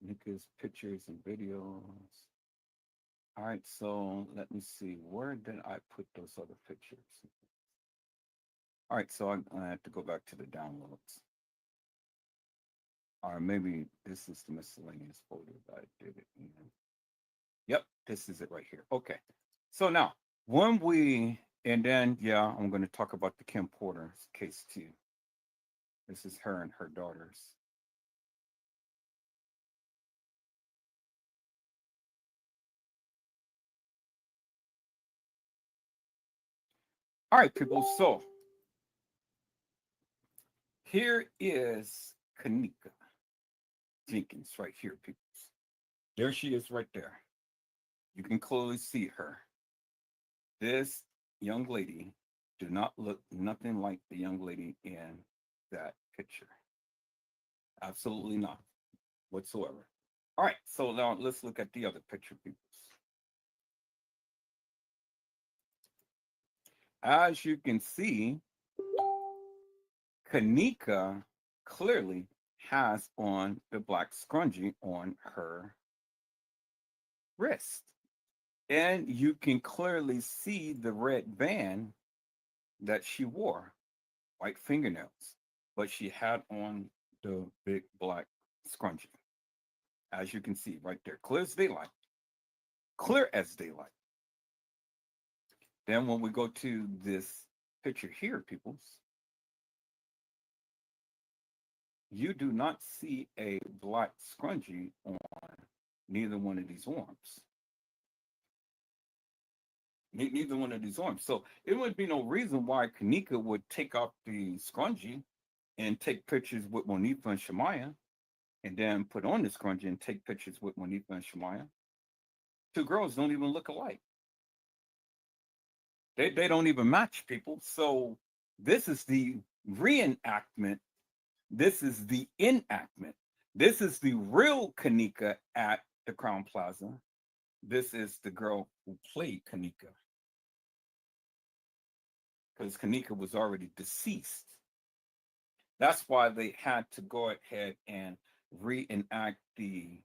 Nika's pictures and videos. All right, so let me see. Where did I put those other pictures? All right, so I have to go back to the downloads. Or maybe this is the miscellaneous folder that I did it in. Yep, this is it right here. Okay, so now and then, yeah, I'm going to talk about the Kim Porter's case too. This is her and her daughters. All right, people. So Here is Kanika Jenkins right here, people. There she is right there. You can clearly see her. This young lady did not look nothing like the young lady in that picture. Absolutely not whatsoever. All right, so now let's look at the other picture, people. As you can see, Kanika clearly has on the black scrunchie on her wrist. And you can clearly see the red band that she wore, white fingernails, but she had on the big black scrunchie. As you can see right there, clear as daylight. Clear as daylight. Then when we go to this picture here, peoples, you do not see a black scrunchie on neither one of these arms. Neither one of these arms. So it would be no reason why Kanika would take off the scrunchie and take pictures with Monifa and Shamaya, and then put on the scrunchie and take pictures with Monifa and Shamaya. Two girls don't even look alike. They don't even match, people. So this is the reenactment. This is the enactment. This is the real Kanika at the Crown Plaza. This is the girl who played Kanika. Because Kanika was already deceased. That's why they had to go ahead and reenact the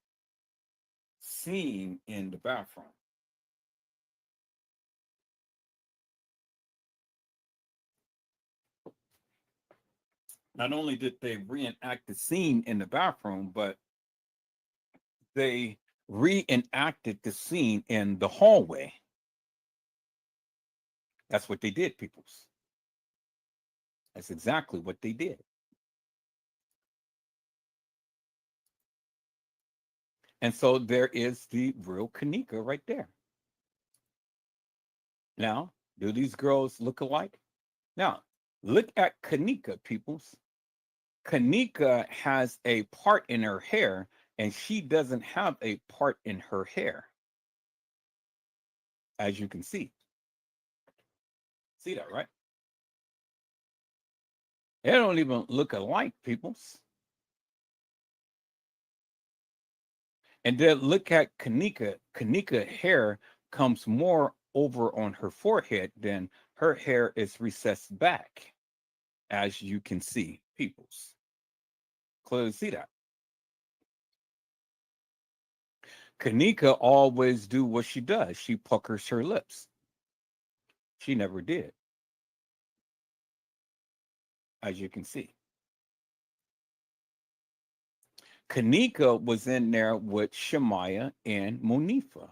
scene in the bathroom. Not only did they reenact the scene in the bathroom, but they reenacted the scene in the hallway. That's what they did, peoples. That's exactly what they did. And so there is the real Kanika right there. Now, do these girls look alike? Now, look at Kanika, peoples. Kanika has a part in her hair, and she doesn't have a part in her hair. As you can see. See that, right? They don't even look alike, peoples. And then look at Kanika. Kanika hair comes more over on her forehead than her hair is recessed back, as you can see, peoples. Clearly see that. Kanika always do what she does. She puckers her lips. She never did. As you can see. Kanika was in there with Shamaya and Monifa.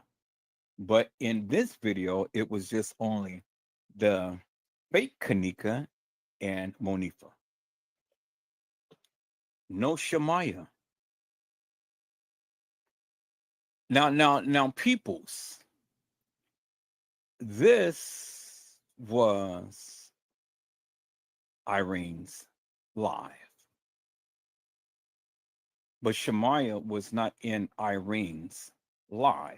But in this video, it was just only the fake Kanika and Monifa. No Shamaya. Now, peoples, this was Irene's live. But Shamaya was not in Irene's live.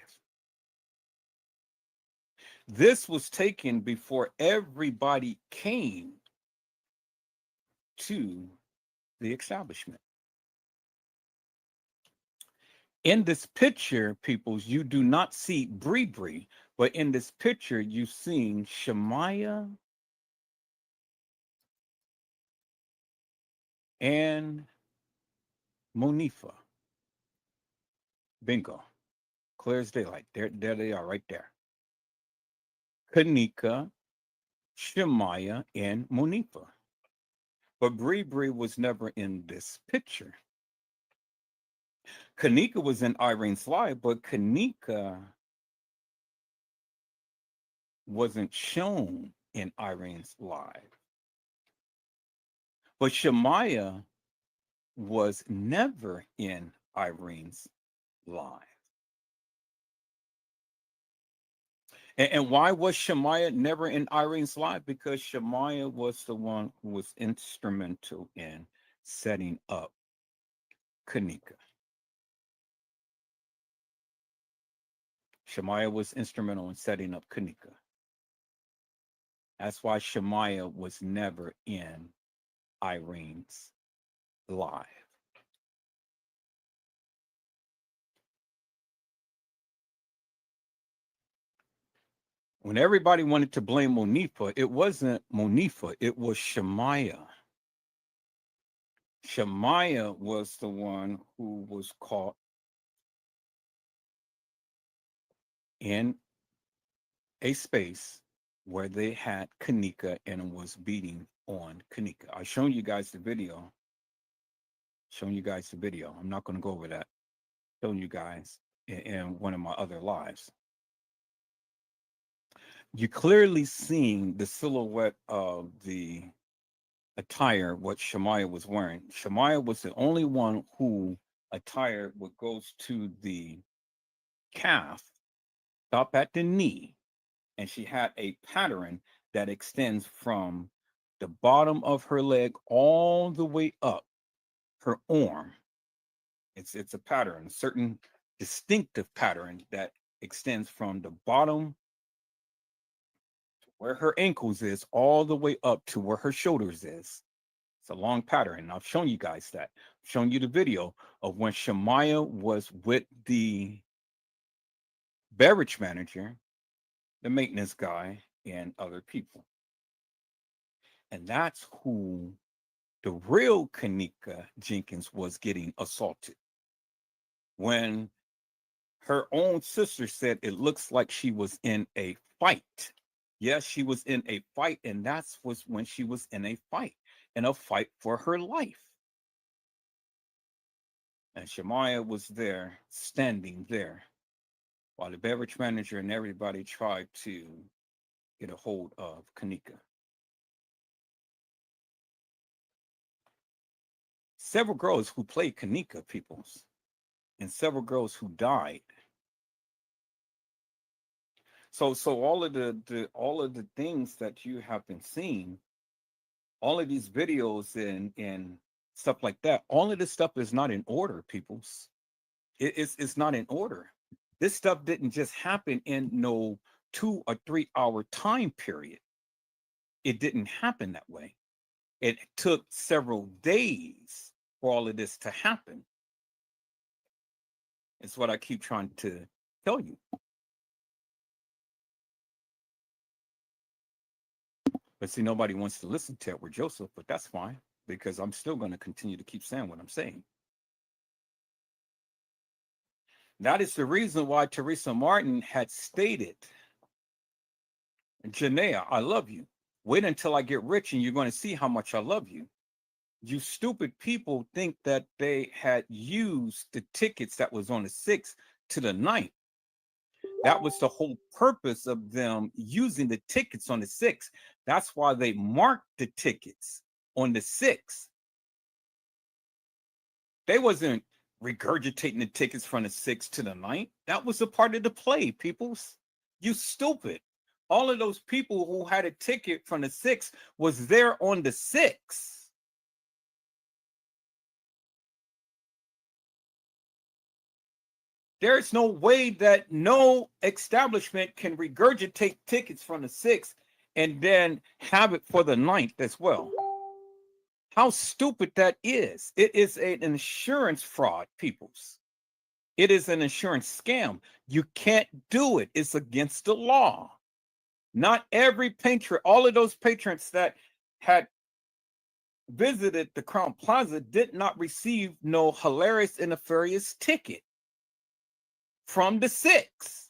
This was taken before everybody came to the establishment. In this picture, peoples, you do not see Bree Bree, but in this picture, you've seen Shamaya and Monifa. Bingo. Clear as daylight. There they are right there. Kanika, Shamaya, and Monifa. But Bree Bree was never in this picture. Kanika was in Irene's live, but Kanika wasn't shown in Irene's live. But Shamaya was never in Irene's live. And why was Shamaya never in Irene's live? Because Shamaya was the one who was instrumental in setting up Kanika. Shemaya was instrumental in setting up Kanika. That's why Shemaya was never in Irene's live. When everybody wanted to blame Monifa, it wasn't Monifa, it was Shemaya. Shemaya was the one who was caught in a space where they had Kanika and was beating on Kanika. I've shown you guys the video. I'm not going to go over that. Showing you guys in one of my other lives. You're clearly seeing the silhouette of the attire, what Shemaya was wearing. Shemaya was the only one who attire what goes to the calf, stop at the knee, and she had a pattern that extends from the bottom of her leg all the way up her arm. It's a pattern, a certain distinctive pattern that extends from the bottom where her ankles is all the way up to where her shoulders is. It's a long pattern. And I've shown you guys that. I've shown you the video of when Shemaya was with the beverage manager, the maintenance guy, and other people. And that's who the real Kanika Jenkins was getting assaulted. When her own sister said it looks like she was in a fight. Yes, she was in a fight, and that's was when she was in a fight for her life. And Shemaya was there, standing there, while the beverage manager and everybody tried to get a hold of Kanika. Several girls who played Kanika, peoples, and several girls who died. So all of the things that you have been seeing, all of these videos and stuff like that, all of this stuff is not in order, peoples. It's not in order. This stuff didn't just happen in no 2 or 3 hour time period. It didn't happen that way. It took several days for all of this to happen. It's what I keep trying to tell you. But see, nobody wants to listen to Edward Joseph, but that's fine, because I'm still going to continue to keep saying what I'm saying. That is the reason why Teresa Martin had stated, Janaea, I love you. Wait until I get rich and you're going to see how much I love you. You stupid people think that they had used the tickets that was on the 6th to the 9th. That was the whole purpose of them using the tickets on the 6th. That's why they marked the tickets on the 6th. They wasn't regurgitating the tickets from the 6th to the 9th. That was a part of the play, peoples. You stupid. All of those people who had a ticket from the 6th was there on the 6th. There's no way that no establishment can regurgitate tickets from the 6th and then have it for the 9th as well. How stupid that is. It is an insurance fraud, peoples. It is an insurance scam. You can't do it. It's against the law. Not every patron, all of those patrons that had visited the Crown Plaza did not receive no hilarious and nefarious ticket from the 6th.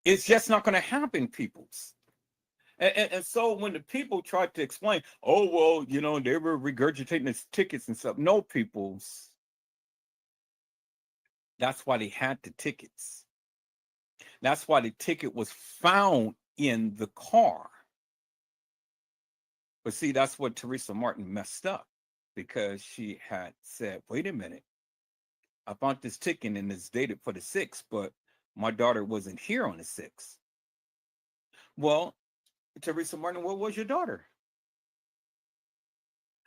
It's just not going to happen, peoples. And so when the people tried to explain, oh, well, you know, they were regurgitating the tickets and stuff. No, peoples. That's why they had the tickets. That's why the ticket was found in the car. But see, that's what Teresa Martin messed up, because she had said, wait a minute. I found this ticket and it's dated for the 6th, but my daughter wasn't here on the 6th. Well, Teresa Martin, where was your daughter?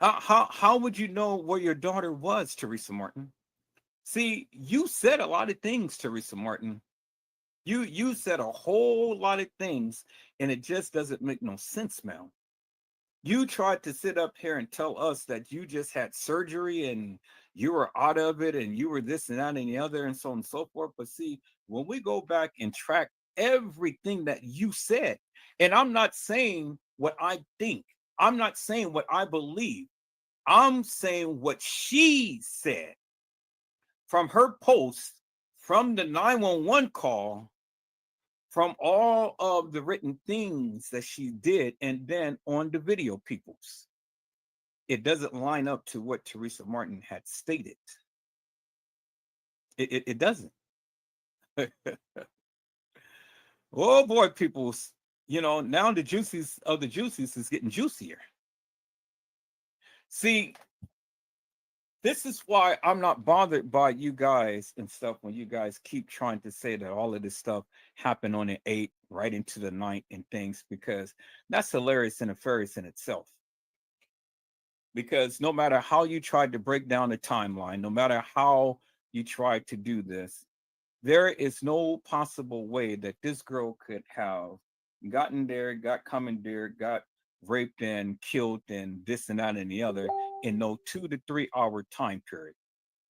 How would you know where your daughter was, Teresa Martin? See, you said a lot of things, Teresa Martin. You said a whole lot of things, and it just doesn't make no sense, ma'am. You tried to sit up here and tell us that you just had surgery and you were out of it and you were this and that and the other and so on and so forth. But see, when we go back and track everything that you said, and I'm not saying what I think, I'm not saying what I believe, I'm saying what she said from her post, from the 911 call, from all of the written things that she did, and then on the video, peoples. It doesn't line up to what Teresa Martin had stated. It doesn't. Oh boy, peoples. Now the juices of the juices is getting juicier. See, this is why I'm not bothered by you guys and stuff when you guys keep trying to say that all of this stuff happened on the 8th, right into the 9th and things, because that's hilarious and nefarious in itself. Because no matter how you tried to break down the timeline, no matter how you tried to do this, there is no possible way that this girl could have gotten there, got commandeered, got raped and killed and this and that and the other in no 2 to 3 hour time period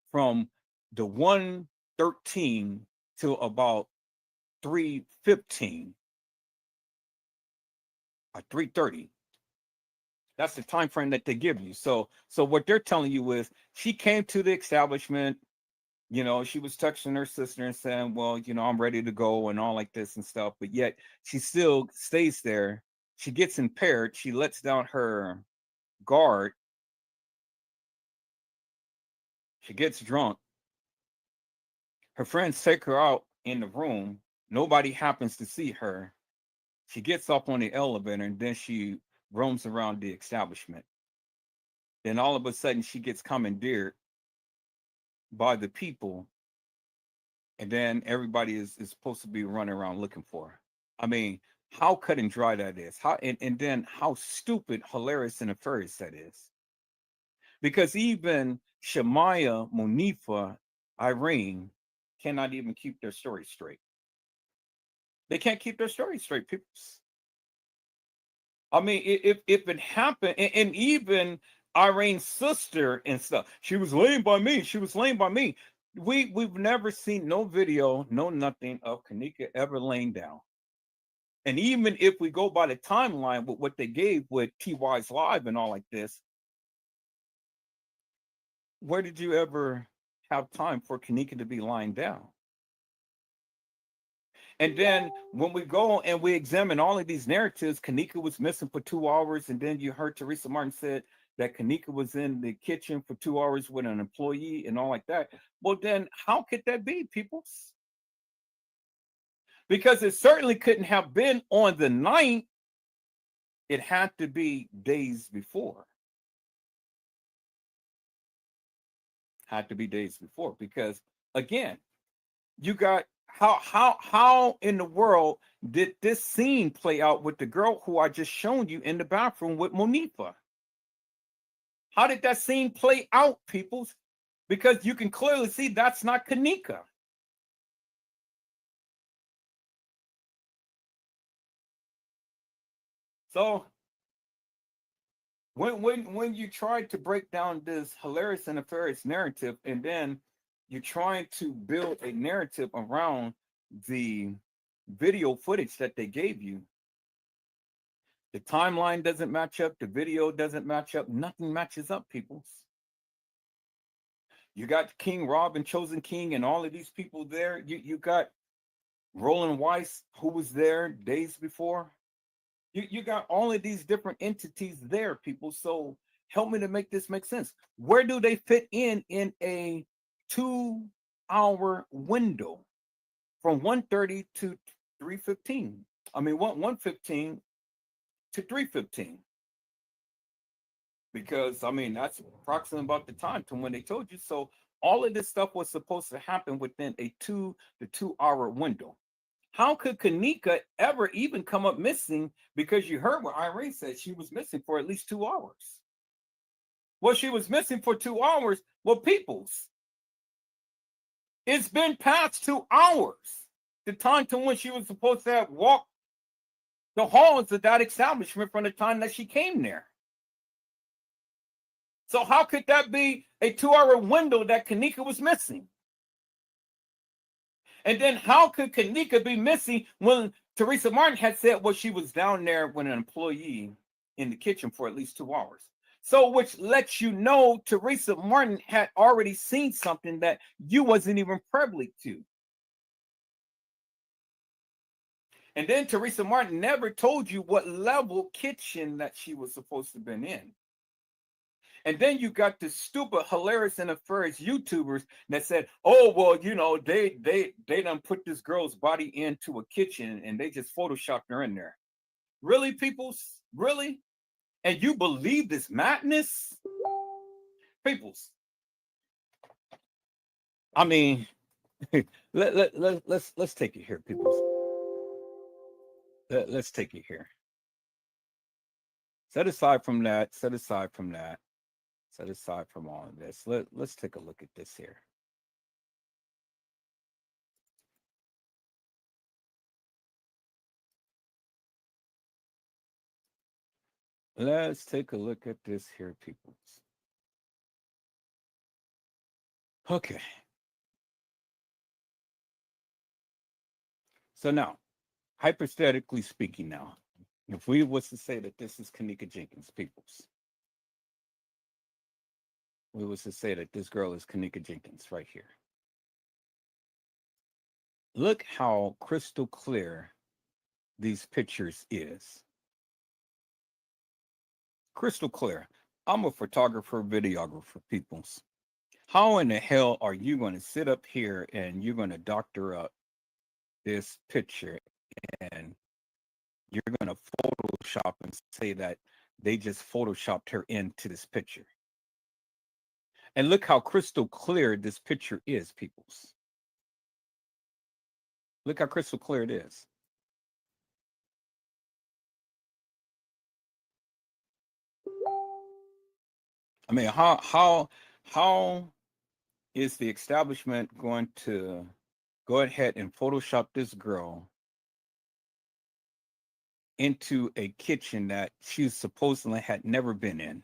from the 1:13 to about 3:15 or 3:30. That's the time frame that they give you. So what they're telling you is she came to the establishment, she was texting her sister and saying, well, I'm ready to go and all like this and stuff, but yet she still stays there. She gets impaired. She lets down her guard. She gets drunk. Her friends take her out in the room. Nobody happens to see her. She gets up on the elevator and then she roams around the establishment. Then all of a sudden she gets commandeered by the people. And then everybody is supposed to be running around looking for her. I mean, how cut and dry that is. And then how stupid, hilarious, and nefarious that is. Because even Shemaya, Monifa, Irene cannot even keep their story straight. They can't keep their story straight, people. I mean, if it happened, and even Irene's sister and stuff, she was laying by me. She was laying by me. We've never seen no video, no nothing of Kenneka ever laying down. And even if we go by the timeline with what they gave with TY's Live and all like this, where did you ever have time for Kenneka to be lying down? And then when we go and we examine all of these narratives, Kenneka was missing for 2 hours. And then you heard Teresa Martin said that Kenneka was in the kitchen for 2 hours with an employee and all like that. Well, then how could that be, people? Because it certainly couldn't have been on the 9th. It had to be days before. Had to be days before, because again, you got how in the world did this scene play out with the girl who I just shown you in the bathroom with Monifa? How did that scene play out, peoples? Because you can clearly see that's not Kenneka. So when you try to break down this hilarious and nefarious narrative, and then you're trying to build a narrative around the video footage that they gave you, the timeline doesn't match up, the video doesn't match up, nothing matches up, peoples. You got King Rob and Chosen King and all of these people there. You got Roland Weiss, who was there days before. You got all of these different entities there, people. So help me to make this make sense. Where do they fit in a 2 hour window from 1:30 to 3:15? I mean, 1:15 to 3:15. Because I mean, that's approximately about the time to when they told you. So all of this stuff was supposed to happen within a 2 to 2 hour window. How could Kenneka ever even come up missing? Because you heard what Irene said, she was missing for at least 2 hours. Well, she was missing for 2 hours. Well, peoples, it's been past 2 hours. The time to when she was supposed to have walked the halls of that establishment from the time that she came there. So how could that be a 2-hour window that Kanika was missing? And then how could Kanika be missing when Teresa Martin had said, well, she was down there with an employee in the kitchen for at least 2 hours? So which lets you know Teresa Martin had already seen something that you wasn't even privy to. And then Teresa Martin never told you what level kitchen that she was supposed to have been in. And then you got the stupid Hilarious and Affairs YouTubers that said, oh, well, you know, they done put this girl's body into a kitchen and they just photoshopped her in there. Really, peoples? Really? And you believe this madness? Peoples. I mean, let's take it here, peoples. Let's take it here. Set aside from that, set aside from that. Set aside from all of this, let's take a look at this here. Let's take a look at this here, peoples. Okay. So now, hypothetically speaking now, if we was to say that this is Kanika Jenkins, peoples, we was to say that this girl is Kanika Jenkins right here. Look how crystal clear these pictures is. Crystal clear. I'm a photographer, videographer, peoples. How in the hell are you going to sit up here and you're going to doctor up this picture and you're going to Photoshop and say that they just Photoshopped her into this picture? And look how crystal clear this picture is, peoples. Look how crystal clear it is. I mean, how is the establishment going to go ahead and Photoshop this girl into a kitchen that she supposedly had never been in?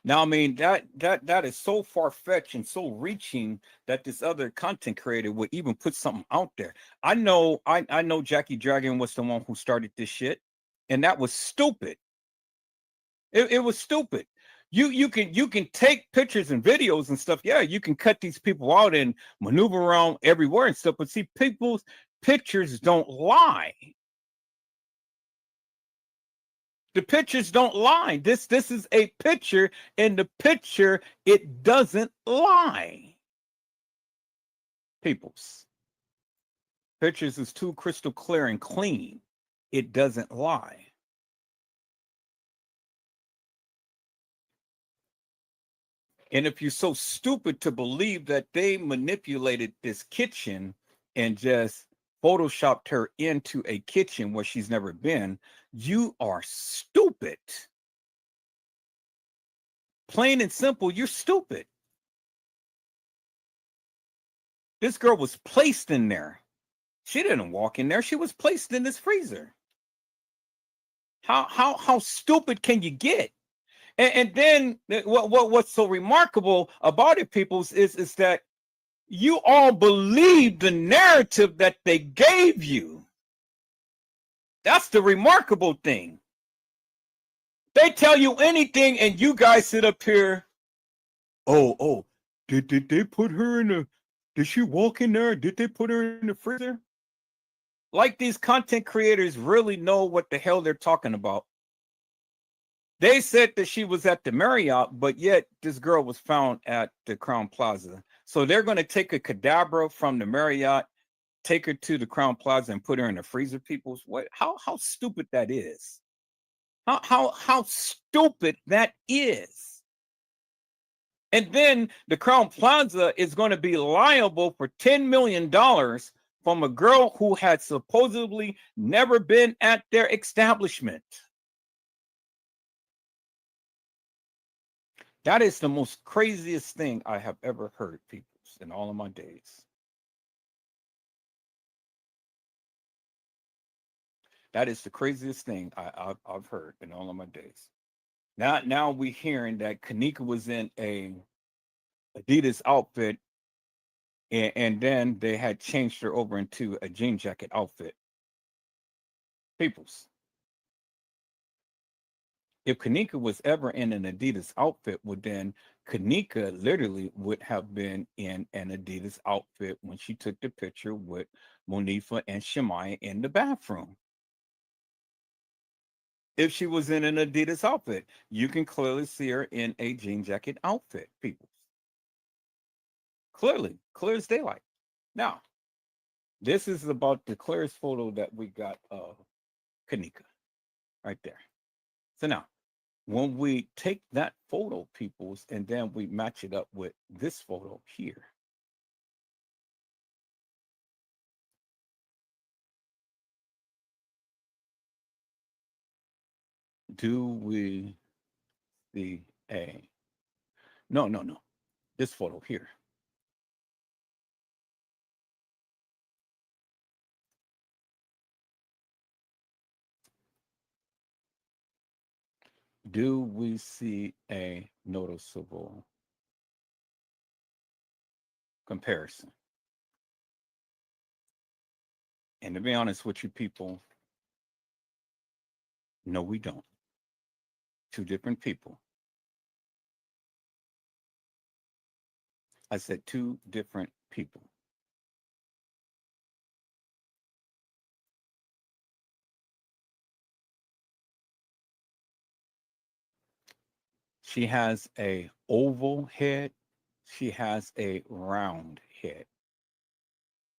Now, I mean, that is so far-fetched and so reaching that this other content creator would even put something out there. I know Jackie Dragon was the one who started this shit, and that was stupid. It was stupid. You can take pictures and videos and stuff. Yeah, you can cut these people out and maneuver around everywhere and stuff, but see, people's pictures don't lie. The pictures don't lie. This is a picture, and the picture, it doesn't lie. Peoples. Pictures is too crystal clear and clean. It doesn't lie. And if you're so stupid to believe that they manipulated this kitchen and just Photoshopped her into a kitchen where she's never been, you are stupid. Plain and simple, you're stupid. This girl was placed in there. She didn't walk in there. She was placed in this freezer. How stupid can you get? And then what's so remarkable about it, peoples, is that you all believe the narrative that they gave you. That's the remarkable thing. They tell you anything and you guys sit up here. Oh, did they put her in did she walk in there? Did they put her in the freezer? Like these content creators really know what the hell they're talking about. They said that she was at the Marriott, but yet this girl was found at the Crowne Plaza. So they're going to take a cadaver from the Marriott, take her to the Crowne Plaza, and put her in the freezer. People's what? How stupid that is? How stupid that is? And then the Crowne Plaza is going to be liable for $10 million from a girl who had supposedly never been at their establishment. That is the most craziest thing I have ever heard, people, in all of my days. That is the craziest thing I've heard in all of my days. Now we hearing that Kanika was in a Adidas outfit, and then they had changed her over into a jean jacket outfit. Peoples, if Kanika was ever in an Adidas outfit, well, then Kanika literally would have been in an Adidas outfit when she took the picture with Monifa and Shemaya in the bathroom. If she was in an Adidas outfit, you can clearly see her in a jean jacket outfit, people. Clearly, clear as daylight. Now, this is about the clearest photo that we got of Kanika right there. So now, when we take that photo, peoples, and then we match it up with this photo here, do we see a, no, this photo here. Do we see a noticeable comparison? And to be honest with you, people, no, we don't. Two different people. I said two different people. She has a oval head. She has a round head.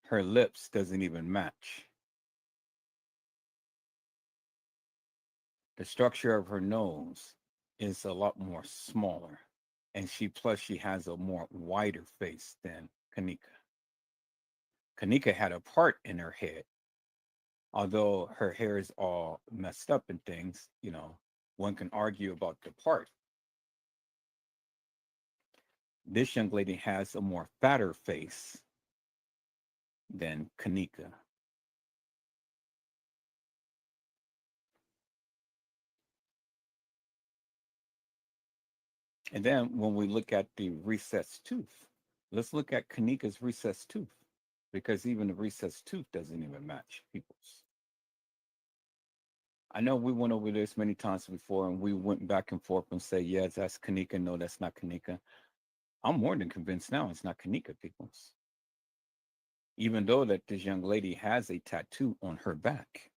Her lips doesn't even match. The structure of her nose is a lot more smaller. And she has a more wider face than Kanika. Kanika had a part in her head. Although her hair is all messed up and things, one can argue about the part. This young lady has a more fatter face than Kanika. And then when we look at the recessed tooth, let's look at Kanika's recessed tooth, because even the recessed tooth doesn't even match people's. I know we went over this many times before, and we went back and forth and say, yes, that's Kanika. No, that's not Kanika. I'm more than convinced now it's not Kanika, people's. Even though that this young lady has a tattoo on her back.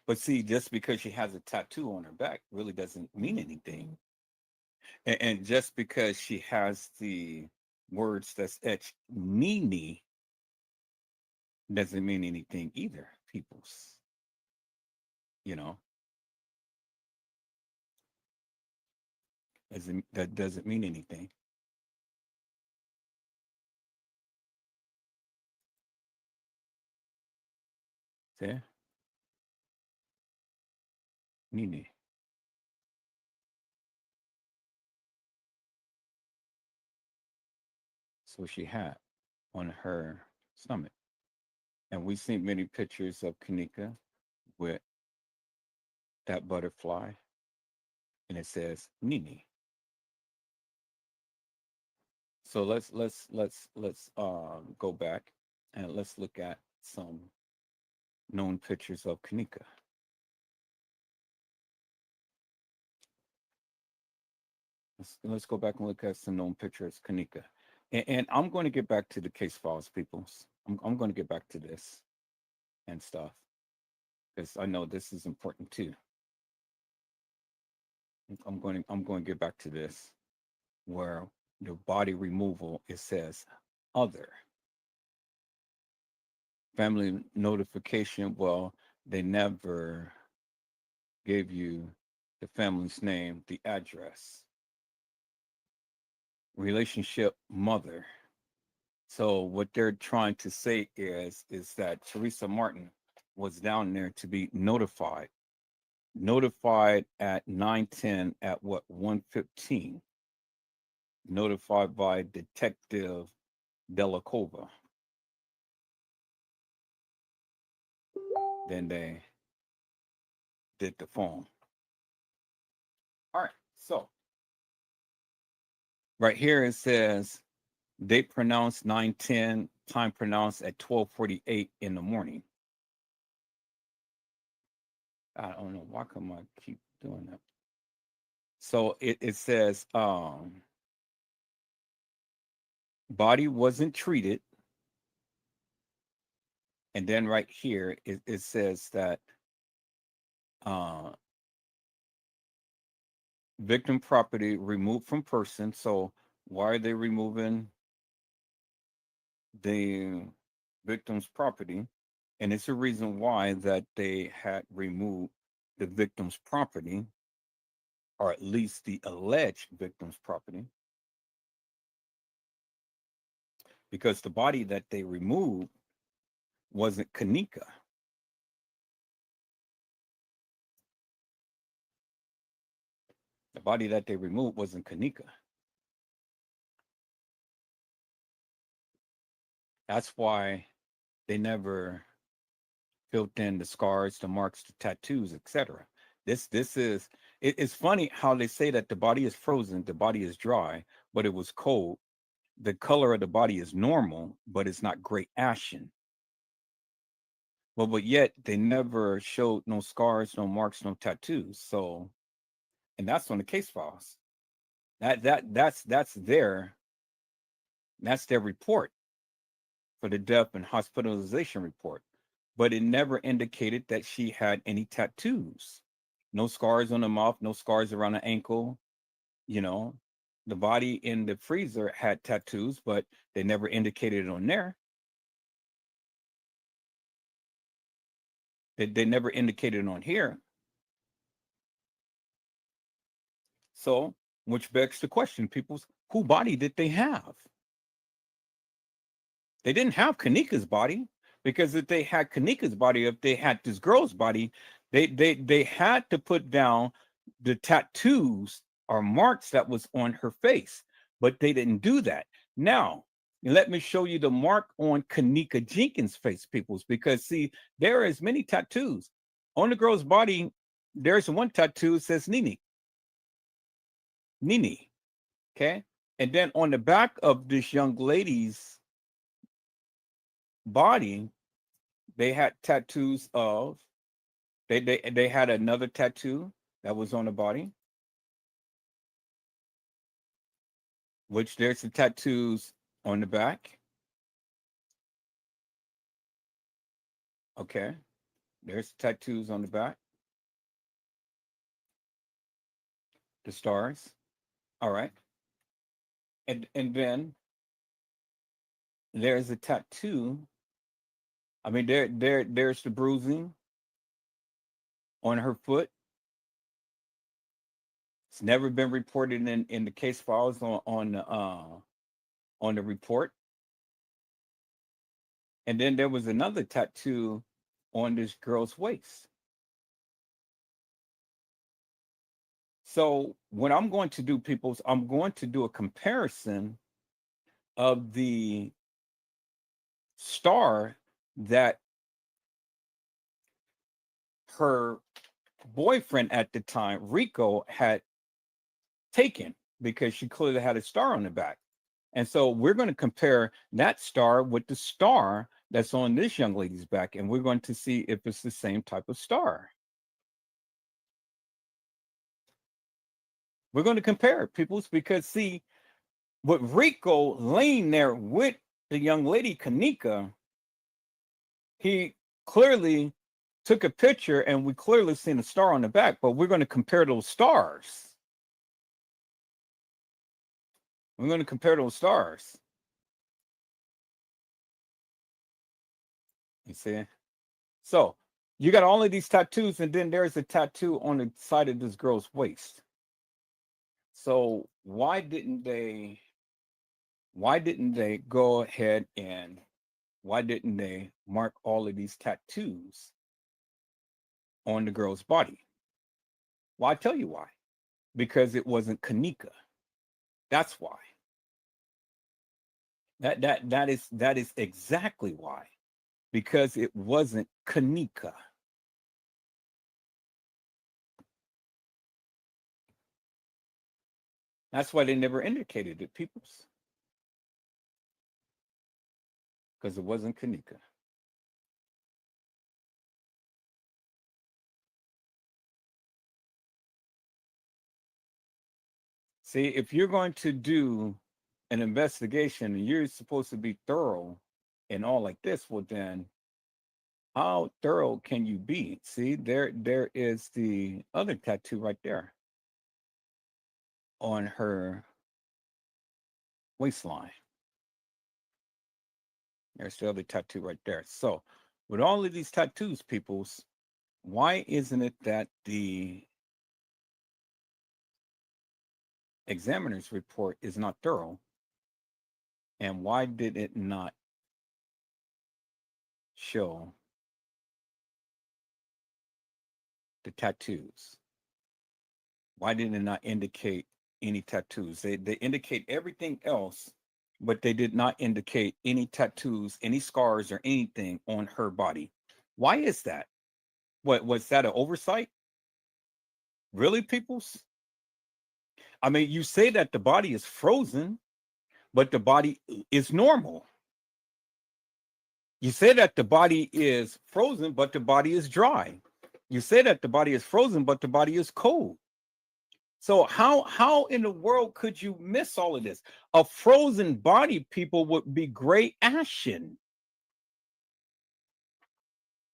But see, just because she has a tattoo on her back really doesn't mean anything. And just because she has the words that's etched Nini doesn't mean anything either, peoples. That doesn't mean anything. See? Nini. So she had on her stomach. And we've seen many pictures of Kanika with that butterfly, and it says Nini. So let's go back and let's look at some known pictures of Kanika. Let's go back and look at some known pictures of Kanika. And I'm going to get back to the case files, people. I'm going to get back to this and stuff, because I know this is important too. I'm going to get back to this, where the body removal, it says other. Family notification, well, they never gave you the family's name, the address. Relationship, mother. So what they're trying to say is that Teresa Martin was down there to be notified notified at 9:10 at what 1:15. Notified by Detective Delacova. Then they did the phone. All right, so right here it says date pronounced 9:10, time pronounced at 12:48 in the morning. I don't know why come I keep doing that. So it says body wasn't treated. And then right here it says that victim property removed from person. So why are they removing the victim's property? And it's a reason why that they had removed the victim's property, or at least the alleged victim's property, because the body that they removed wasn't Kanika. The body that they removed wasn't Kanika. That's why they never filled in the scars, the marks, the tattoos, etc. It's funny how they say that the body is frozen, the body is dry, but it was cold. The color of the body is normal, but it's not gray ashen. But yet they never showed no scars, no marks, no tattoos. So, and that's on the case files. That's their report for the death and hospitalization report. But it never indicated that she had any tattoos. No scars on the mouth, no scars around the ankle. You know, the body in the freezer had tattoos, but they never indicated it on there. They never indicated it on here. So, which begs the question, people's, who body did they have? They didn't have Kanika's body, because if they had Kanika's body, if they had this girl's body, they had to put down the tattoos or marks that was on her face, but they didn't do that. Now, let me show you the mark on Kanika Jenkins' face, peoples, because see, there is many tattoos on the girl's body. There's one tattoo that says Nini. Nini. Okay. And then on the back of this young lady's body, they had tattoos of, they had another tattoo that was on the body, which there's the tattoos on the back. Okay. There's tattoos on the back. The stars. All right. And then there's a tattoo. I mean, there's the bruising on her foot. It's never been reported in the case files on the report. And then there was another tattoo on this girl's waist. So what I'm going to do, peoples, I'm going to do a comparison of the star that her boyfriend at the time, Rico, had taken, because she clearly had a star on the back. And so we're going to compare that star with the star that's on this young lady's back, and we're going to see if it's the same type of star. We're going to compare it, peoples, because see, with Rico laying there with the young lady Kanika, he clearly took a picture and we clearly seen a star on the back, but we're going to compare those stars. We're going to compare those stars. You see? So you got all of these tattoos, and then there's a tattoo on the side of this girl's waist. So why didn't they go ahead and why didn't they mark all of these tattoos on the girl's body? Well, I tell you why. Because it wasn't Kanika. That's why. That is exactly why. Because it wasn't Kanika. That's why they never indicated it, peoples. Because it wasn't Kanika. See, if you're going to do an investigation and you're supposed to be thorough and all like this, well then how thorough can you be? See, there is the other tattoo right there on her waistline. There's the other tattoo right there. So with all of these tattoos, peoples, why isn't it that the examiner's report is not thorough? And why did it not show the tattoos? Why did it not indicate any tattoos? They indicate everything else, but they did not indicate any tattoos, any scars, or anything on her body. Why is that? What was that, an oversight? Really, peoples? I mean, you say that the body is frozen, but the body is normal. You say that the body is frozen, but the body is dry. You say that the body is frozen, but the body is cold. So how in the world could you miss all of this? A frozen body, people, would be gray ashen,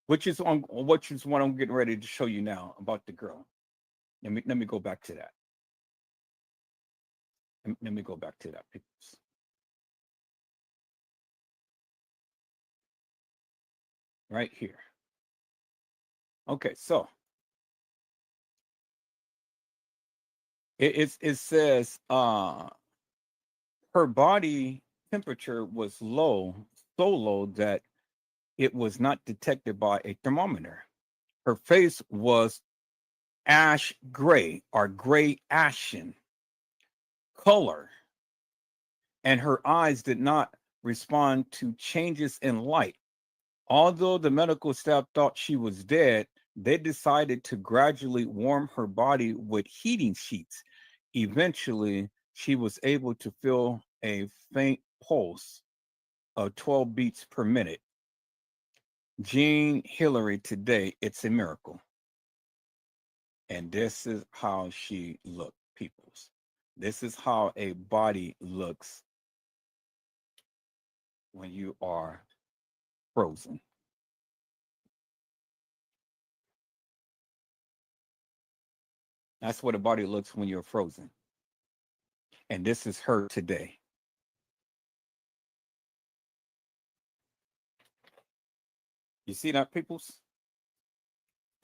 which is what I'm getting ready to show you now about the girl. Let me go back to that. Let me go back to that, people. Right here. Okay, so it says her body temperature was low, so low that it was not detected by a thermometer. Her face was ash gray or gray ashen color, and her eyes did not respond to changes in light. Although the medical staff thought she was dead, they decided to gradually warm her body with heating sheets. Eventually, she was able to feel a faint pulse of 12 beats per minute. Jean Hillary today, it's a miracle. And this is how she looked, peoples. This is how a body looks when you are frozen. That's what a body looks when you're frozen. And this is her today. You see that, peoples?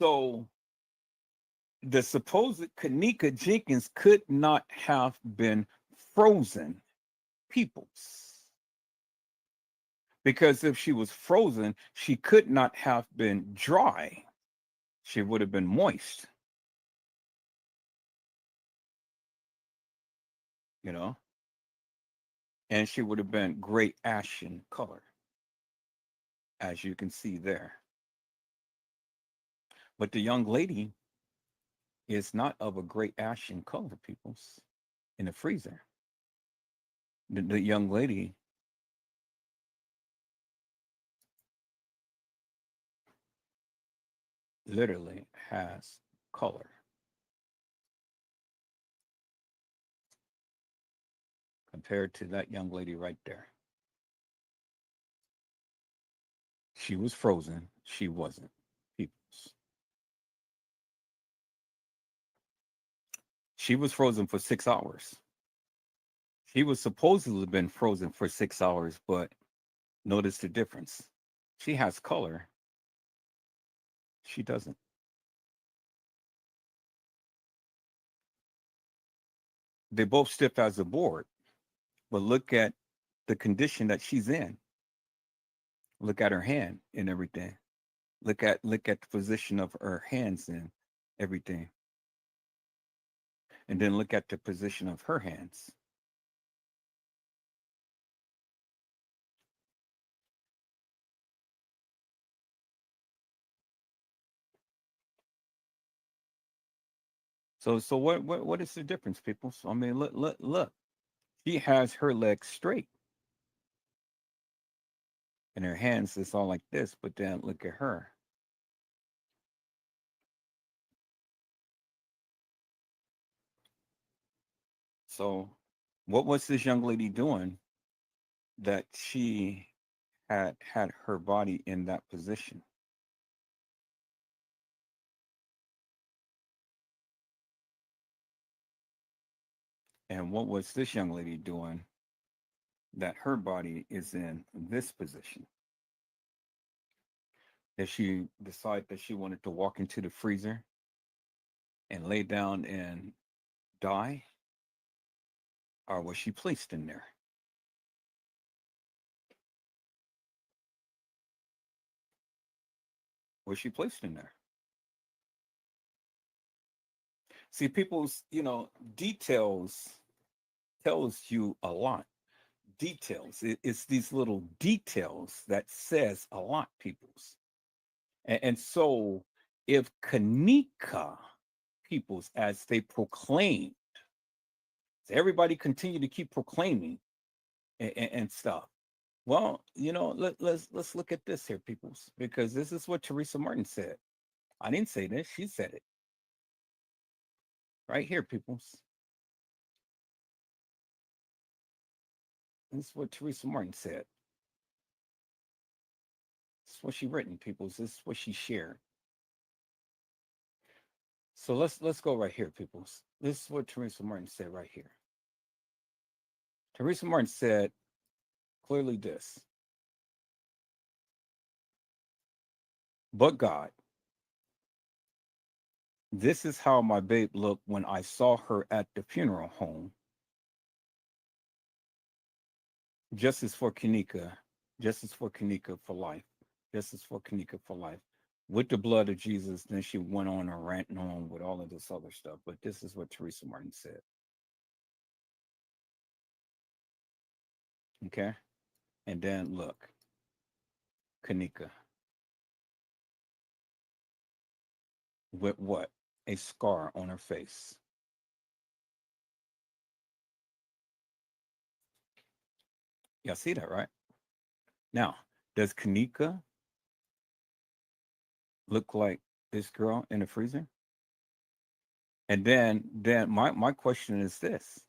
So the supposed Kanika Jenkins could not have been frozen, peoples. Because if she was frozen, she could not have been dry. She would have been moist. You know? And she would have been gray ashen color, as you can see there. But the young lady is not of a gray ashen color, peoples, in the freezer. The young lady literally has color. Compared to that young lady right there. She was frozen. She wasn't, peoples. She was frozen for 6 hours. She was supposedly been frozen for 6 hours, but notice the difference. She has color. She doesn't. They both stiff as a board, but look at the condition that she's in. Look at her hand and everything. Look at the position of her hands and everything. And then look at the position of her hands. So what is the difference, people? So, I mean, look. She has her legs straight. And her hands is all like this, but then look at her. So what was this young lady doing that she had her body in that position? And what was this young lady doing that her body is in this position? Did she decide that she wanted to walk into the freezer and lay down and die? Or was she placed in there? Was she placed in there? See, people's, details tells you a lot. Details. It's these little details that says a lot, people's. And so if Kanika, peoples, as they proclaimed, so everybody continue to keep proclaiming and stuff. Well, let's look at this here, peoples, because this is what Teresa Martin said. I didn't say this; she said it right here, peoples. This is what Teresa Martin said. This is what she written, peoples. This is what she shared. So let's go right here, peoples. This is what Teresa Martin said right here. Teresa Martin said clearly this: but God, this is how my babe looked when I saw her at the funeral home. Justice for Kanika, justice for Kanika for life, justice for Kanika for life. With the blood of Jesus, then she went on and ranting on with all of this other stuff. But this is what Teresa Martin said. Okay? And then look, Kanika. With what? A scar on her face. Y'all see that, right? Now, does Kanika look like this girl in the freezer? And then my question is this: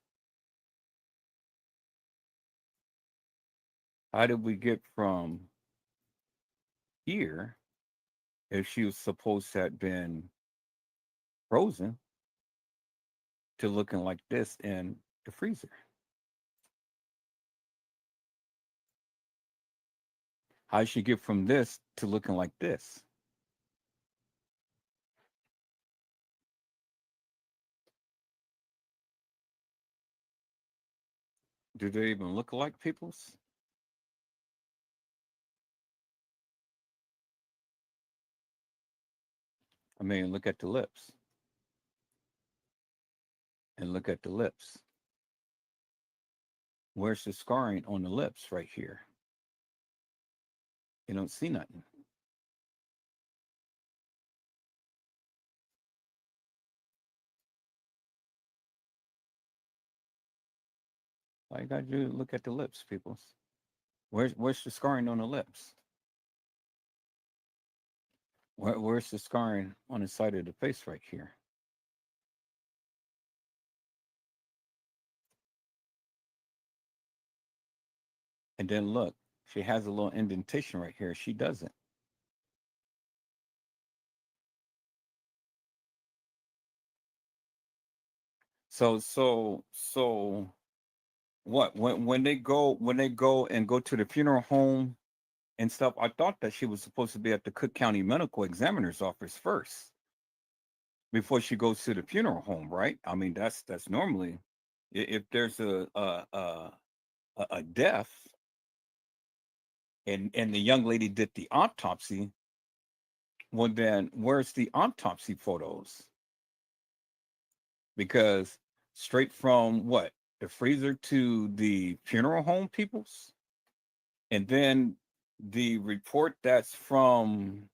how did we get from here, if she was supposed to have been frozen, to looking like this in the freezer? How did she get from this to looking like this? Do they even look like people's? I mean, look at the lips. And look at the lips. Where's the scarring on the lips right here? You don't see nothing. All you gotta do is look at the lips, peoples. Where's the scarring on the lips? Where's the scarring on the side of the face right here? And then look, she has a little indentation right here. She doesn't. So what? When they go and go to the funeral home and stuff, I thought that she was supposed to be at the Cook County Medical Examiner's office first before she goes to the funeral home, right? I mean, that's normally, if there's a death and the young lady did the autopsy, well then where's the autopsy photos? Because straight from what? The freezer to the funeral home, peoples? And then the report that's from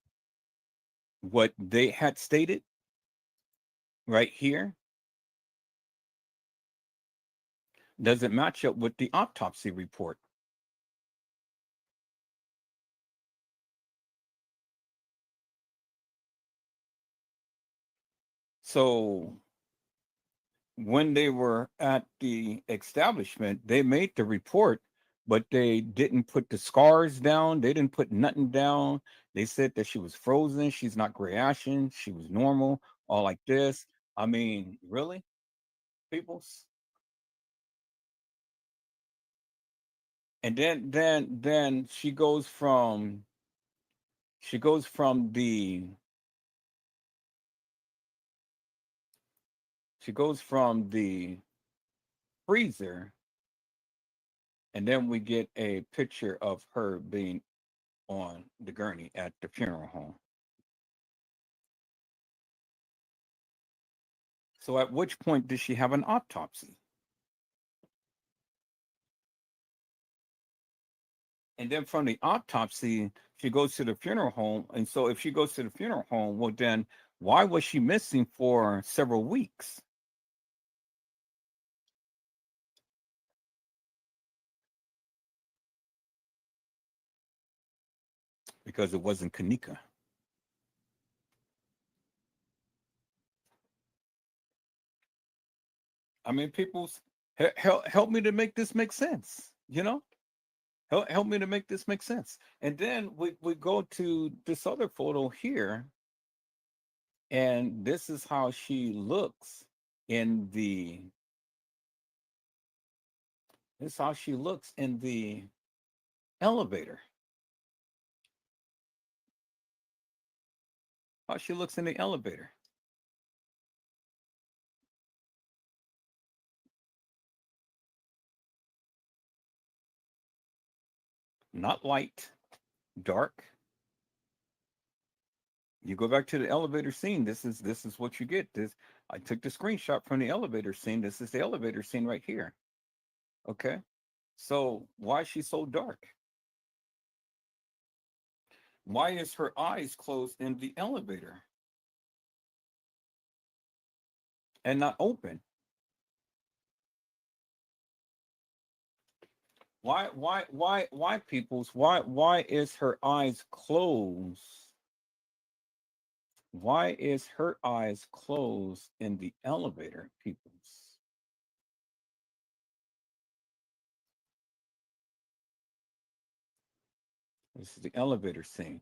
what they had stated right here doesn't match up with the autopsy report. So when they were at the establishment, they made the report, but they didn't put the scars down. They didn't put nothing down. They said that she was frozen. She's not gray ashen. She was normal, all like this. I mean, really, peoples? And then she goes from the freezer, and then we get a picture of her being on the gurney at the funeral home. So at which point did she have an autopsy? And then from the autopsy, she goes to the funeral home. And so if she goes to the funeral home, well, then why was she missing for several weeks? Because it wasn't Kanika. I mean, people's help me to make this make sense, you know? Help me to make this make sense. And then we go to this other photo here, and this is how she looks in the elevator. How she looks in the elevator. Not light, dark. You go back to the elevator scene. This is what you get. This I took the screenshot from the elevator scene. This is the elevator scene right here. Okay. So why is she so dark? Why is her eyes closed in the elevator and not open? Why peoples? Why is her eyes closed? Why is her eyes closed in the elevator, peoples? This is the elevator scene.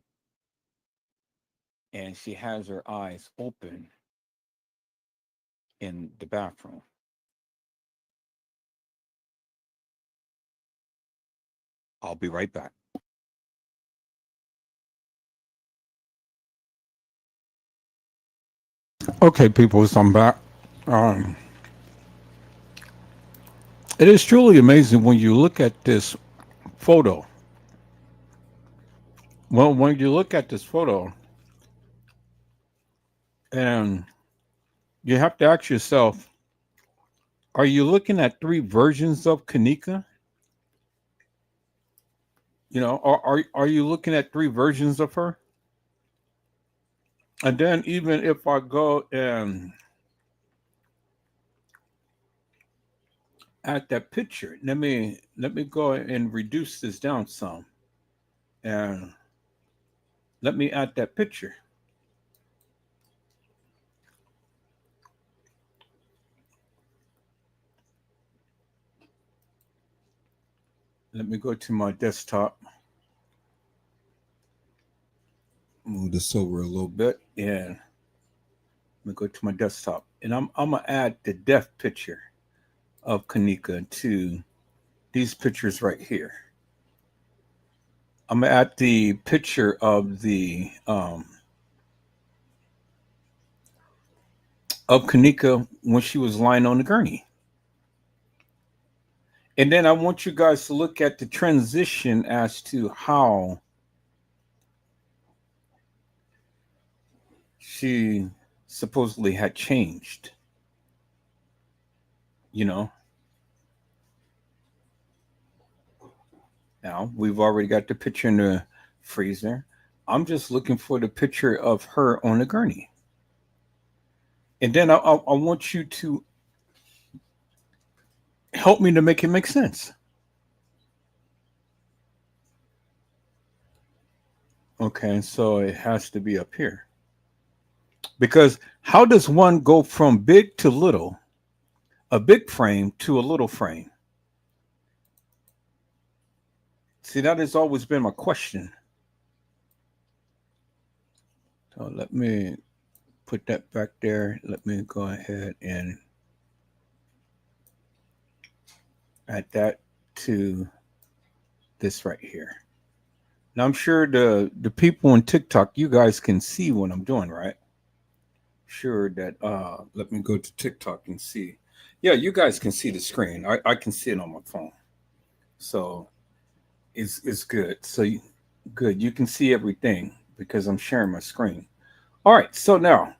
And she has her eyes open in the bathroom. I'll be right back. Okay, people, so I'm back. It is truly amazing when you look at this photo. Well, when you look at this photo, and you have to ask yourself, are you looking at three versions of Kanika? You know, are you looking at three versions of her? And then even if I go and add that picture, let me go and reduce this down some, and let me add that picture. Let me go to my desktop. Move this over a little bit, and let me go to my desktop, and I'm gonna add the death picture of Kanika to these pictures right here. I'm gonna add the picture of the of Kanika when she was lying on the gurney. And then I want you guys to look at the transition as to how she supposedly had changed. you know. Now we've already got the picture in the freezer. I'm just looking for the picture of her on the gurney. And then I want you to help me to make it make sense. Okay, so it has to be up here. Because how does one go from big to little, a big frame to a little frame? See, that has always been my question. So let me put that back there. Let me go ahead and add that to this right here. Now I'm sure the people on TikTok, you guys can see what I'm doing, right? Sure that let me go to TikTok and see. Yeah, you guys can see the screen. I can see it on my phone. So it's good. So good. You can see everything because I'm sharing my screen. All right. So now,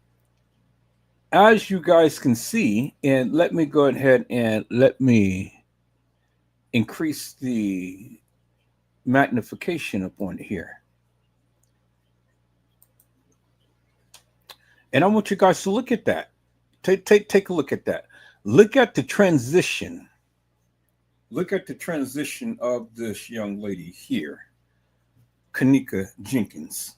as you guys can see, and let me go ahead and let me increase the magnification up on here. And I want you guys to look at that. Take a look at that. Look at the transition. Look at the transition of this young lady here, Kenneka Jenkins.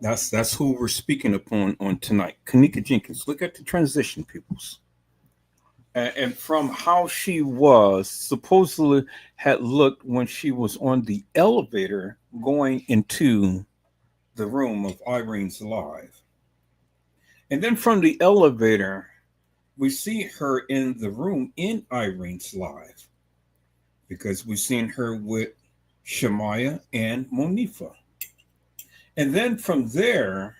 That's who we're speaking upon on tonight. Kenneka Jenkins. Look at the transition, peoples. And from how she was supposedly had looked when she was on the elevator going into the room of Irene's Live. And then from the elevator, we see her in the room in Irene's Live because we've seen her with Shamaya and Monifa. And then from there,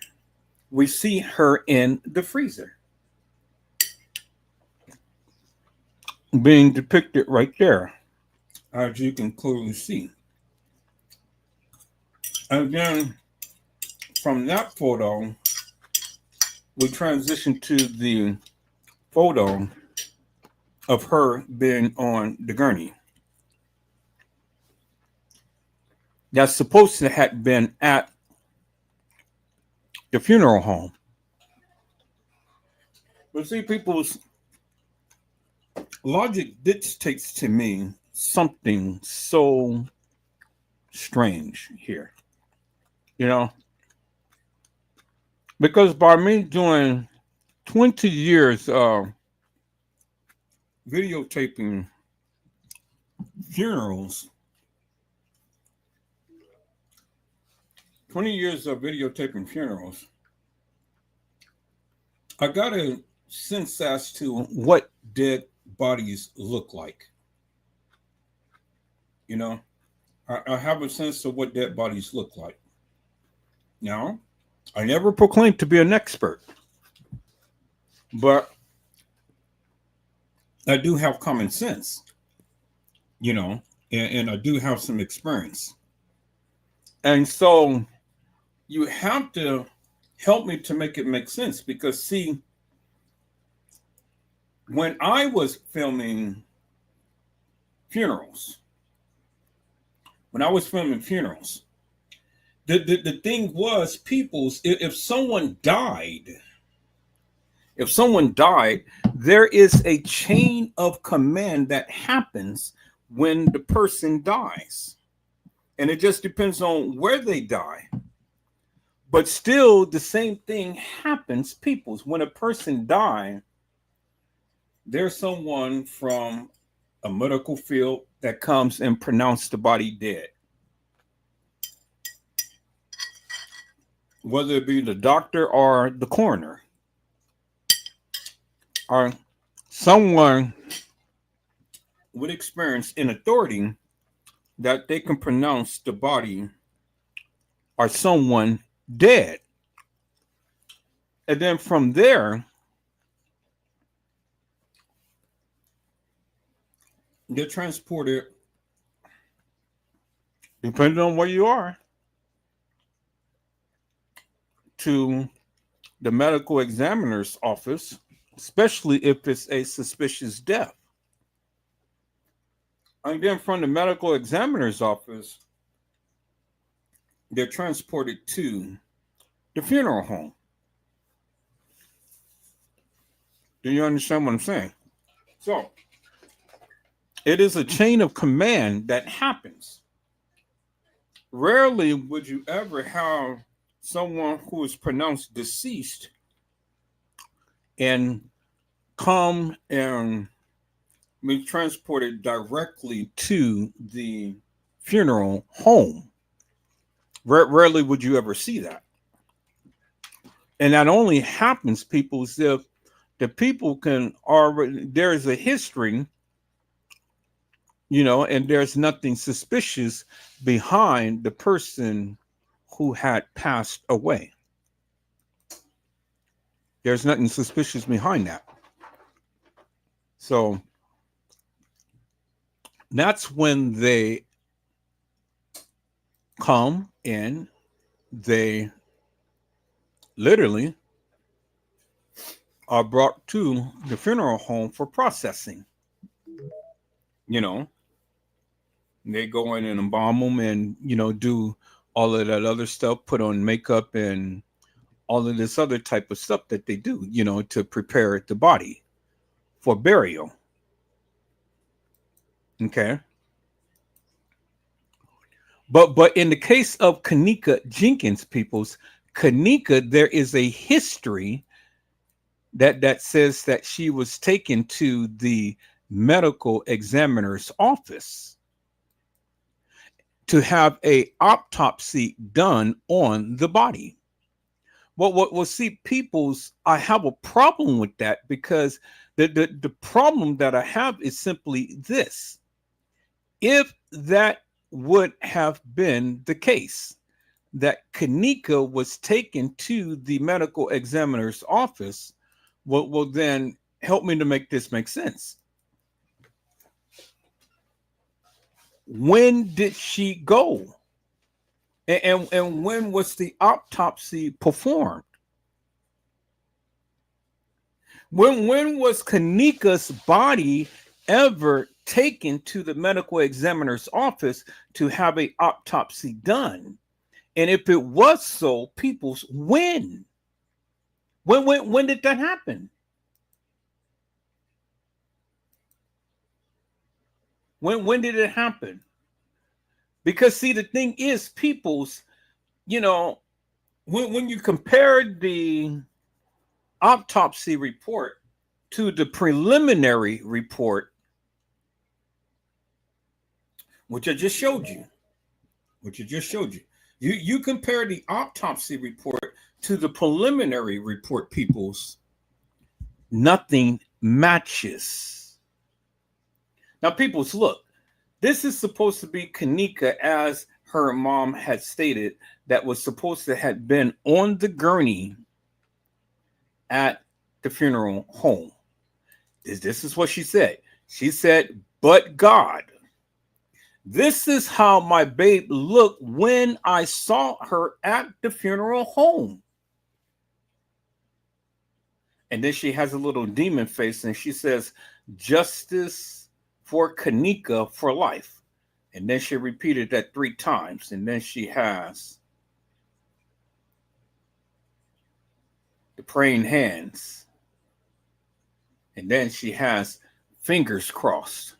we see her in the freezer being depicted right there, as you can clearly see. And then from that photo, we transition to the photo of her being on the gurney. That's supposed to have been at the funeral home. But see, people's logic dictates to me something so strange here. You know? Because by me doing 20 years of videotaping funerals, 20 years of videotaping funerals, I got a sense as to what dead bodies look like. You know, I have a sense of what dead bodies look like. Now, I never proclaimed to be an expert, but I do have common sense, you know, and I do have some experience. And so you have to help me to make it make sense because, see, when I was filming funerals, the thing was, people's, if someone died, there is a chain of command that happens when the person dies. And it just depends on where they die. But still, the same thing happens, peoples. When a person dies, there's someone from a medical field that comes and pronounces the body dead. Whether it be the doctor or the coroner, or someone with experience in authority that they can pronounce the body or someone dead. And then from there, they're transported, depending on where you are, to the medical examiner's office especially if it's a suspicious death. And then from the medical examiner's office, they're transported to the funeral home. Do you understand what I'm saying? So it is a chain of command that happens. Rarely would you ever have someone who is pronounced deceased and come and be transported directly to the funeral home. Rarely would you ever see that. And that only happens, people, if the people can already, there is a history, and there's nothing suspicious behind the person who had passed away. There's nothing suspicious behind that. So that's when they come in, they literally are brought to the funeral home for processing. They go in and embalm them and, do all of that other stuff, put on makeup and all of this other type of stuff that they do, to prepare the body for burial. Okay. But in the case of Kenneka Jenkins, peoples, Kenneka, there is a history that says that she was taken to the medical examiner's office to have a autopsy done on the body. Well, see, peoples, I have a problem with that, because the problem that I have is simply this. If that would have been the case, that Kenneka was taken to the medical examiner's office, well, then help me to make this make sense. When did she go? And when was the autopsy performed? When was Kenneka's body ever taken to the medical examiner's office to have an autopsy done? And if it was so, people's, when did that happen? When did it happen? Because see, the thing is, people's, when you compare the autopsy report to the preliminary report, which I just showed you, you compare the autopsy report to the preliminary report, people's, nothing matches. Now, people's, look, this is supposed to be Kenneka, as her mom had stated, that was supposed to have been on the gurney at the funeral home. This is what she said. She said, but God, this is how my babe looked when I saw her at the funeral home. And then she has a little demon face and she says, justice for Kenneka for life. And then she repeated that 3 times. And then she has the praying hands. And then she has fingers crossed.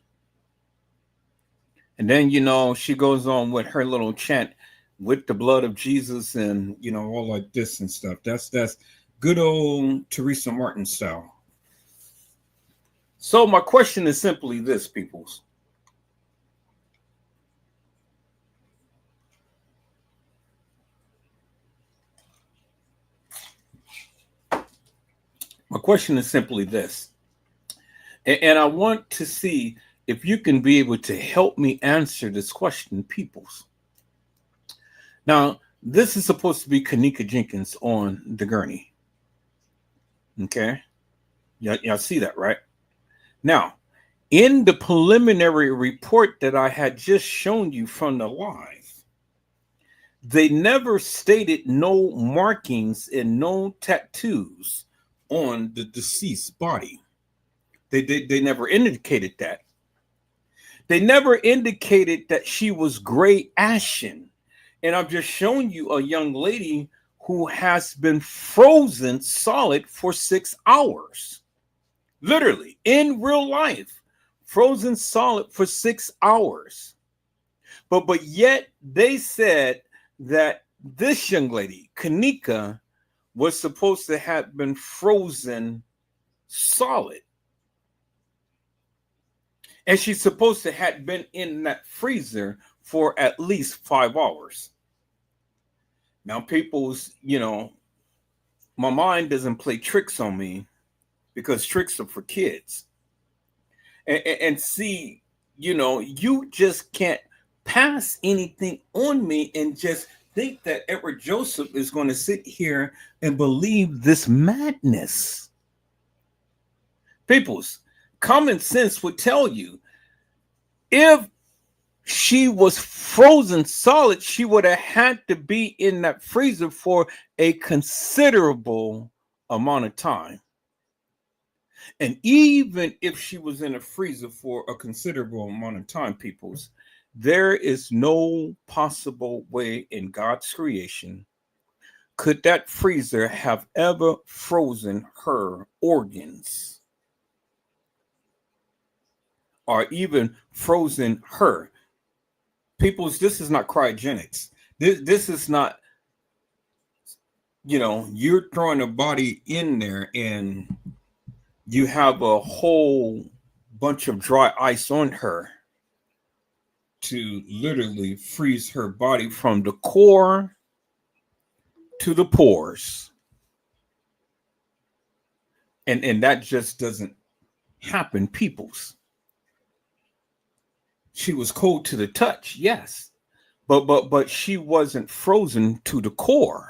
And then, she goes on with her little chant, with the blood of Jesus, and, all like this and stuff. That's good old Teresa Martin style. So my question is simply this, peoples. My question is simply this. And I want to see if you can be able to help me answer this question, peoples. Now, this is supposed to be Kenneka Jenkins on the gurney. Okay? Y'all see that, right? Now, in the preliminary report that I had just shown you from the live, they never stated no markings and no tattoos on the deceased body. They never indicated that. They never indicated that she was gray ashen. And I'm just showing you a young lady who has been frozen solid for 6 hours. Literally, in real life, frozen solid for 6 hours. But yet they said that this young lady, Kanika, was supposed to have been frozen solid. And she's supposed to have been in that freezer for at least 5 hours. Now, people's, my mind doesn't play tricks on me because tricks are for kids. And see, you just can't pass anything on me and just think that Edward Joseph is going to sit here and believe this madness. People's common sense would tell you if she was frozen solid, she would have had to be in that freezer for a considerable amount of time. And even if she was in a freezer for a considerable amount of time, peoples, there is no possible way in God's creation could that freezer have ever frozen her organs or even frozen her. Peoples, this is not cryogenics. This is not, you're throwing a body in there and you have a whole bunch of dry ice on her to literally freeze her body from the core to the pores. And that just doesn't happen, peoples. She was cold to the touch, yes, but she wasn't frozen to the core.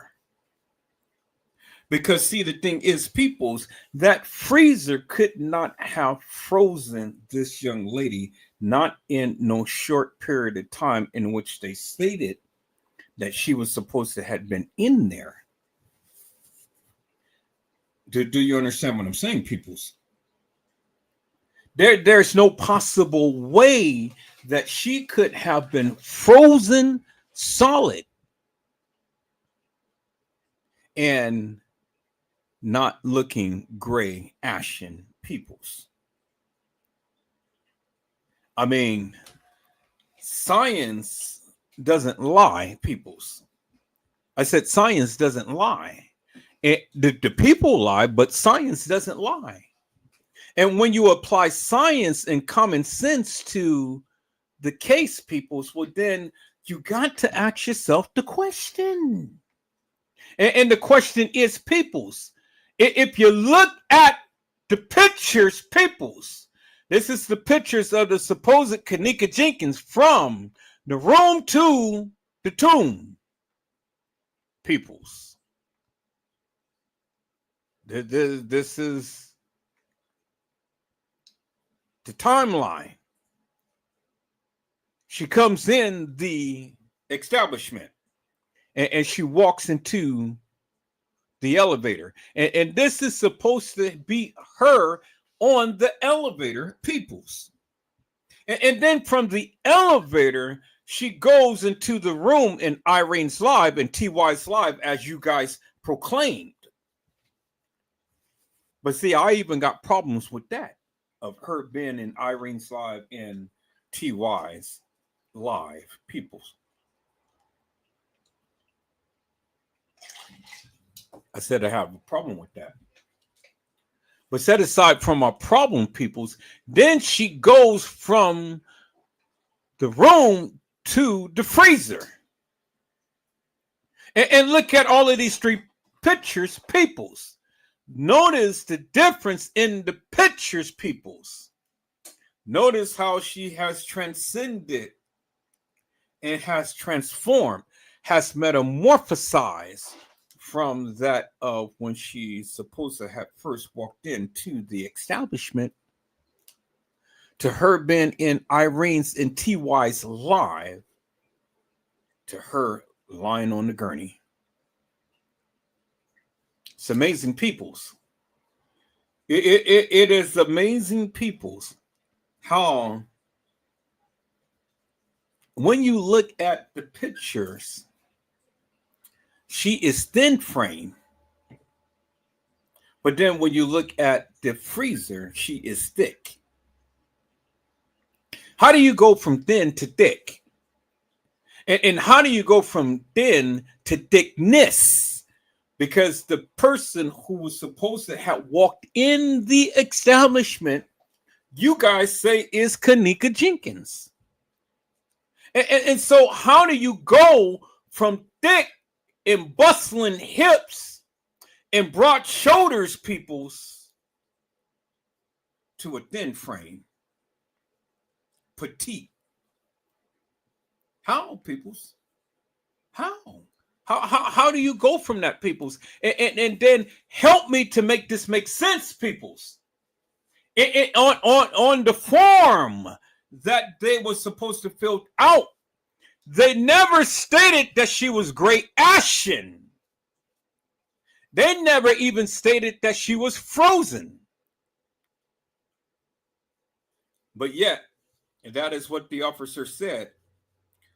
Because see, the thing is, peoples, that freezer could not have frozen this young lady, not in no short period of time in which they stated that she was supposed to have been in there. Do you understand what I'm saying, peoples? There's no possible way that she could have been frozen solid and not looking gray, ashen, peoples. I mean, science doesn't lie, peoples. I said science doesn't lie. The people lie, but science doesn't lie. And when you apply science and common sense to the case, peoples, well, then you got to ask yourself the question. And the question is, peoples, if you look at the pictures, peoples, this is the pictures of the supposed Kanika Jenkins from the room to the tomb, peoples. This is the timeline. She comes in the establishment and she walks into the elevator. And this is supposed to be her on the elevator, peoples. And then from the elevator, she goes into the room in Irene's live and TY's live, as you guys proclaimed. But see, I even got problems with that, of her being in Irene's live and TY's live, peoples. I said I have a problem with that. But set aside from our problem, peoples, then she goes from the room to the freezer. And look at all of these three pictures, peoples. Notice the difference in the pictures, peoples. Notice how she has transcended and has transformed, has metamorphosized from that of when she's supposed to have first walked into the establishment to her being in Irene's and TY's live to her lying on the gurney. It's amazing, peoples. It is amazing, peoples, how when you look at the pictures, she is thin frame. But then when you look at the freezer, she is thick. How do you go from thin to thick? And how do you go from thin to thickness? Because the person who was supposed to have walked in the establishment, you guys say is Kenneka Jenkins. And so how do you go from thick and bustling hips and broad shoulders, peoples, to a thin frame? Petite. How, peoples? How do you go from that, peoples? And then help me to make this make sense, peoples. On the form that they were supposed to fill out, they never stated that she was Great Ashen. They never even stated that she was frozen. But yet, and that is what the officer said.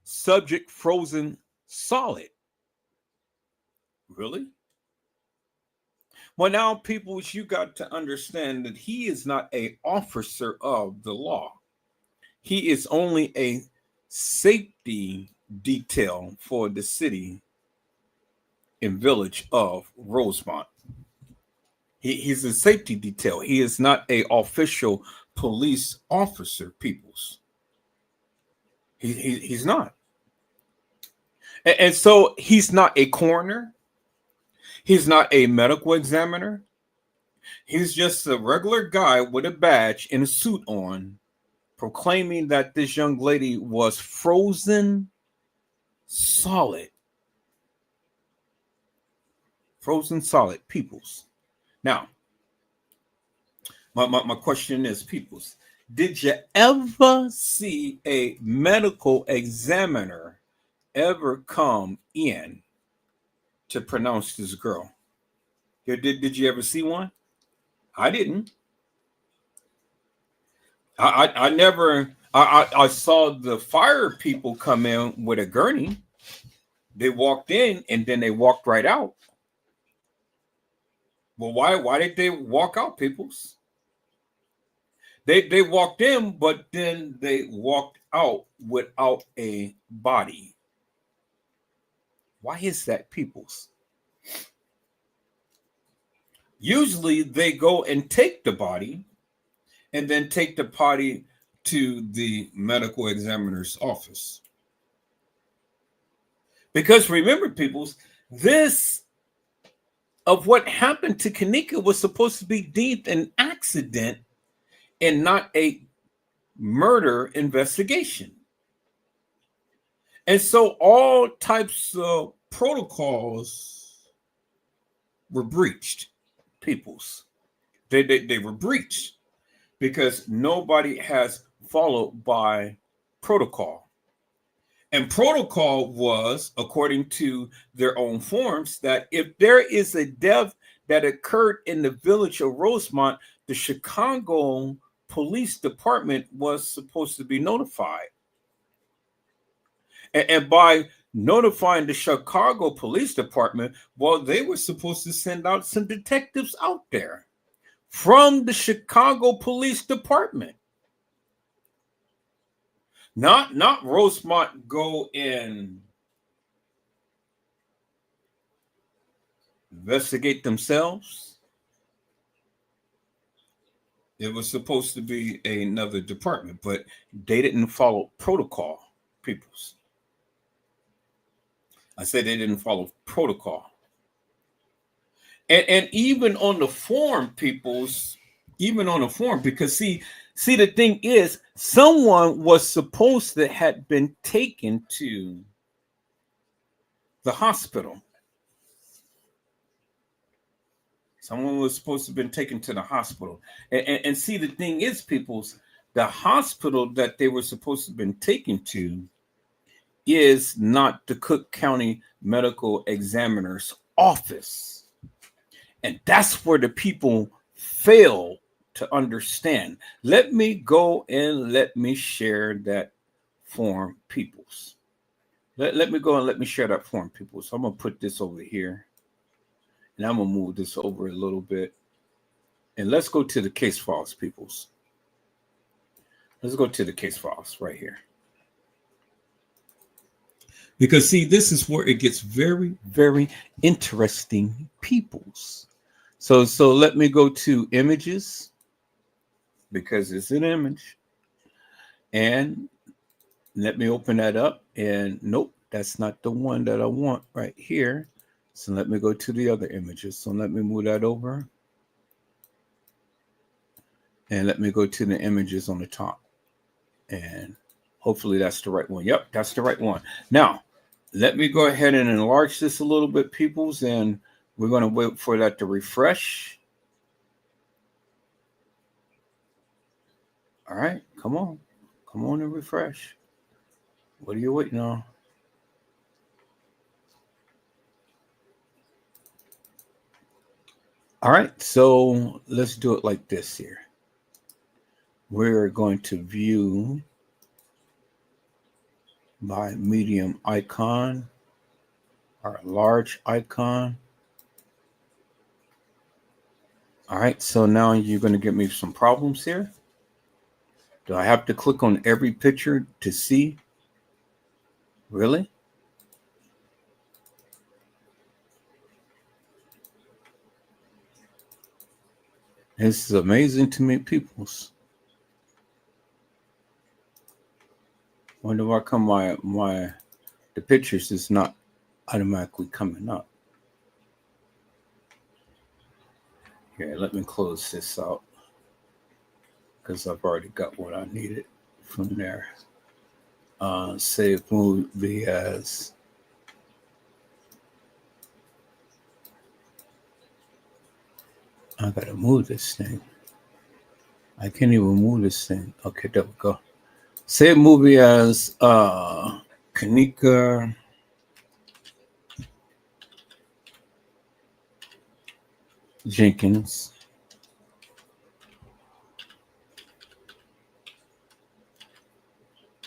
Subject frozen solid. Really? Well, now, people, you got to understand that he is not an officer of the law. He is only a safety detail for the city and village of Rosemont. He's a safety detail. He is not an official police officer, peoples. He's not. And so he's not a coroner. He's not a medical examiner. He's just a regular guy with a badge and a suit on, proclaiming that this young lady was frozen solid. Frozen solid, peoples. Now, my question is, peoples, did you ever see a medical examiner ever come in to pronounce this girl? Did you ever see one? I didn't. I never. I saw the fire people come in with a gurney. They walked in and then they walked right out. Well, why did they walk out, peoples? They walked in, but then they walked out without a body. Why is that, peoples? Usually they go and take the body and then take the body to the medical examiner's office. Because remember, peoples, this of what happened to Kenneka was supposed to be deemed an accident and not a murder investigation. And so all types of protocols were breached, peoples. They were breached because nobody has followed by protocol. And protocol was, according to their own forms, that if there is a death that occurred in the village of Rosemont, the Chicago Police Department was supposed to be notified. And by notifying the Chicago Police Department, well, they were supposed to send out some detectives out there from the Chicago Police Department. Not Rosemont go and investigate themselves. It was supposed to be another department, but they didn't follow protocol, peoples. I said they didn't follow protocol. And even on the form, peoples, even on the form, because see, the thing is, someone was supposed to have been taken to the hospital. Someone was supposed to have been taken to the hospital. And see, the thing is, peoples, the hospital that they were supposed to have been taken to is not the Cook County Medical Examiner's office. And that's where the people fail to understand. Let me go and let me share that form, peoples. Let me go and let me share that form, people. So I'm going to put this over here. And I'm going to move this over a little bit. And let's go to the case files, peoples. Let's go to the case files right here. Because, see, this is where it gets very, very interesting, peoples. So let me go to images, because it's an image. And let me open that up. And nope, that's not the one that I want right here. So let me go to the other images. So let me move that over. And let me go to the images on the top. And hopefully that's the right one. Yep, that's the right one. Now, let me go ahead and enlarge this a little bit, peoples, and we're going to wait for that to refresh. All right, come on. Come on and refresh. What are you waiting on? All right, so let's do it like this here. We're going to view by medium icon or large icon. All right, so now you're going to give me some problems here. Do I have to click on every picture to see? Really? This is amazing to me, peoples. Wonder why come the pictures is not automatically coming up. Here, let me close this out because I've already got what I needed from there. Save movie as I gotta move this thing. I can't even move this thing. Okay, there we go. Save movie as Kanika Jenkins.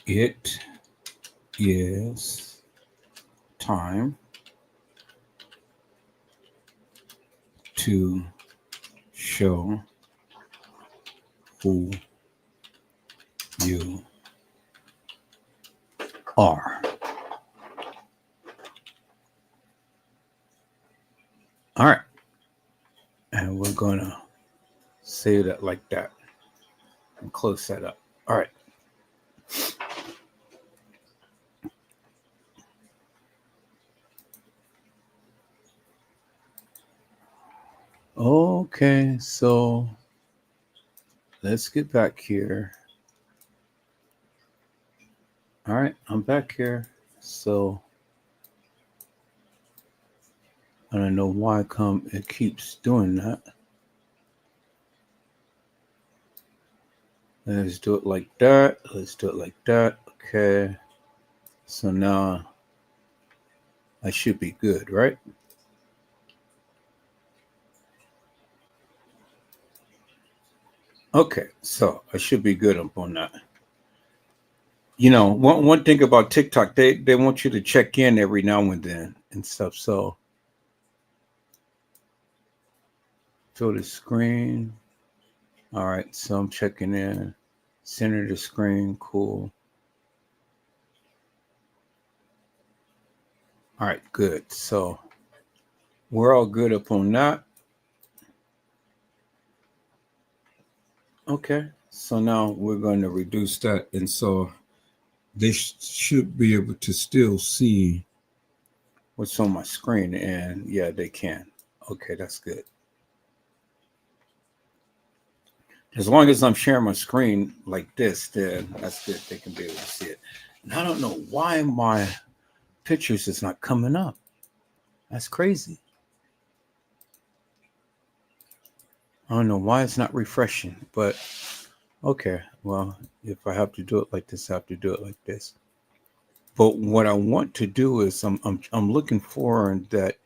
It is time to show who you are. All right. And we're going to save that like that and close that up. All right. Okay, so let's get back here. All right, I'm back here. So I don't know why it keeps doing that. Let's do it like that. Let's do it like that. Okay. So now I should be good, right? Okay, so I should be good up on that. You know, one thing about TikTok, they want you to check in every now and then and stuff. So fill the screen. All right, so I'm checking in. Center the screen, cool. All right, good. So we're all good up on that. Okay, so now we're going to reduce that. And so they should be able to still see what's on my screen. And yeah, they can. Okay, that's good. As long as I'm sharing my screen like this, then that's good. They can be able to see it. And I don't know why my pictures is not coming up. That's crazy. I don't know why it's not refreshing, but okay. Well, if I have to do it like this, I have to do it like this. But what I want to do is I'm looking for that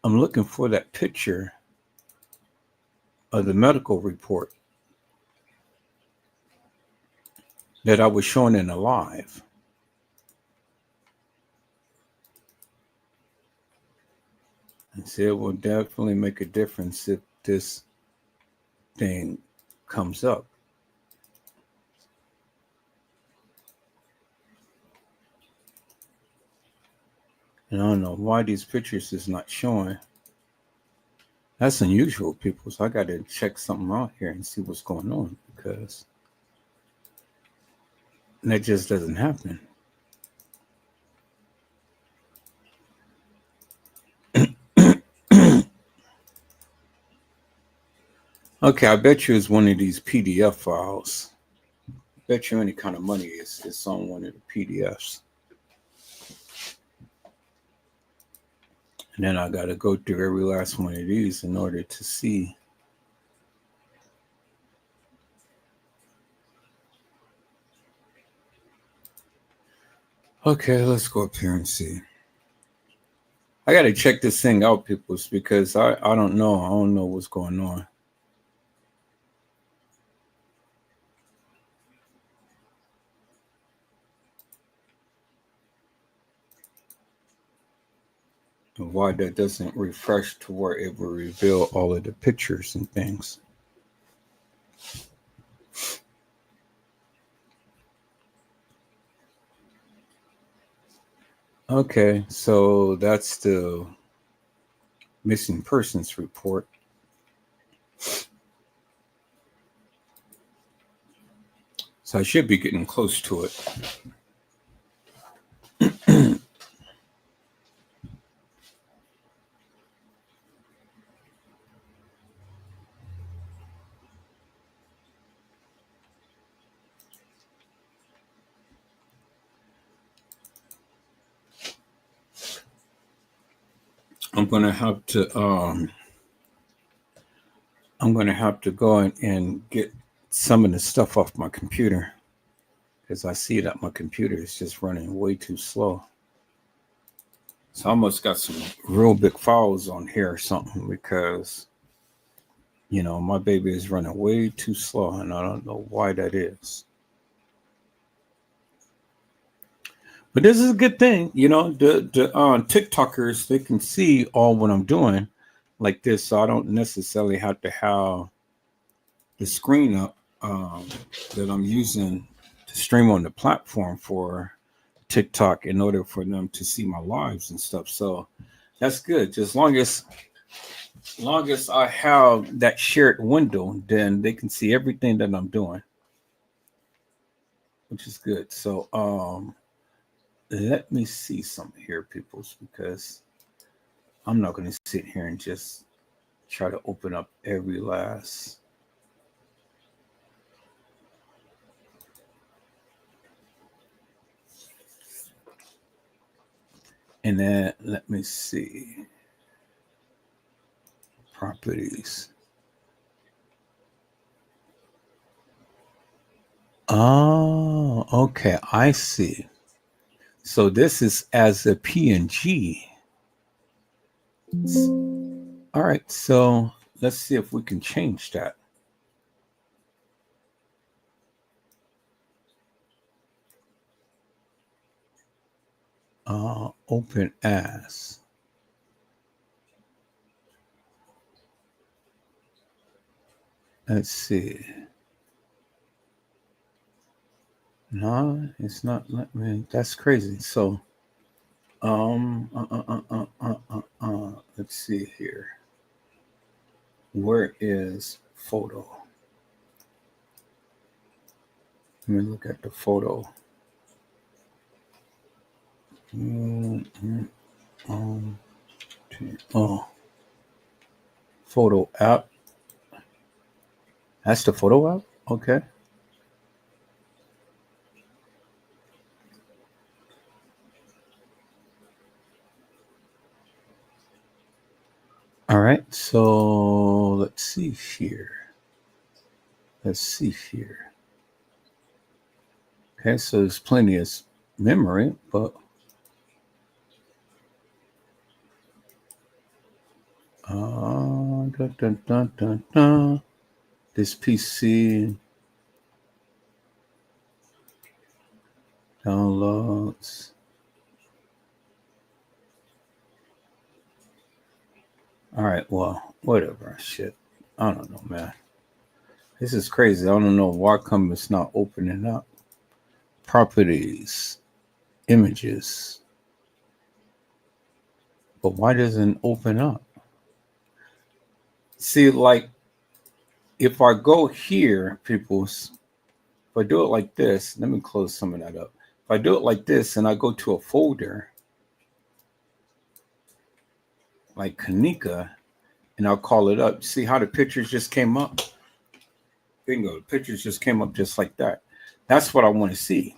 I'm looking for that picture of the medical report that I was showing in the live. And see, it will definitely make a difference if this thing comes up. And I don't know why these pictures is not showing. That's unusual, people. So I got to check something out here and see what's going on, because that just doesn't happen. Okay, I bet you it's one of these PDF files. Bet you any kind of money is on one of the PDFs. And then I got to go through every last one of these in order to see. Okay, let's go up here and see. I got to check this thing out, people, because I don't know. I don't know what's going on. And why that doesn't refresh to where it will reveal all of the pictures and things. Okay, so that's the missing persons report. So I should be getting close to it. I'm gonna have to go in and get some of the stuff off my computer, because I see that my computer is just running way too slow. So I almost got some real big files on here or something, because my baby is running way too slow, and I don't know why that is. But this is a good thing, the TikTokers, they can see all what I'm doing like this, so I don't necessarily have to have the screen up that I'm using to stream on the platform for TikTok in order for them to see my lives and stuff. So that's good. Just long as I have that shared window, then they can see everything that I'm doing, which is good. So let me see something here, peoples, because I'm not going to sit here and just try to open up every last. And then let me see. Properties. Oh, okay. I see. So this is as a PNG. All right. So let's see if we can change that. Open as. Let's see. No, it's not let me. That's crazy. So, let's see here. Where is photo? Let me look at the photo. Photo app. That's the photo app? Okay. All right. So let's see here. Okay. So there's plenty of memory, but Dun, dun, dun, dun, dun. This PC downloads. All right, well, whatever. Shit. I don't know, man. This is crazy. I don't know why come it's not opening up. Properties, images. But why doesn't it open up? See, like, if I go here, people, if I do it like this, let me close some of that up. If I do it like this and I go to a folder like Kanika and I'll call it up, see how the pictures just came up? Bingo, the pictures just came up just like that. That's what I want to see.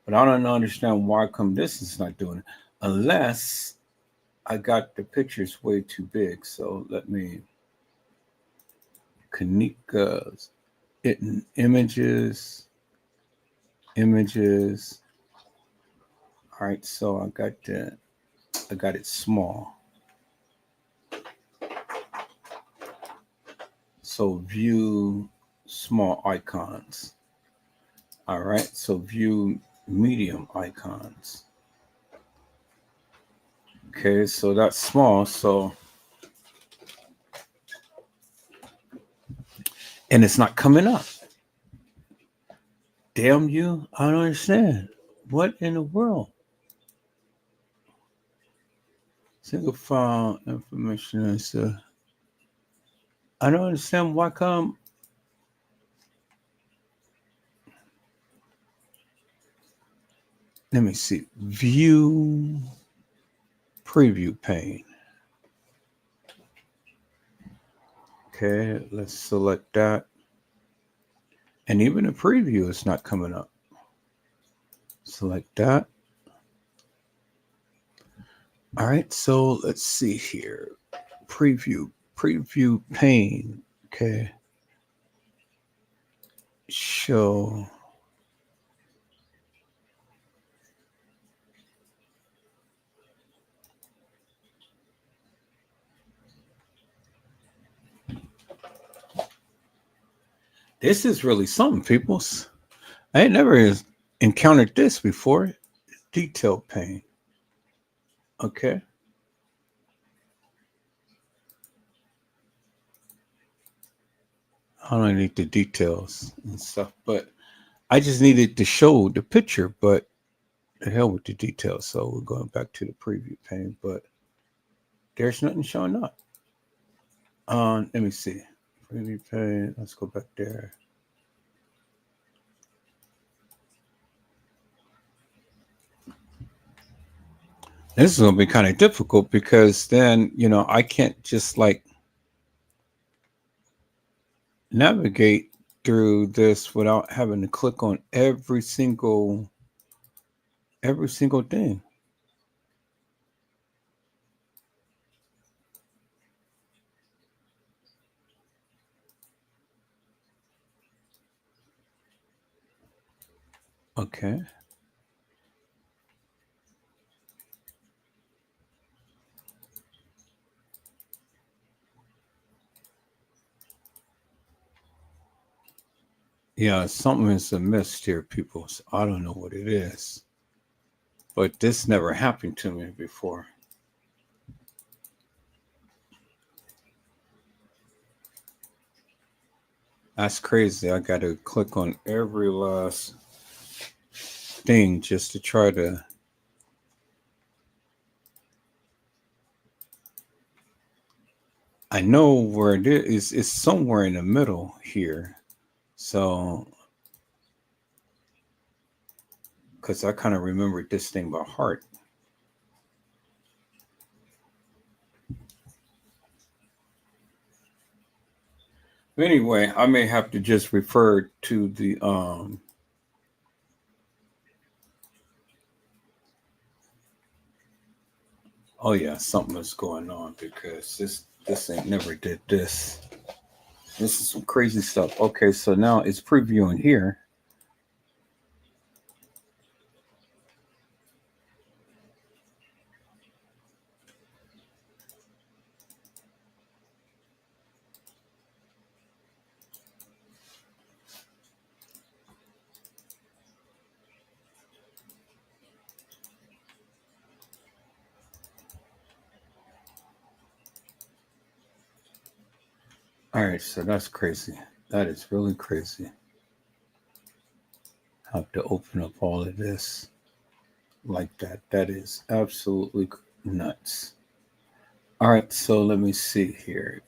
But I don't understand why come this is not doing it. Unless I got the pictures way too big. So let me Kanika's images. All right, so I got it small. So view small icons. All right, so view medium icons. Okay, so that's small. So, and it's not coming up. Damn you, I don't understand. What in the world? Single file information is I don't understand why come. Let me see. View preview pane. Okay, let's select that. And even the preview is not coming up. Select that. All right, so let's see here. Preview pane. Okay. Show. This is really something, peoples. I ain't never encountered this before. Detail pane. Okay. I don't need the details and stuff, but I just needed to show the picture, but the hell with the details. So we're going back to the preview pane, but there's nothing showing up. Let me see. Preview pane. Let's go back there. This is going to be kind of difficult because then, I can't just like navigate through this without having to click on every single thing. Okay. Yeah, something is amiss here, people. So I don't know what it is. But this never happened to me before. That's crazy. I got to click on every last thing just to try to. I know where it is. It's somewhere in the middle here. So, because I kind of remembered this thing by heart. Anyway, I may have to just refer to the oh yeah, something is going on because this ain't never did this. This is some crazy stuff. Okay, so now it's previewing here. All right, so that's crazy. That is really crazy. Have to open up all of this like that. That is absolutely nuts. All right, so let me see here.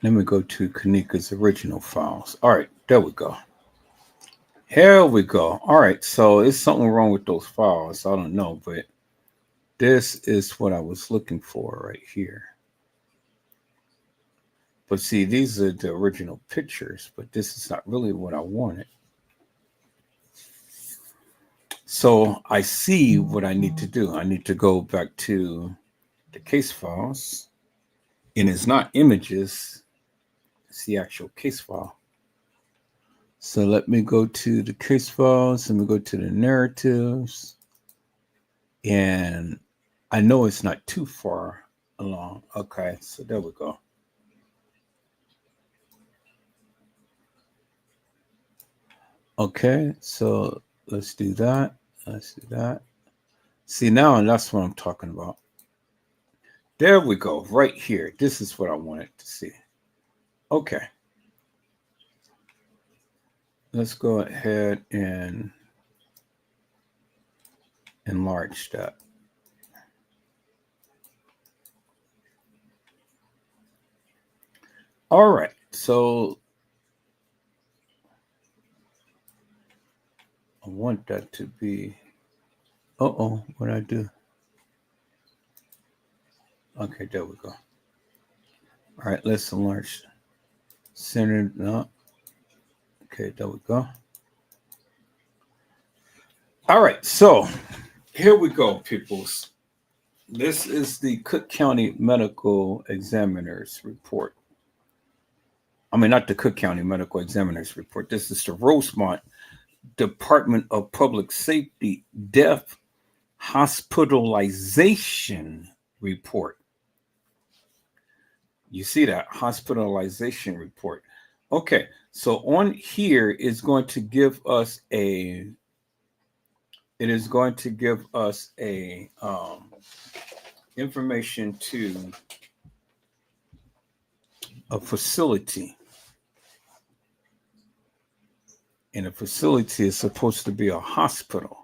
Let me go to Kanika's original files. All right, there we go. Here we go. All right, so it's something wrong with those files. I don't know, but this is what I was looking for right here. But see, these are the original pictures, but this is not really what I wanted. So I see what I need to do. I need to go back to the case files, and it's not images, it's the actual case file. So let me go to the case files, let me go to the narratives, and I know it's not too far along. Okay, so there we go. Okay, so let's do that. Let's do that. See, now that's what I'm talking about. There we go, right here. This is what I wanted to see. Okay. Let's go ahead and enlarge that. All right, so I want that to be, what did I do? Okay, there we go. All right, let's enlarge. Centered, no. Okay, there we go. All right, so here we go, peoples. This is the Cook County Medical Examiner's report. I mean, not the Cook County Medical Examiner's report. This is the Rosemont Department of Public Safety death hospitalization report. You see that hospitalization report. Okay, so on here is going to give us a information to a facility. And a facility is supposed to be a hospital.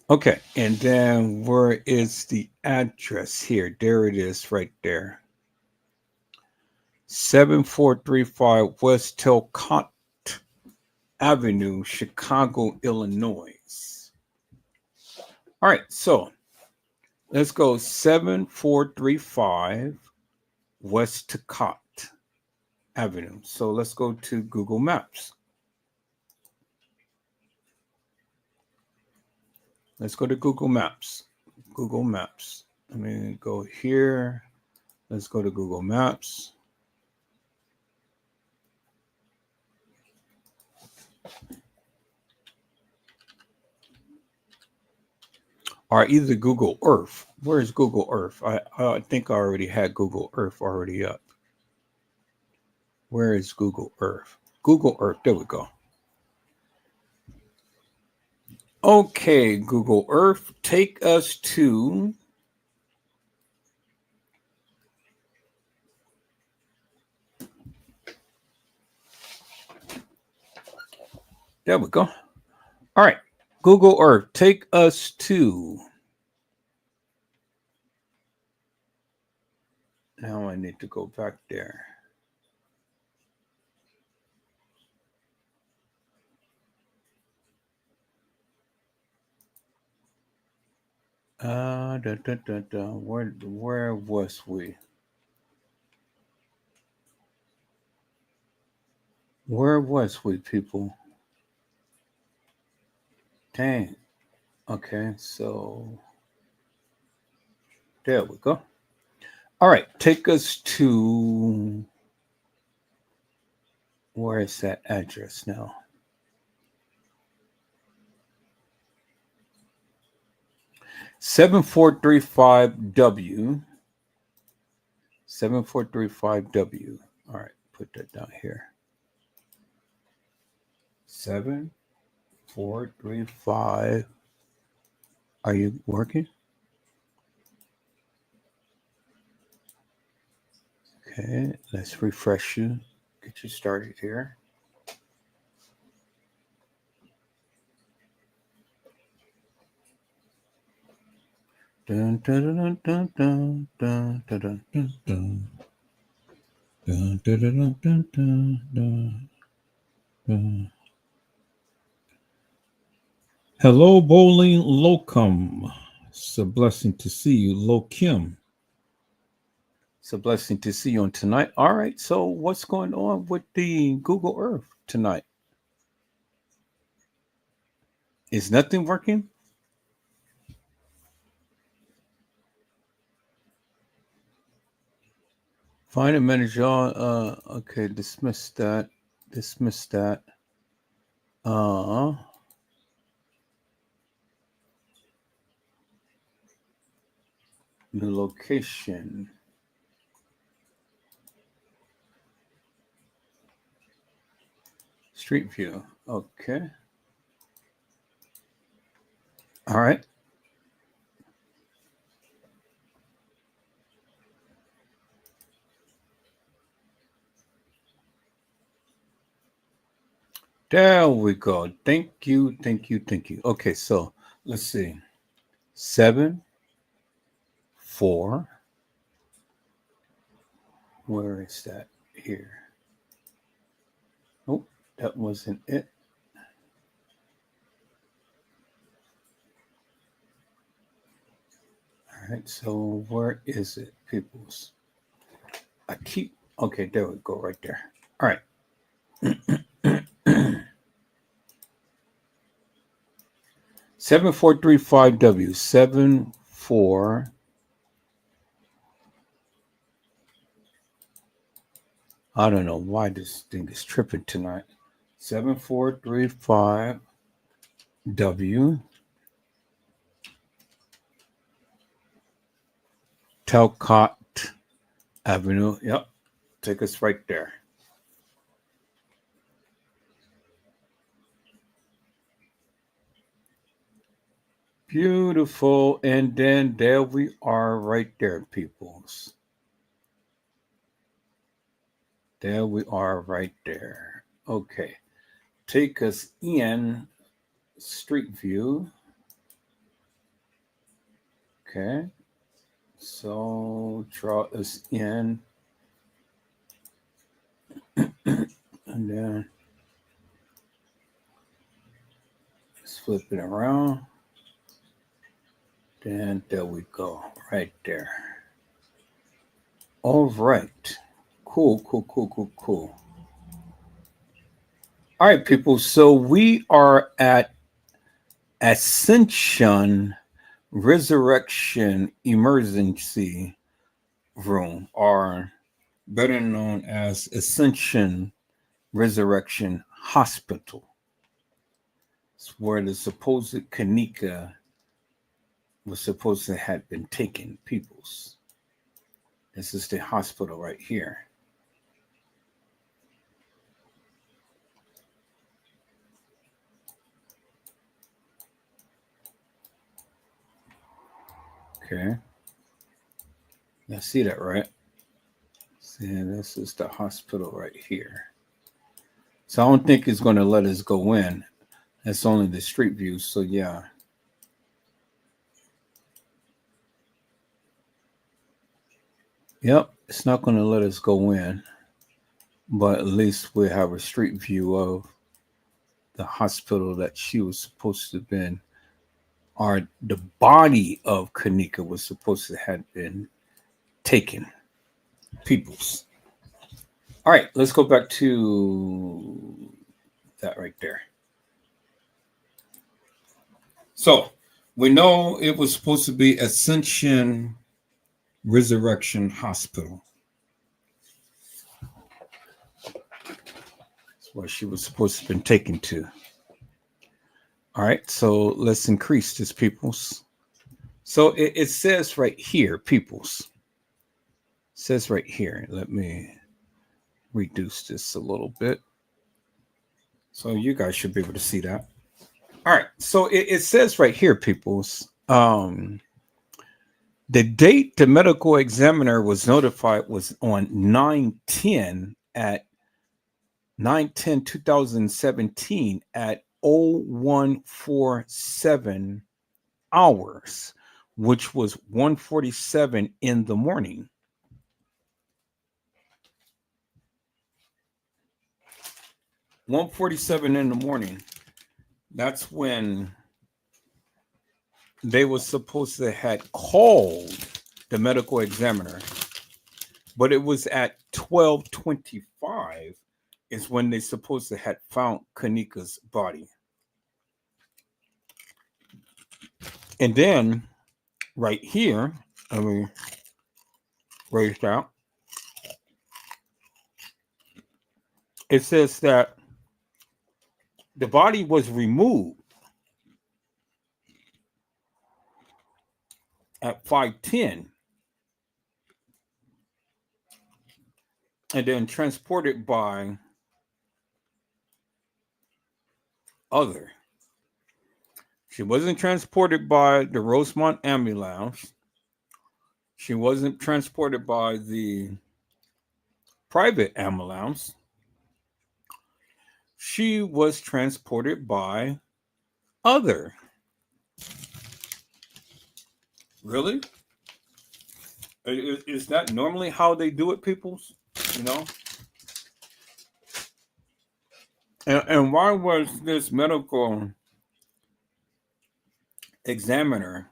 Okay, and then where is the address here? There it is right there. 7435 West Talcott Avenue, Chicago, Illinois. All right, so let's go 7435 West Talcott Avenue. So let's go to Google Maps. Let's go to Google Maps. Google Maps. Let me go here. Let's go to Google Maps. Or either Google Earth. Where's Google Earth? I think I already had Google Earth already up. Where is Google Earth? Google Earth. There we go. Okay, Google Earth, take us to there we go. All right, Google Earth, take us to. Now I need to go back there. Where was we? Where was we, people? Dang. Okay, so there we go. All right, take us to where is that address now? 7435W. 7435W. All right, put that down here. 7435. Are you working? Okay, let's refresh you, get you started here. Dun, dun, dun, dun, dun, dun, dun, dun, dun, dun. Dun, dun, dun, dun, dun, dun, dun. Hello, Bowling Locum. It's a blessing to see you, Lo Kim. It's a blessing to see you on tonight. All right, so what's going on with the Google Earth tonight? Is nothing working? Find a manager. Okay, dismiss that. Dismiss that. The location. Street view. Okay. All right. There we go. Thank you. Thank you. Thank you. Okay, so let's see. 7, 4. Where is that? Here. Oh, that wasn't it. All right, so where is it, peoples? Okay, there we go, right there. All right. 7435W. 74. I don't know why this thing is tripping tonight. 7435W. Talcott Avenue. Yep. Take us right there. Beautiful. And then there we are right there, peoples. There we are right there. Okay. Take us in Street View. Okay. So draw us in. And then let's flip it around. Then there we go, right there. All right. Cool. All right, people. So we are at Ascension Resurrection Emergency Room, or better known as Ascension Resurrection Hospital. It's where the supposed Kanika was supposed to have been taken, peoples. This is the hospital right here. Okay. Now see that, right? See, this is the hospital right here. So I don't think it's going to let us go in. That's only the street view. So yeah. Yep, it's not going to let us go in, but at least we have a street view of the hospital that she was supposed to have been, or the body of Kanika was supposed to have been taken. Peoples. All right, let's go back to that right there. So we know it was supposed to be Ascension Resurrection Hospital. That's where she was supposed to have been taken to. All right, so let's increase this, peoples. So it says right here, peoples. It says right here. Let me reduce this a little bit. So you guys should be able to see that. All right, so it says right here, peoples. The date the medical examiner was notified was on 9/10 at 9/10/2017 at 0147 hours, which was 1:47 in the morning. "1:47 in the morning. That's when they were supposed to had called the medical examiner, but it was at 12:25 is when they supposed to had found Kanika's body. And then right here, I mean, raised out, it says that the body was removed at 5:10 and then transported by other. She wasn't transported by the Rosemont ambulance. She wasn't transported by the private ambulance. She was transported by other. Really? Is that normally how they do it, peoples? You know? And why was this medical examiner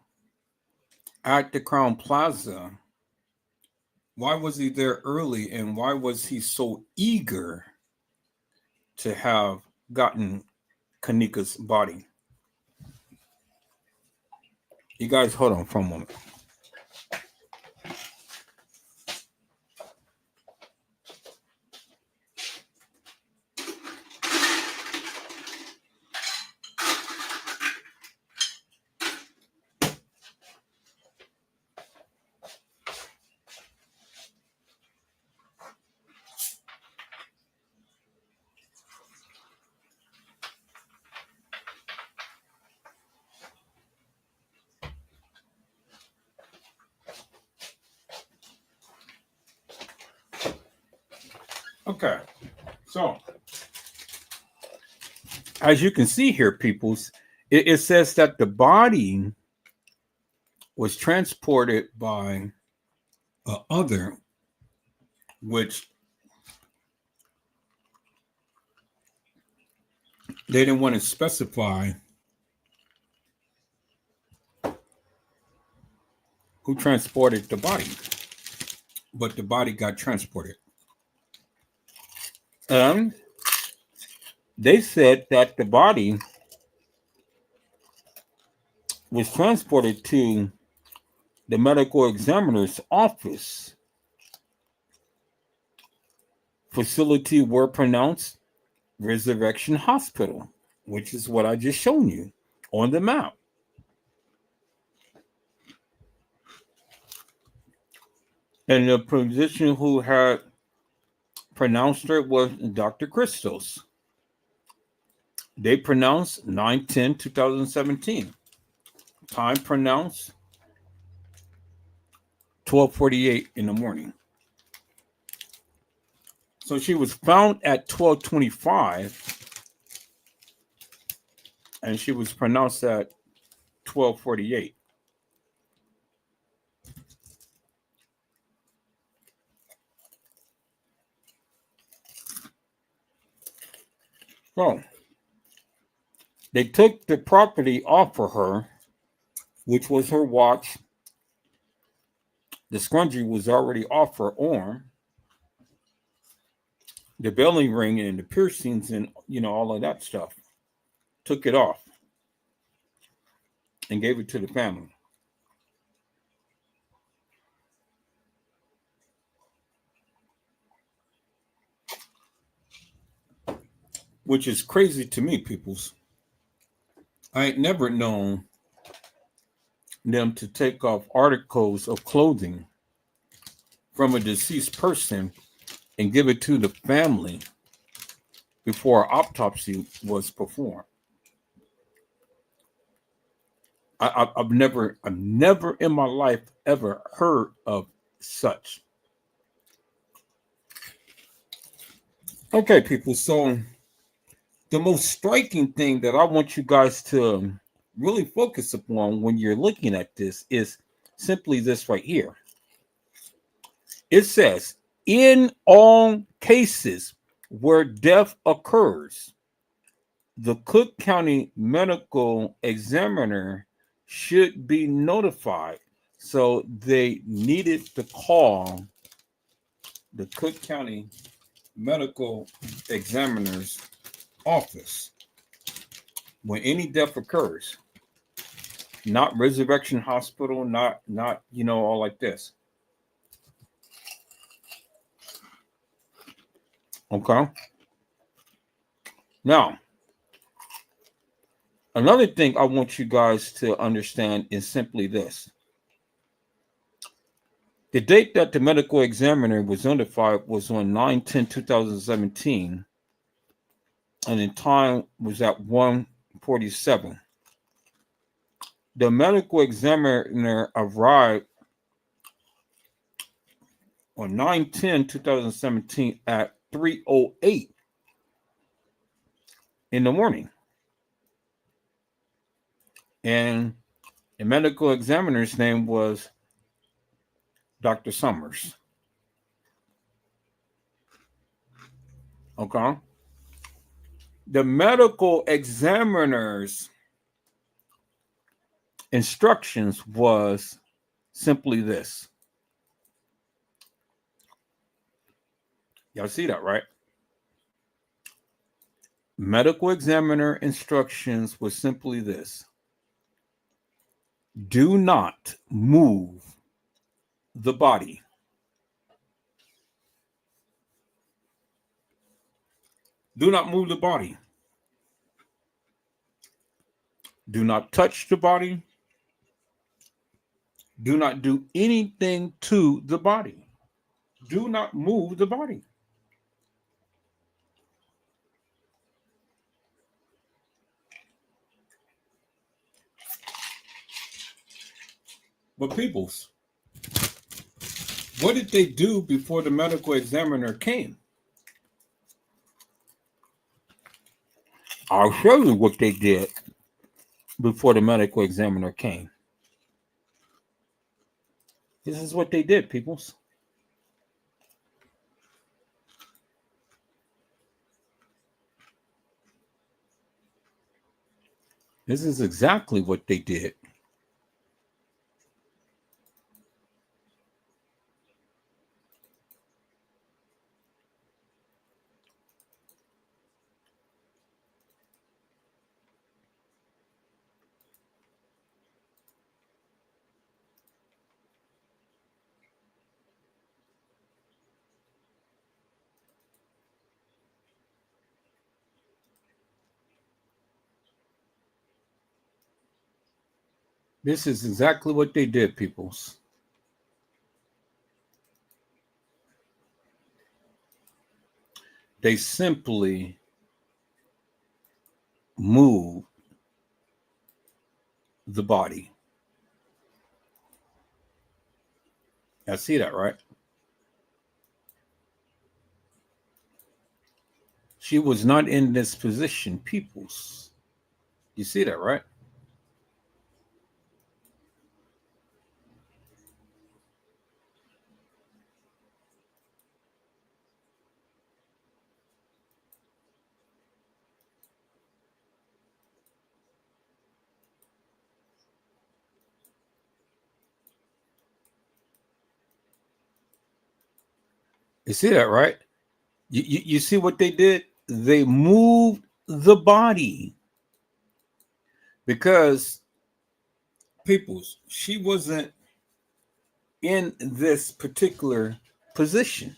at the Crown Plaza? Why was he there early, and why was he so eager to have gotten Kanika's body? You guys hold on for a moment. Okay, so as you can see here, peoples, it says that the body was transported by other, which they didn't want to specify who transported the body, but the body got transported. And they said that the body was transported to the medical examiner's office. Facility were pronounced Resurrection Hospital, which is what I just shown you on the map. And the physician who had pronounced her was Dr. Christos. They pronounced 9/10/2017. Time pronounced 12:48 in the morning. So she was found at 12:25 and she was pronounced at 12:48. So they took the property off of her, which was her watch. The scrunchie was already off her arm. The belly ring and the piercings and all of that stuff. Took it off and gave it to the family. Which is crazy to me, peoples. I ain't never known them to take off articles of clothing from a deceased person and give it to the family before autopsy was performed. I've never in my life ever heard of such. Okay, people. So the most striking thing that I want you guys to really focus upon when you're looking at this is simply this right here. It says, in all cases where death occurs, the Cook County Medical Examiner should be notified. So they needed to call the Cook County Medical Examiner's office when any death occurs. Not Resurrection Hospital, not all like this. Okay. Now, another thing I want you guys to understand is simply this. The date that the medical examiner was notified was on 9/10/2017, and the time was at 1:47. The medical examiner arrived on 9/10/2017 at 3:08 in the morning. And the medical examiner's name was Dr. Summers. Okay. The medical examiner's instructions was simply this. Y'all see that, right? Medical examiner instructions was simply this. Do not move the body. Do not move the body. Do not touch the body. Do not do anything to the body. Do not move the body. But peoples, what did they do before the medical examiner came? I'll show you what they did before the medical examiner came. This is what they did, peoples. This is exactly what they did. This is exactly what they did, peoples. They simply moved the body. I see that, right? She was not in this position, peoples. You see that, right? You see that, right? You see what they did? They moved the body because peoples, she wasn't in this particular position.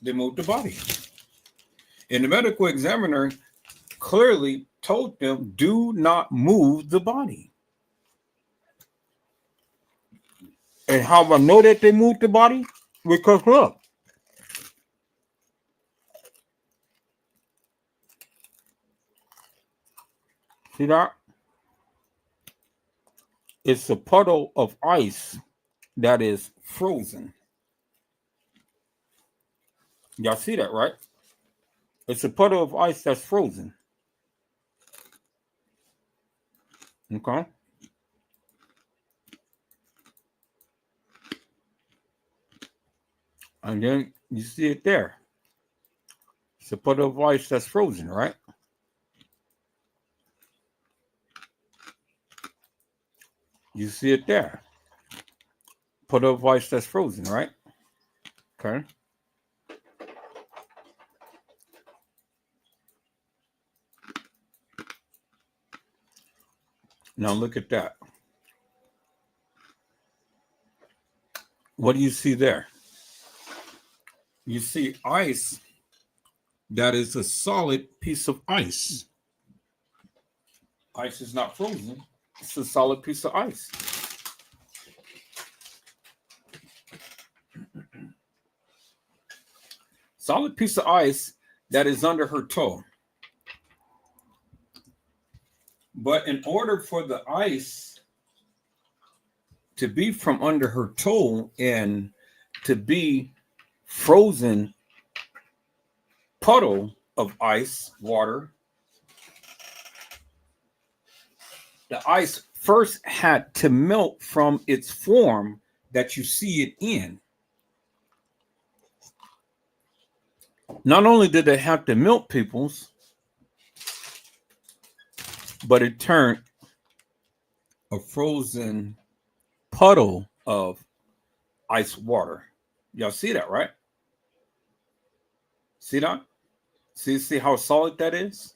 They moved the body. And the medical examiner clearly told them, do not move the body. And how I know that they moved the body? Because look. See that? It's a puddle of ice that is frozen. Y'all see that, right? It's a puddle of ice that's frozen. Okay. And then you see it there. It's a puddle of ice that's frozen, right? You see it there. Puddle of ice that's frozen, right? Okay. Now look at that. What do you see there? You see ice that is a solid piece of ice. Ice is not frozen. It's a solid piece of ice. Solid piece of ice that is under her toe. But in order for the ice to be from under her toe and to be frozen puddle of ice, water, the ice first had to melt from its form that you see it in. Not only did it have to melt, peoples, but it turned a frozen puddle of ice water. Y'all see that, right? See that? See how solid that is?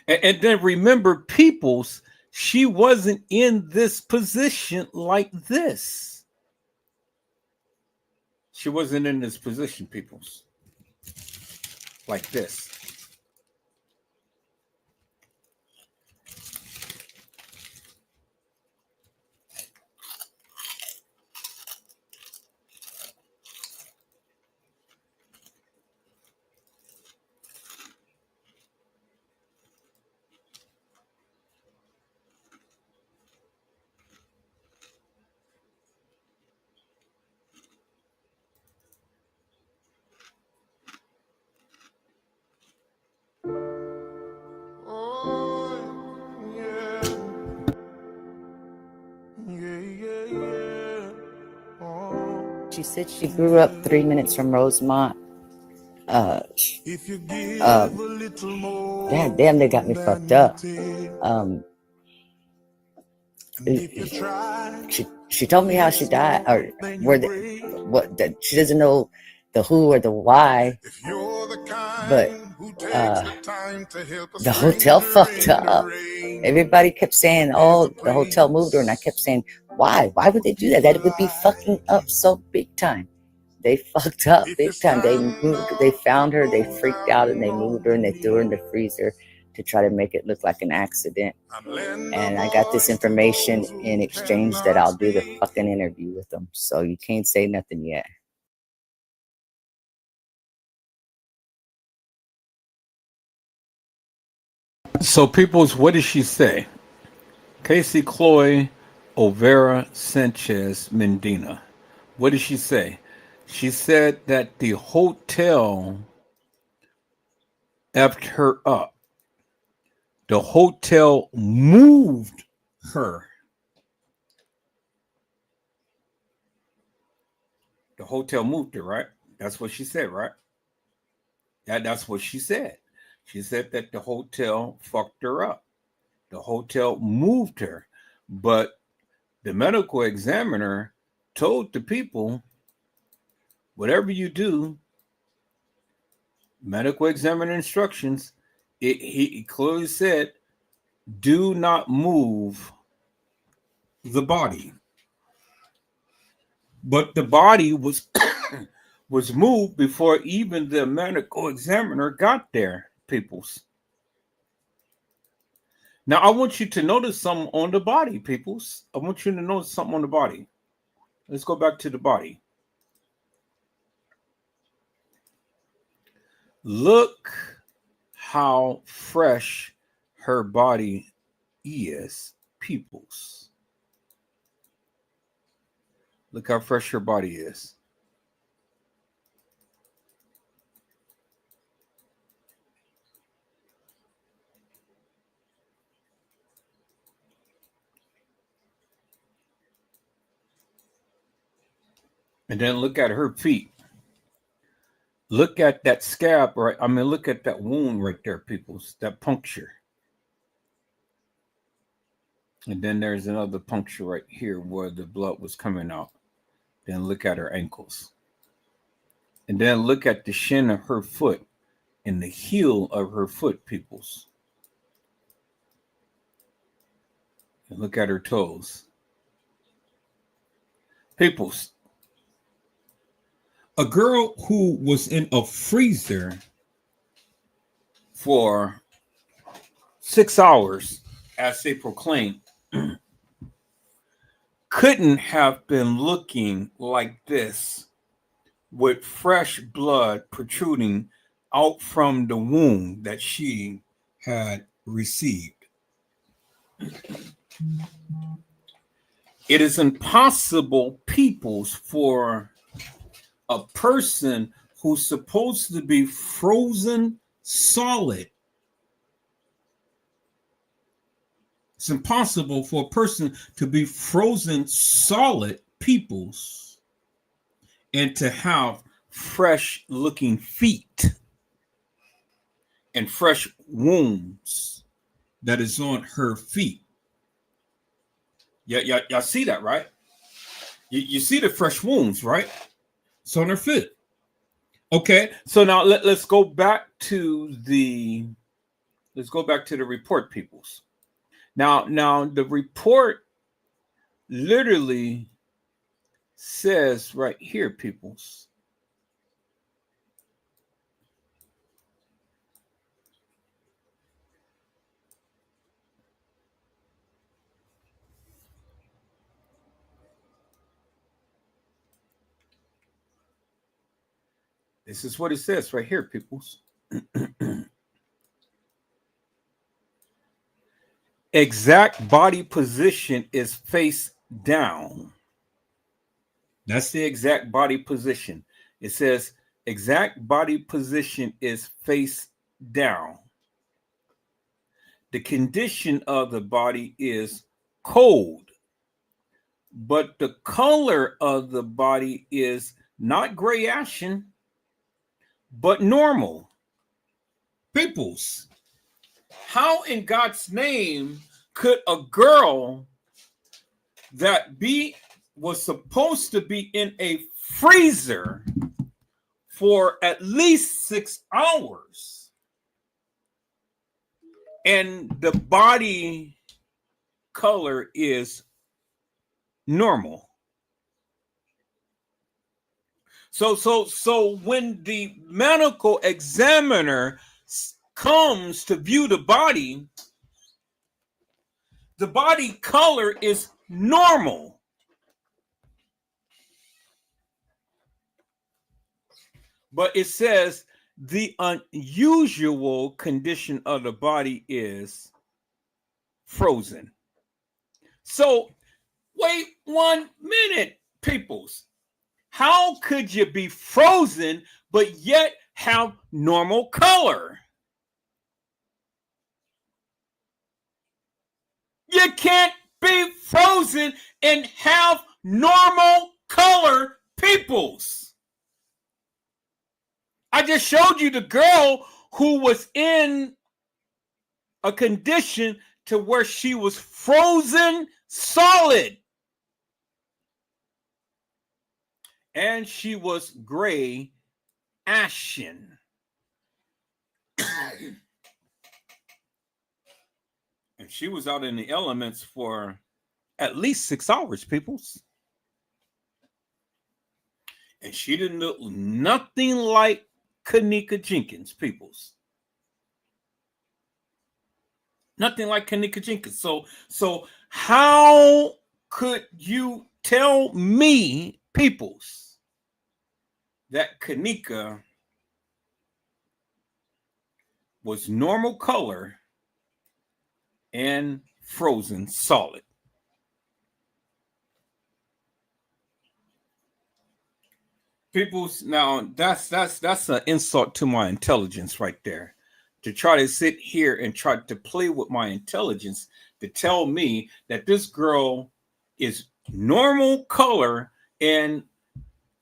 And then remember, peoples, she wasn't in this position like this. She wasn't in this position, peoples, like this. She said she grew up 3 minutes from Rosemont. God damn, they got me fucked up. She told me how she died, or she doesn't know the who or the why, but the hotel fucked up. Everybody kept saying, "Oh, the hotel moved her," and I kept saying, "Why? Why would they do that? That would be fucking up so big time." They fucked up big time. They found her, they freaked out, and they moved her, and they threw her in the freezer to try to make it look like an accident. And I got this information in exchange that I'll do the fucking interview with them. So you can't say nothing yet. So, peoples, what did she say? Casey Chloe Overa Sanchez Mendina. What did she say? She said that the hotel effed her up. The hotel moved her. The hotel moved her, right? That's what she said, right? That's what she said. She said that the hotel fucked her up. The hotel moved her. But the medical examiner told the people, whatever you do, medical examiner instructions, he clearly said, do not move the body. But the body was was moved before even the medical examiner got there, peoples. Now, I want you to notice something on the body, peoples. I want you to notice something on the body. Let's go back to the body. Look how fresh her body is, peoples. Look how fresh her body is. And then look at her feet. Look at that scab, right? I mean, look at that wound right there, peoples, that puncture. And then there's another puncture right here where the blood was coming out. Then look at her ankles. And then look at the shin of her foot and the heel of her foot, peoples. And look at her toes. Peoples, a girl who was in a freezer for 6 hours, as they proclaimed, couldn't have been looking like this with fresh blood protruding out from the wound that she had received. It is impossible, peoples, for a person who's supposed to be frozen solid. It's impossible for a person to be frozen solid, peoples, and to have fresh looking feet and fresh wounds that is on her feet. Y'all see that, right? You see the fresh wounds, right? It's on her foot. Okay, so now let's go back to the report, peoples. Now the report literally says right here, peoples. This is what it says right here, peoples. Exact body position is face down. That's the exact body position. It says exact body position is face down. The condition of the body is cold, but the color of the body is not gray ashen, but normal. Peoples, how in God's name could a girl that was supposed to be in a freezer for at least 6 hours and the body color is normal? So when the medical examiner comes to view the body color is normal. But it says the unusual condition of the body is frozen. So wait 1 minute, peoples. How could you be frozen but yet have normal color? You can't be frozen and have normal color, peoples. I just showed you the girl who was in a condition to where she was frozen solid. And she was gray ashen. And she was out in the elements for at least 6 hours, peoples. And she didn't look nothing like Kenneka Jenkins, peoples. Nothing like Kenneka Jenkins. So how could you tell me, peoples, that Kenneka was normal color and frozen solid. People's now that's an insult to my intelligence right there. To try to sit here and try to play with my intelligence to tell me that this girl is normal color and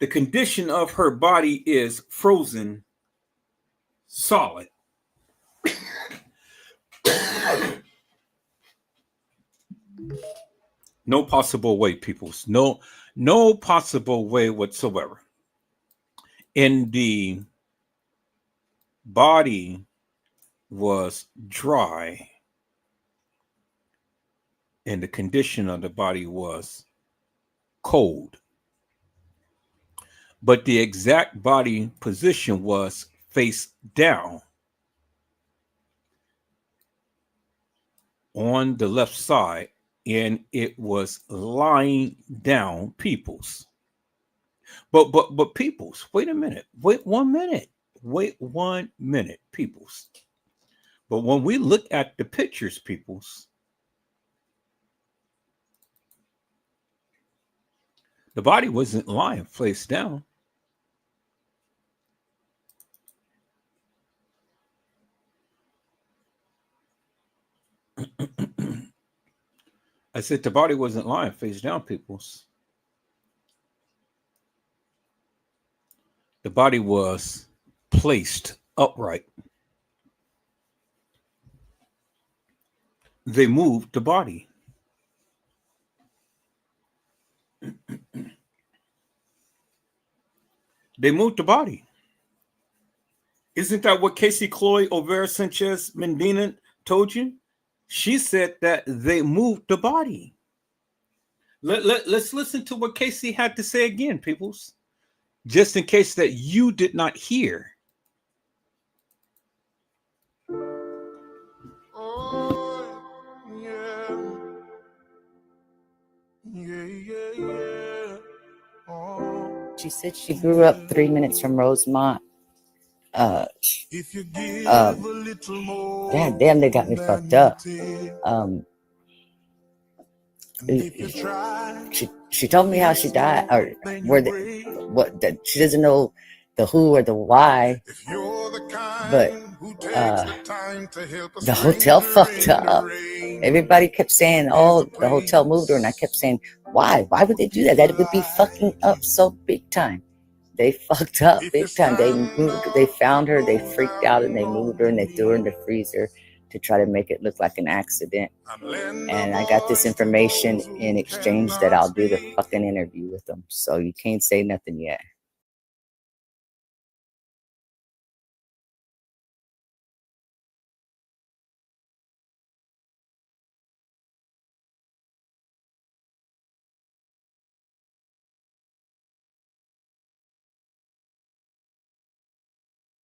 the condition of her body is frozen solid. No possible way, peoples. No possible way whatsoever. And the body was dry, and the condition of the body was cold. But the exact body position was face down on the left side, and it was lying down, peoples. But peoples, wait a minute. Wait 1 minute. Wait 1 minute, peoples. But when we look at the pictures, peoples, the body wasn't lying face down. I said the body wasn't lying face down, peoples. The body was placed upright. They moved the body. They moved the body. Isn't that what Casey Chloe O'Vera Sanchez Medina told you? She said that they moved the body. Let's listen to what Casey had to say again, peoples, just in case that you did not hear. She said she grew up 3 minutes from Rosemont. God damn, they got me fucked up. She told me how she died, or that she doesn't know the who or the why, but the hotel fucked up. Everybody kept saying, "Oh, the hotel moved her," and I kept saying, "Why? Why would they do that? That would be fucking up so big time." They fucked up big time. They found her, they freaked out, and they moved her, and they threw her in the freezer to try to make it look like an accident. And I got this information in exchange that I'll do the fucking interview with them. So you can't say nothing yet.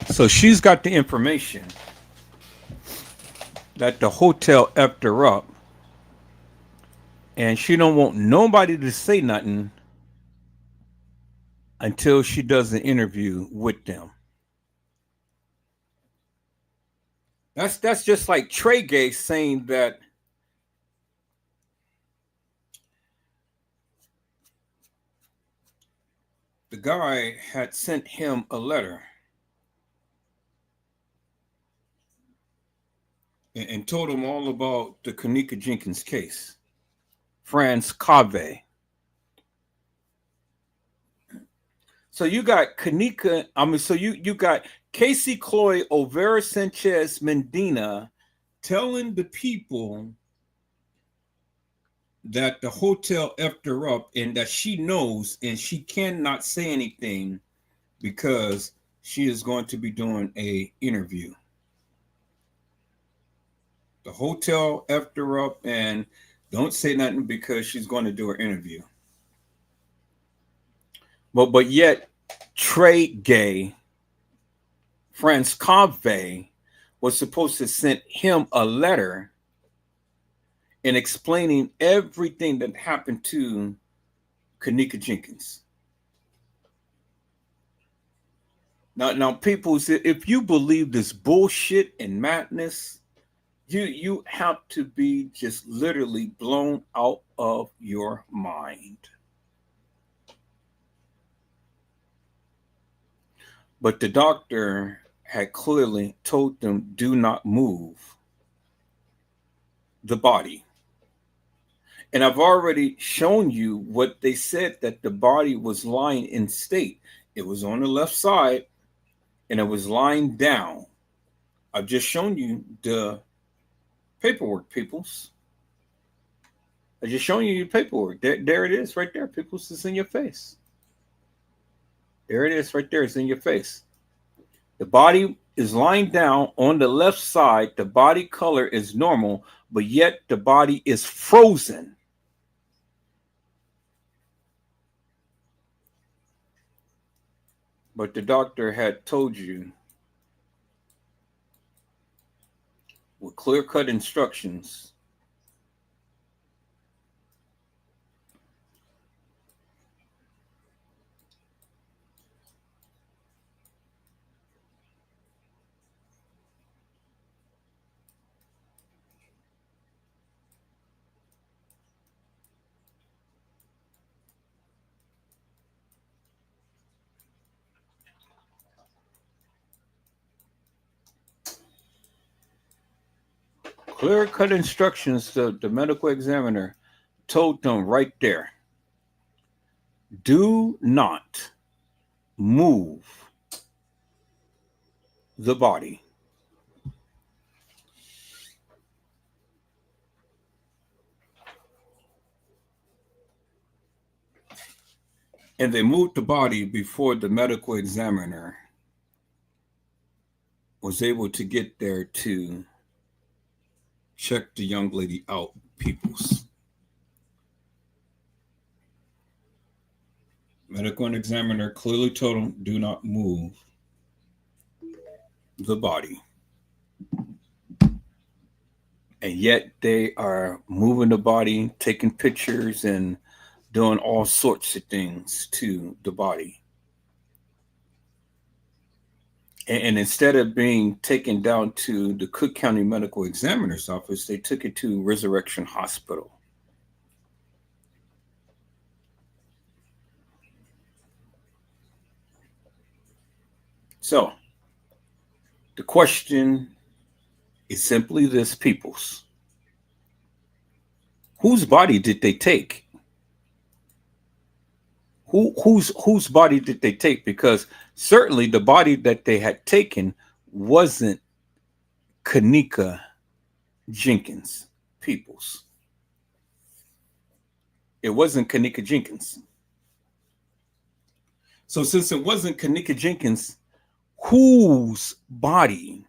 So she's got the information that the hotel effed her up, and she don't want nobody to say nothing until she does an interview with them. That's just like Trey Gay saying that the guy had sent him a letter and told him all about the Kenneka Jenkins case. Franz Cave. So you got you got Casey Chloe O'Vera Sanchez Medina telling the people that the hotel effed her up and that she knows and she cannot say anything because she is going to be doing an interview. The hotel effed her up and don't say nothing because she's going to do her interview. But yet Trey Gay, Franz Cave, was supposed to send him a letter and explaining everything that happened to Kenneka Jenkins. Now, people, if you believe this bullshit and madness, You have to be just literally blown out of your mind. But the doctor had clearly told them, do not move the body. And I've already shown you what they said, that the body was lying in state. It was on the left side and it was lying down. I've just shown you the paperwork, peoples. I just shown you the paperwork. There it is right there, peoples. It's in your face. There it is right there. It's in your face. The body is lying down on the left side. The body color is normal, but yet the body is frozen. But the doctor had told you with clear-cut instructions clear-cut instructions. The medical examiner told them right there, do not move the body. And they moved the body before the medical examiner was able to get there to check the young lady out, peoples. Medical examiner clearly told him, do not move the body. And yet they are moving the body, taking pictures and doing all sorts of things to the body. And instead of being taken down to the Cook County Medical Examiner's office, they took it to Resurrection Hospital. So the question is simply this, peoples. Whose body did they take? Whose body did they take? Because certainly the body that they had taken wasn't Kenneka Jenkins, peoples. It wasn't Kenneka Jenkins. So since it wasn't Kenneka Jenkins, whose body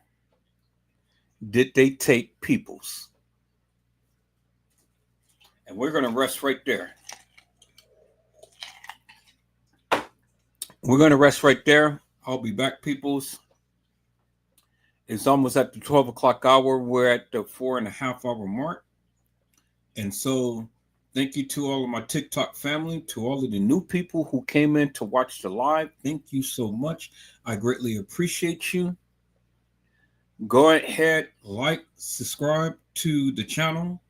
did they take, peoples? And we're going to rest right there. We're going to rest right there. I'll be back, peoples. It's almost at the 12 o'clock hour. We're at the 4.5 hour mark. And so thank you to all of my TikTok family, to all of the new people who came in to watch the live. Thank you so much. I greatly appreciate you. Go ahead, like, subscribe to the channel,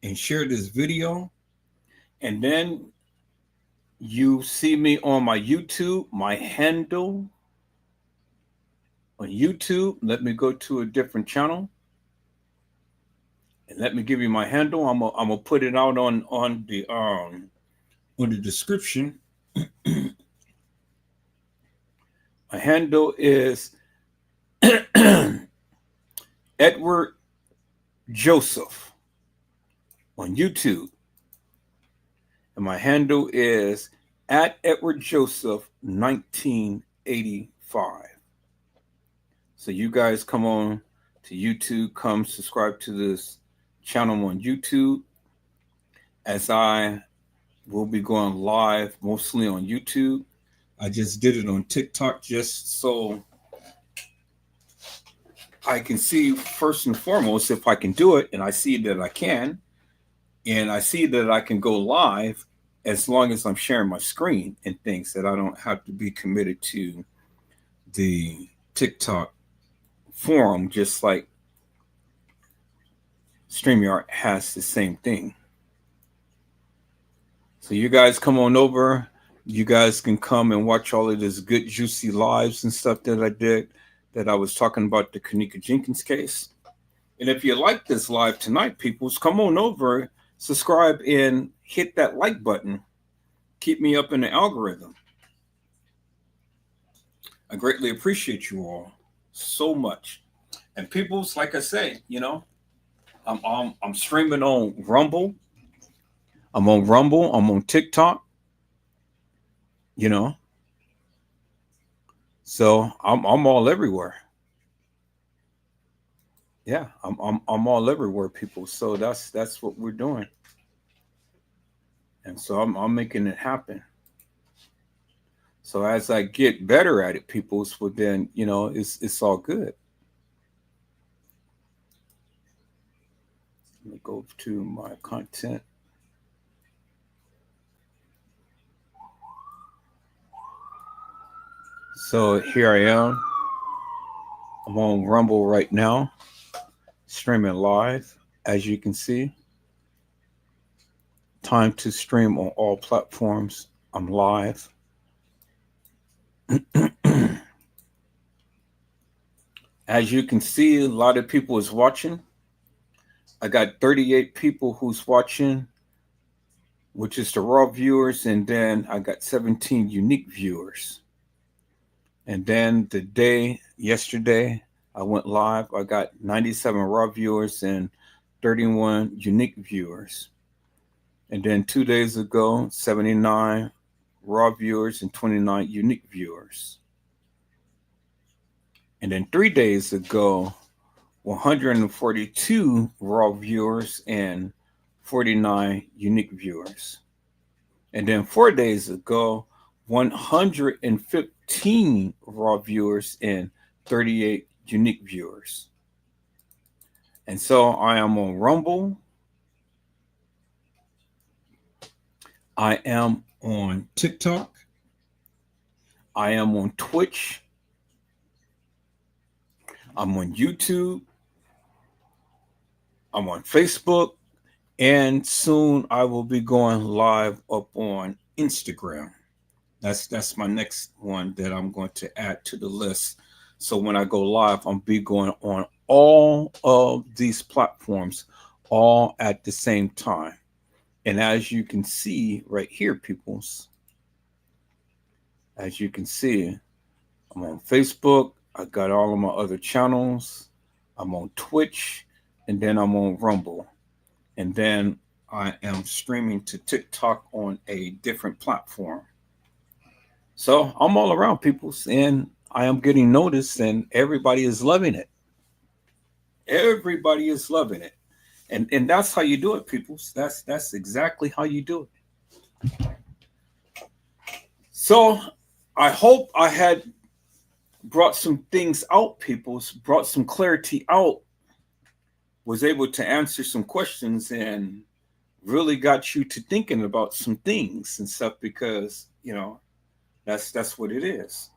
and share this video. And then you see me on my YouTube, my handle on YouTube. Let me go to a different channel. And let me give you my handle. I'm gonna put it out on the description. My handle is Edward Joseph on YouTube. And my handle is at Edward Joseph 1985. So you guys come on to YouTube, come subscribe to this channel on YouTube, as I will be going live mostly on YouTube. I just did it on TikTok just so I can see first and foremost if I can do it, and I see that I can. And I see that I can go live as long as I'm sharing my screen and things, that I don't have to be committed to the TikTok forum, just like StreamYard has the same thing. So you guys come on over. You guys can come and watch all of this good, juicy lives and stuff that I did, that I was talking about the Kenneka Jenkins case. And if you like this live tonight, peoples, come on over, subscribe, and hit that like button. Keep me up in the algorithm. I greatly appreciate you all so much. And peoples, like I say, you know, I'm streaming on Rumble. I'm on Rumble. I'm on TikTok. You know, so I'm all everywhere. Yeah, I'm all everywhere, people. So that's what we're doing, and so I'm making it happen. So as I get better at it, peoples, well then, you know, it's all good. Let me go to my content. So here I am. I'm on Rumble right now, streaming live, as you can see. Time to stream on all platforms. I'm live. As you can see, a lot of people is watching. I got 38 people who's watching, which is the raw viewers, and then I got 17 unique viewers. And then the day yesterday, I went live. I got 97 raw viewers and 31 unique viewers. And then 2 days ago, 79 raw viewers and 29 unique viewers. And then 3 days ago, 142 raw viewers and 49 unique viewers. And then 4 days ago, 115 raw viewers and 38 unique viewers. And so I am on Rumble. I am on TikTok. I am on Twitch. I'm on YouTube. I'm on Facebook. And soon I will be going live up on Instagram. That's my next one that I'm going to add to the list. So when I go live, I'll be going on all of these platforms all at the same time. And as you can see right here, peoples, as you can see, I'm on Facebook. I got all of my other channels. I'm on Twitch, and then I'm on Rumble. And then I am streaming to TikTok on a different platform. So I'm all around, peoples, and I am getting noticed, and everybody is loving it. Everybody is loving it. And that's how you do it, peoples. That's exactly how you do it. So I hope I had brought some things out, peoples, brought some clarity out, was able to answer some questions, and really got you to thinking about some things and stuff, because, you know, that's what it is.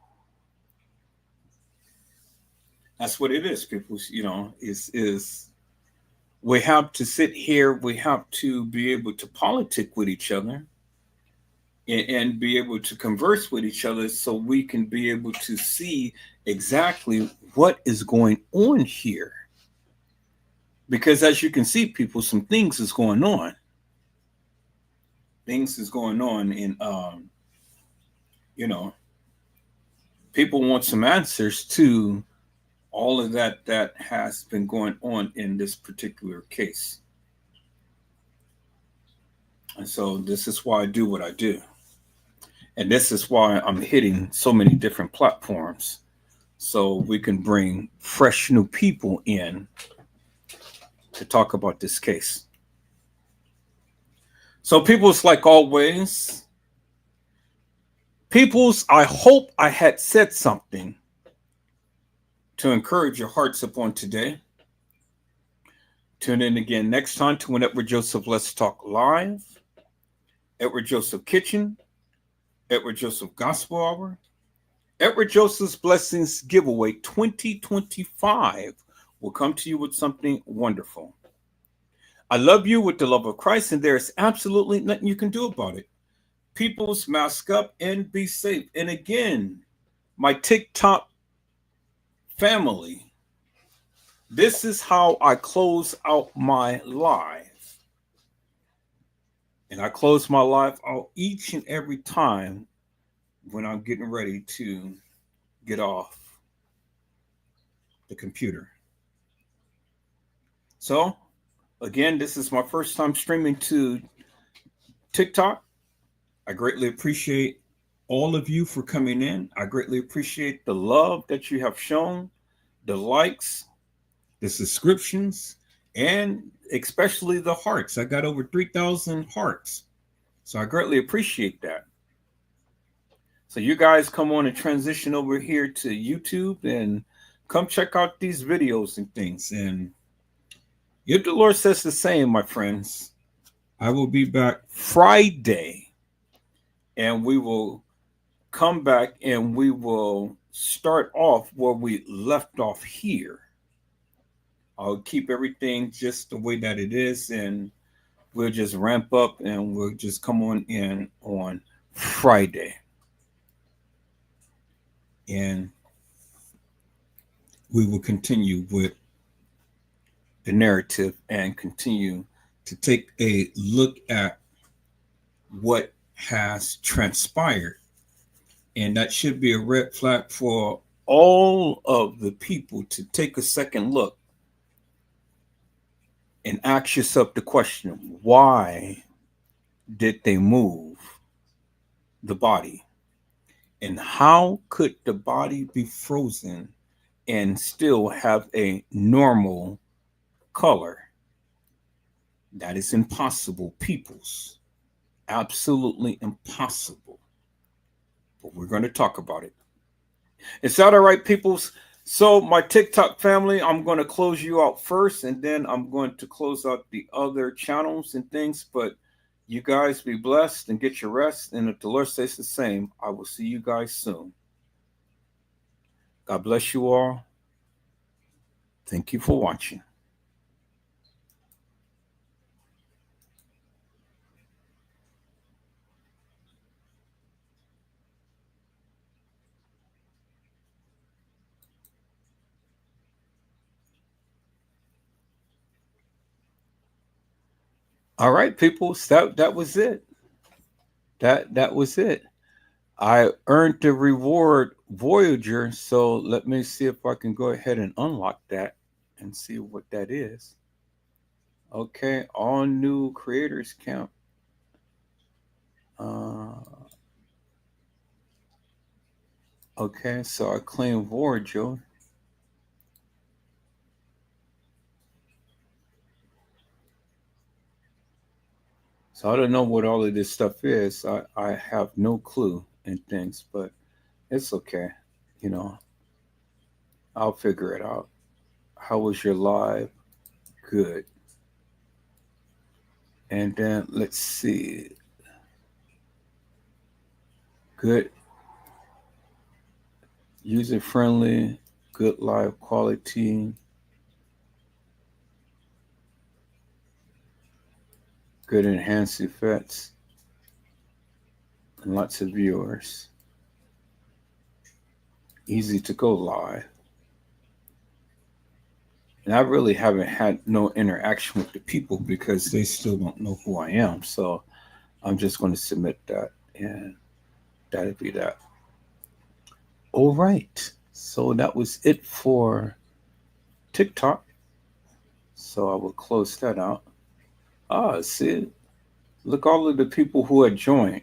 That's what it is, people. You know, is we have to sit here, we have to be able to politic with each other and be able to converse with each other, so we can be able to see exactly what is going on here. Because as you can see, people, some things is going on. Things is going on in you know, people want some answers to all of that has been going on in this particular case. And so this is why I do what I do. And this is why I'm hitting so many different platforms, so we can bring fresh new people in to talk about this case. So people's, like always, peoples, I hope I had said something to encourage your hearts upon today. Tune in again next time to Edward Joseph Let's Talk Live, Edward Joseph Kitchen, Edward Joseph Gospel Hour, Edward Joseph's Blessings Giveaway 2025 will come to you with something wonderful. I love you with the love of Christ, and there's absolutely nothing you can do about it. Peoples, mask up and be safe. And again, my TikTok family, this is how I close out my live. And I close my live out each and every time when I'm getting ready to get off the computer. So, again, this is my first time streaming to TikTok. I greatly appreciate all of you for coming in. I greatly appreciate the love that you have shown, the likes, the subscriptions, and especially the hearts. I got over 3,000 hearts. So I greatly appreciate that. So you guys come on and transition over here to YouTube and come check out these videos and things. And if the Lord says the same, my friends, I will be back Friday, and we will come back and we will start off where we left off here. I'll keep everything just the way that it is, and we'll just ramp up and we'll just come on in on Friday. And we will continue with the narrative and continue to take a look at what has transpired. And that should be a red flag for all of the people to take a second look and ask yourself the question, why did they move the body? And how could the body be frozen and still have a normal color? That is impossible, peoples. Absolutely impossible. But we're going to talk about it. Is that all right, peoples? So my TikTok family, I'm going to close you out first, and then I'm going to close out the other channels and things. But you guys be blessed and get your rest. And if the Lord says the same, I will see you guys soon. God bless you all. Thank you for watching. All right, people. That was it. That was it. I earned the reward Voyager, so let me see if I can go ahead and unlock that and see what that is. Okay, all new creators count. Okay, so I claim Voyager. So I don't know what all of this stuff is. I have no clue in things, but it's okay. You know, I'll figure it out. How was your live? Good. And then let's see. Good. User friendly, good live quality. Good enhanced effects. And lots of viewers. Easy to go live. And I really haven't had no interaction with the people because they still don't know who I am. So I'm just going to submit that, and that'll be that. All right. So that was it for TikTok. So I will close that out. Ah, see, look, all of the people who had joined.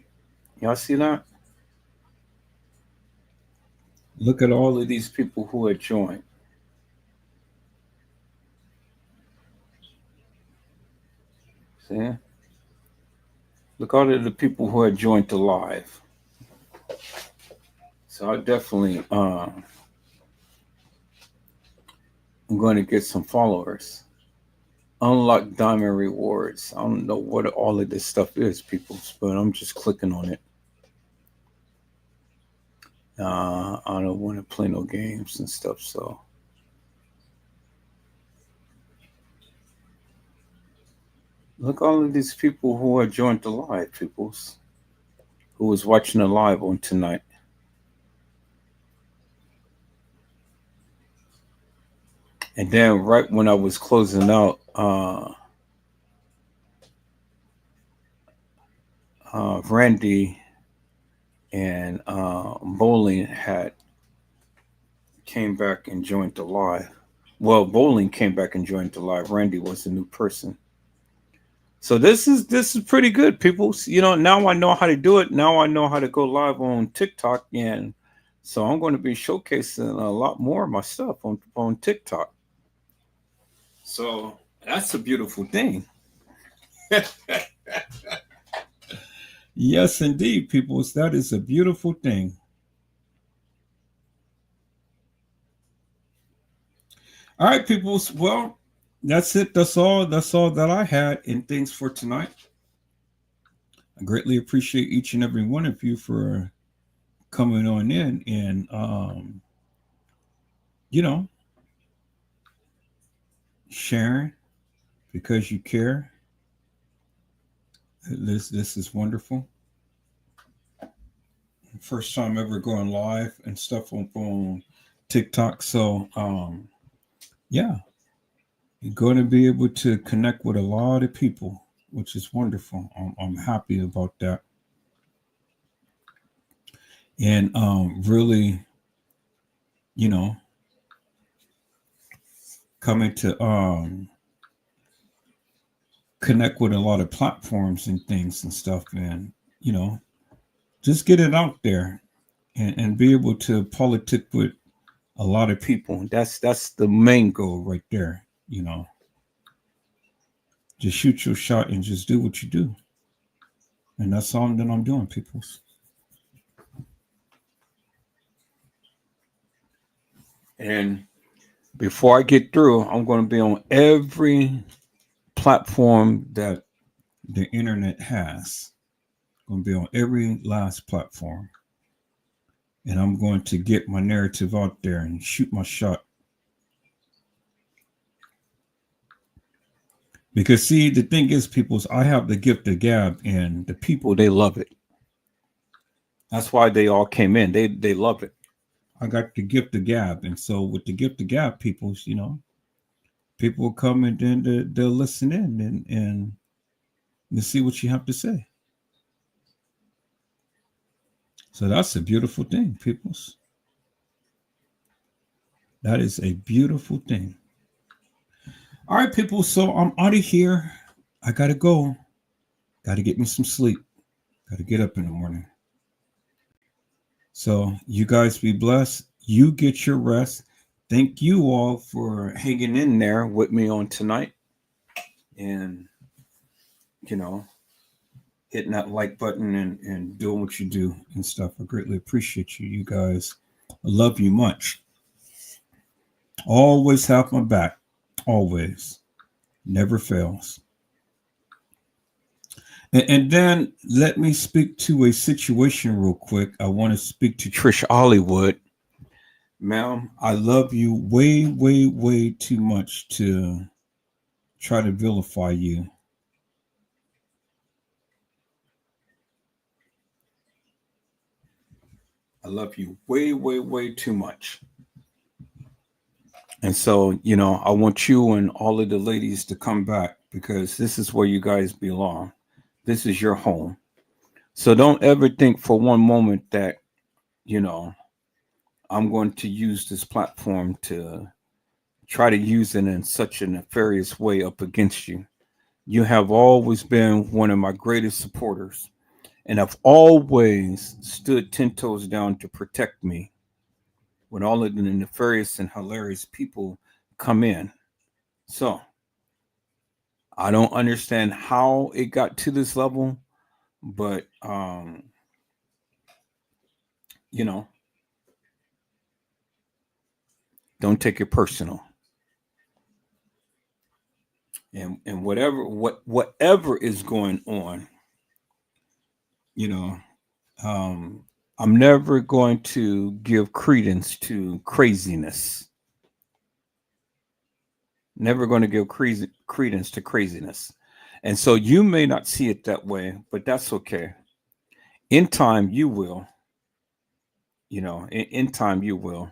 Y'all see that? Look at all of these people who had joined. See? Look, all of the people who had joined the live. So I definitely, I'm going to get some followers. Unlock diamond rewards. I don't know what all of this stuff is, people, but I'm just clicking on it. I don't want to play no games and stuff, so. Look, all of these people who are joined the live, peoples, who was watching the live on tonight. And then right when I was closing out, Randy and Bowling had came back and joined the live. Well, Bowling came back and joined the live. Randy was a new person. So this is pretty good, people. You know, now I know how to do it. Now I know how to go live on TikTok, and so I'm going to be showcasing a lot more of my stuff on TikTok. So that's a beautiful thing. Yes, indeed, people. That is a beautiful thing. All right, people. Well, that's it. That's all that I had in things for tonight. I greatly appreciate each and every one of you for coming on in and you know, sharing because you care. This is wonderful. First time ever going live and stuff on TikTok. So yeah, you're going to be able to connect with a lot of people, which is wonderful. I'm happy about that. And really, you know, coming to connect with a lot of platforms and things and stuff, and you know, just get it out there and be able to politic with a lot of people. That's the main goal right there, you know. Just shoot your shot and just do what you do. And that's all that I'm doing, peoples. And before I get through, I'm going to be on every platform that the internet has. I'm going to be on every last platform. And I'm going to get my narrative out there and shoot my shot. Because see, the thing is, peoples, I have the gift of gab, and the people, they love it. That's why they all came in. They love it. I got the gift of gab, and so with the gift of gab, peoples, you know, people will come and then they'll listen in and see what you have to say. So that's a beautiful thing, peoples. That is a beautiful thing. All right, people. So I'm out of here. I gotta go. Gotta get me some sleep. Gotta get up in the morning. So you guys be blessed. You get your rest. Thank you all for hanging in there with me on tonight. And, you know, hitting that like button and doing what you do and stuff. I greatly appreciate you. You guys, I love you much. Always have my back. Always. Never fails. And then let me speak to a situation real quick. I want to speak to Trish Hollywood. Ma'am, I love you way, way, way too much to try to vilify you. I love you way, way, way too much. And so, you know, I want you and all of the ladies to come back because this is where you guys belong. This is your home. So don't ever think for one moment that, you know, I'm going to use this platform to try to use it in such a nefarious way up against you. You have always been one of my greatest supporters. And I've always stood 10 toes down to protect me when all of the nefarious and hilarious people come in. So I don't understand how it got to this level, but, you know, don't take it personal. And whatever is going on, you know, I'm never going to give credence to craziness. Never going to give credence to craziness. And so you may not see it that way, but that's okay. In time, you will. You know, in time, you will.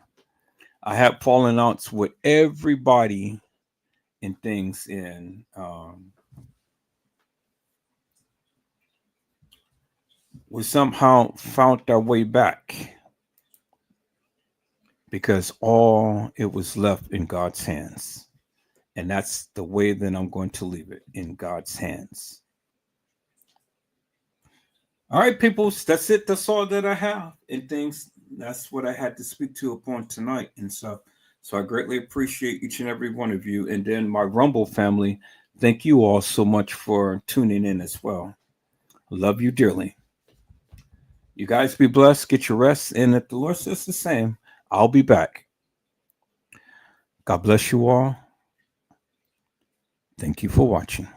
I have fallen outs with everybody and things in we somehow found our way back because all it was left in God's hands. And that's the way that I'm going to leave it, in God's hands. All right, people, that's it. That's all that I have and things. That's what I had to speak to upon tonight and stuff. So I greatly appreciate each and every one of you. And then my Rumble family, thank you all so much for tuning in as well. Love you dearly. You guys be blessed, get your rest. And if the Lord says the same, I'll be back. God bless you all. Thank you for watching.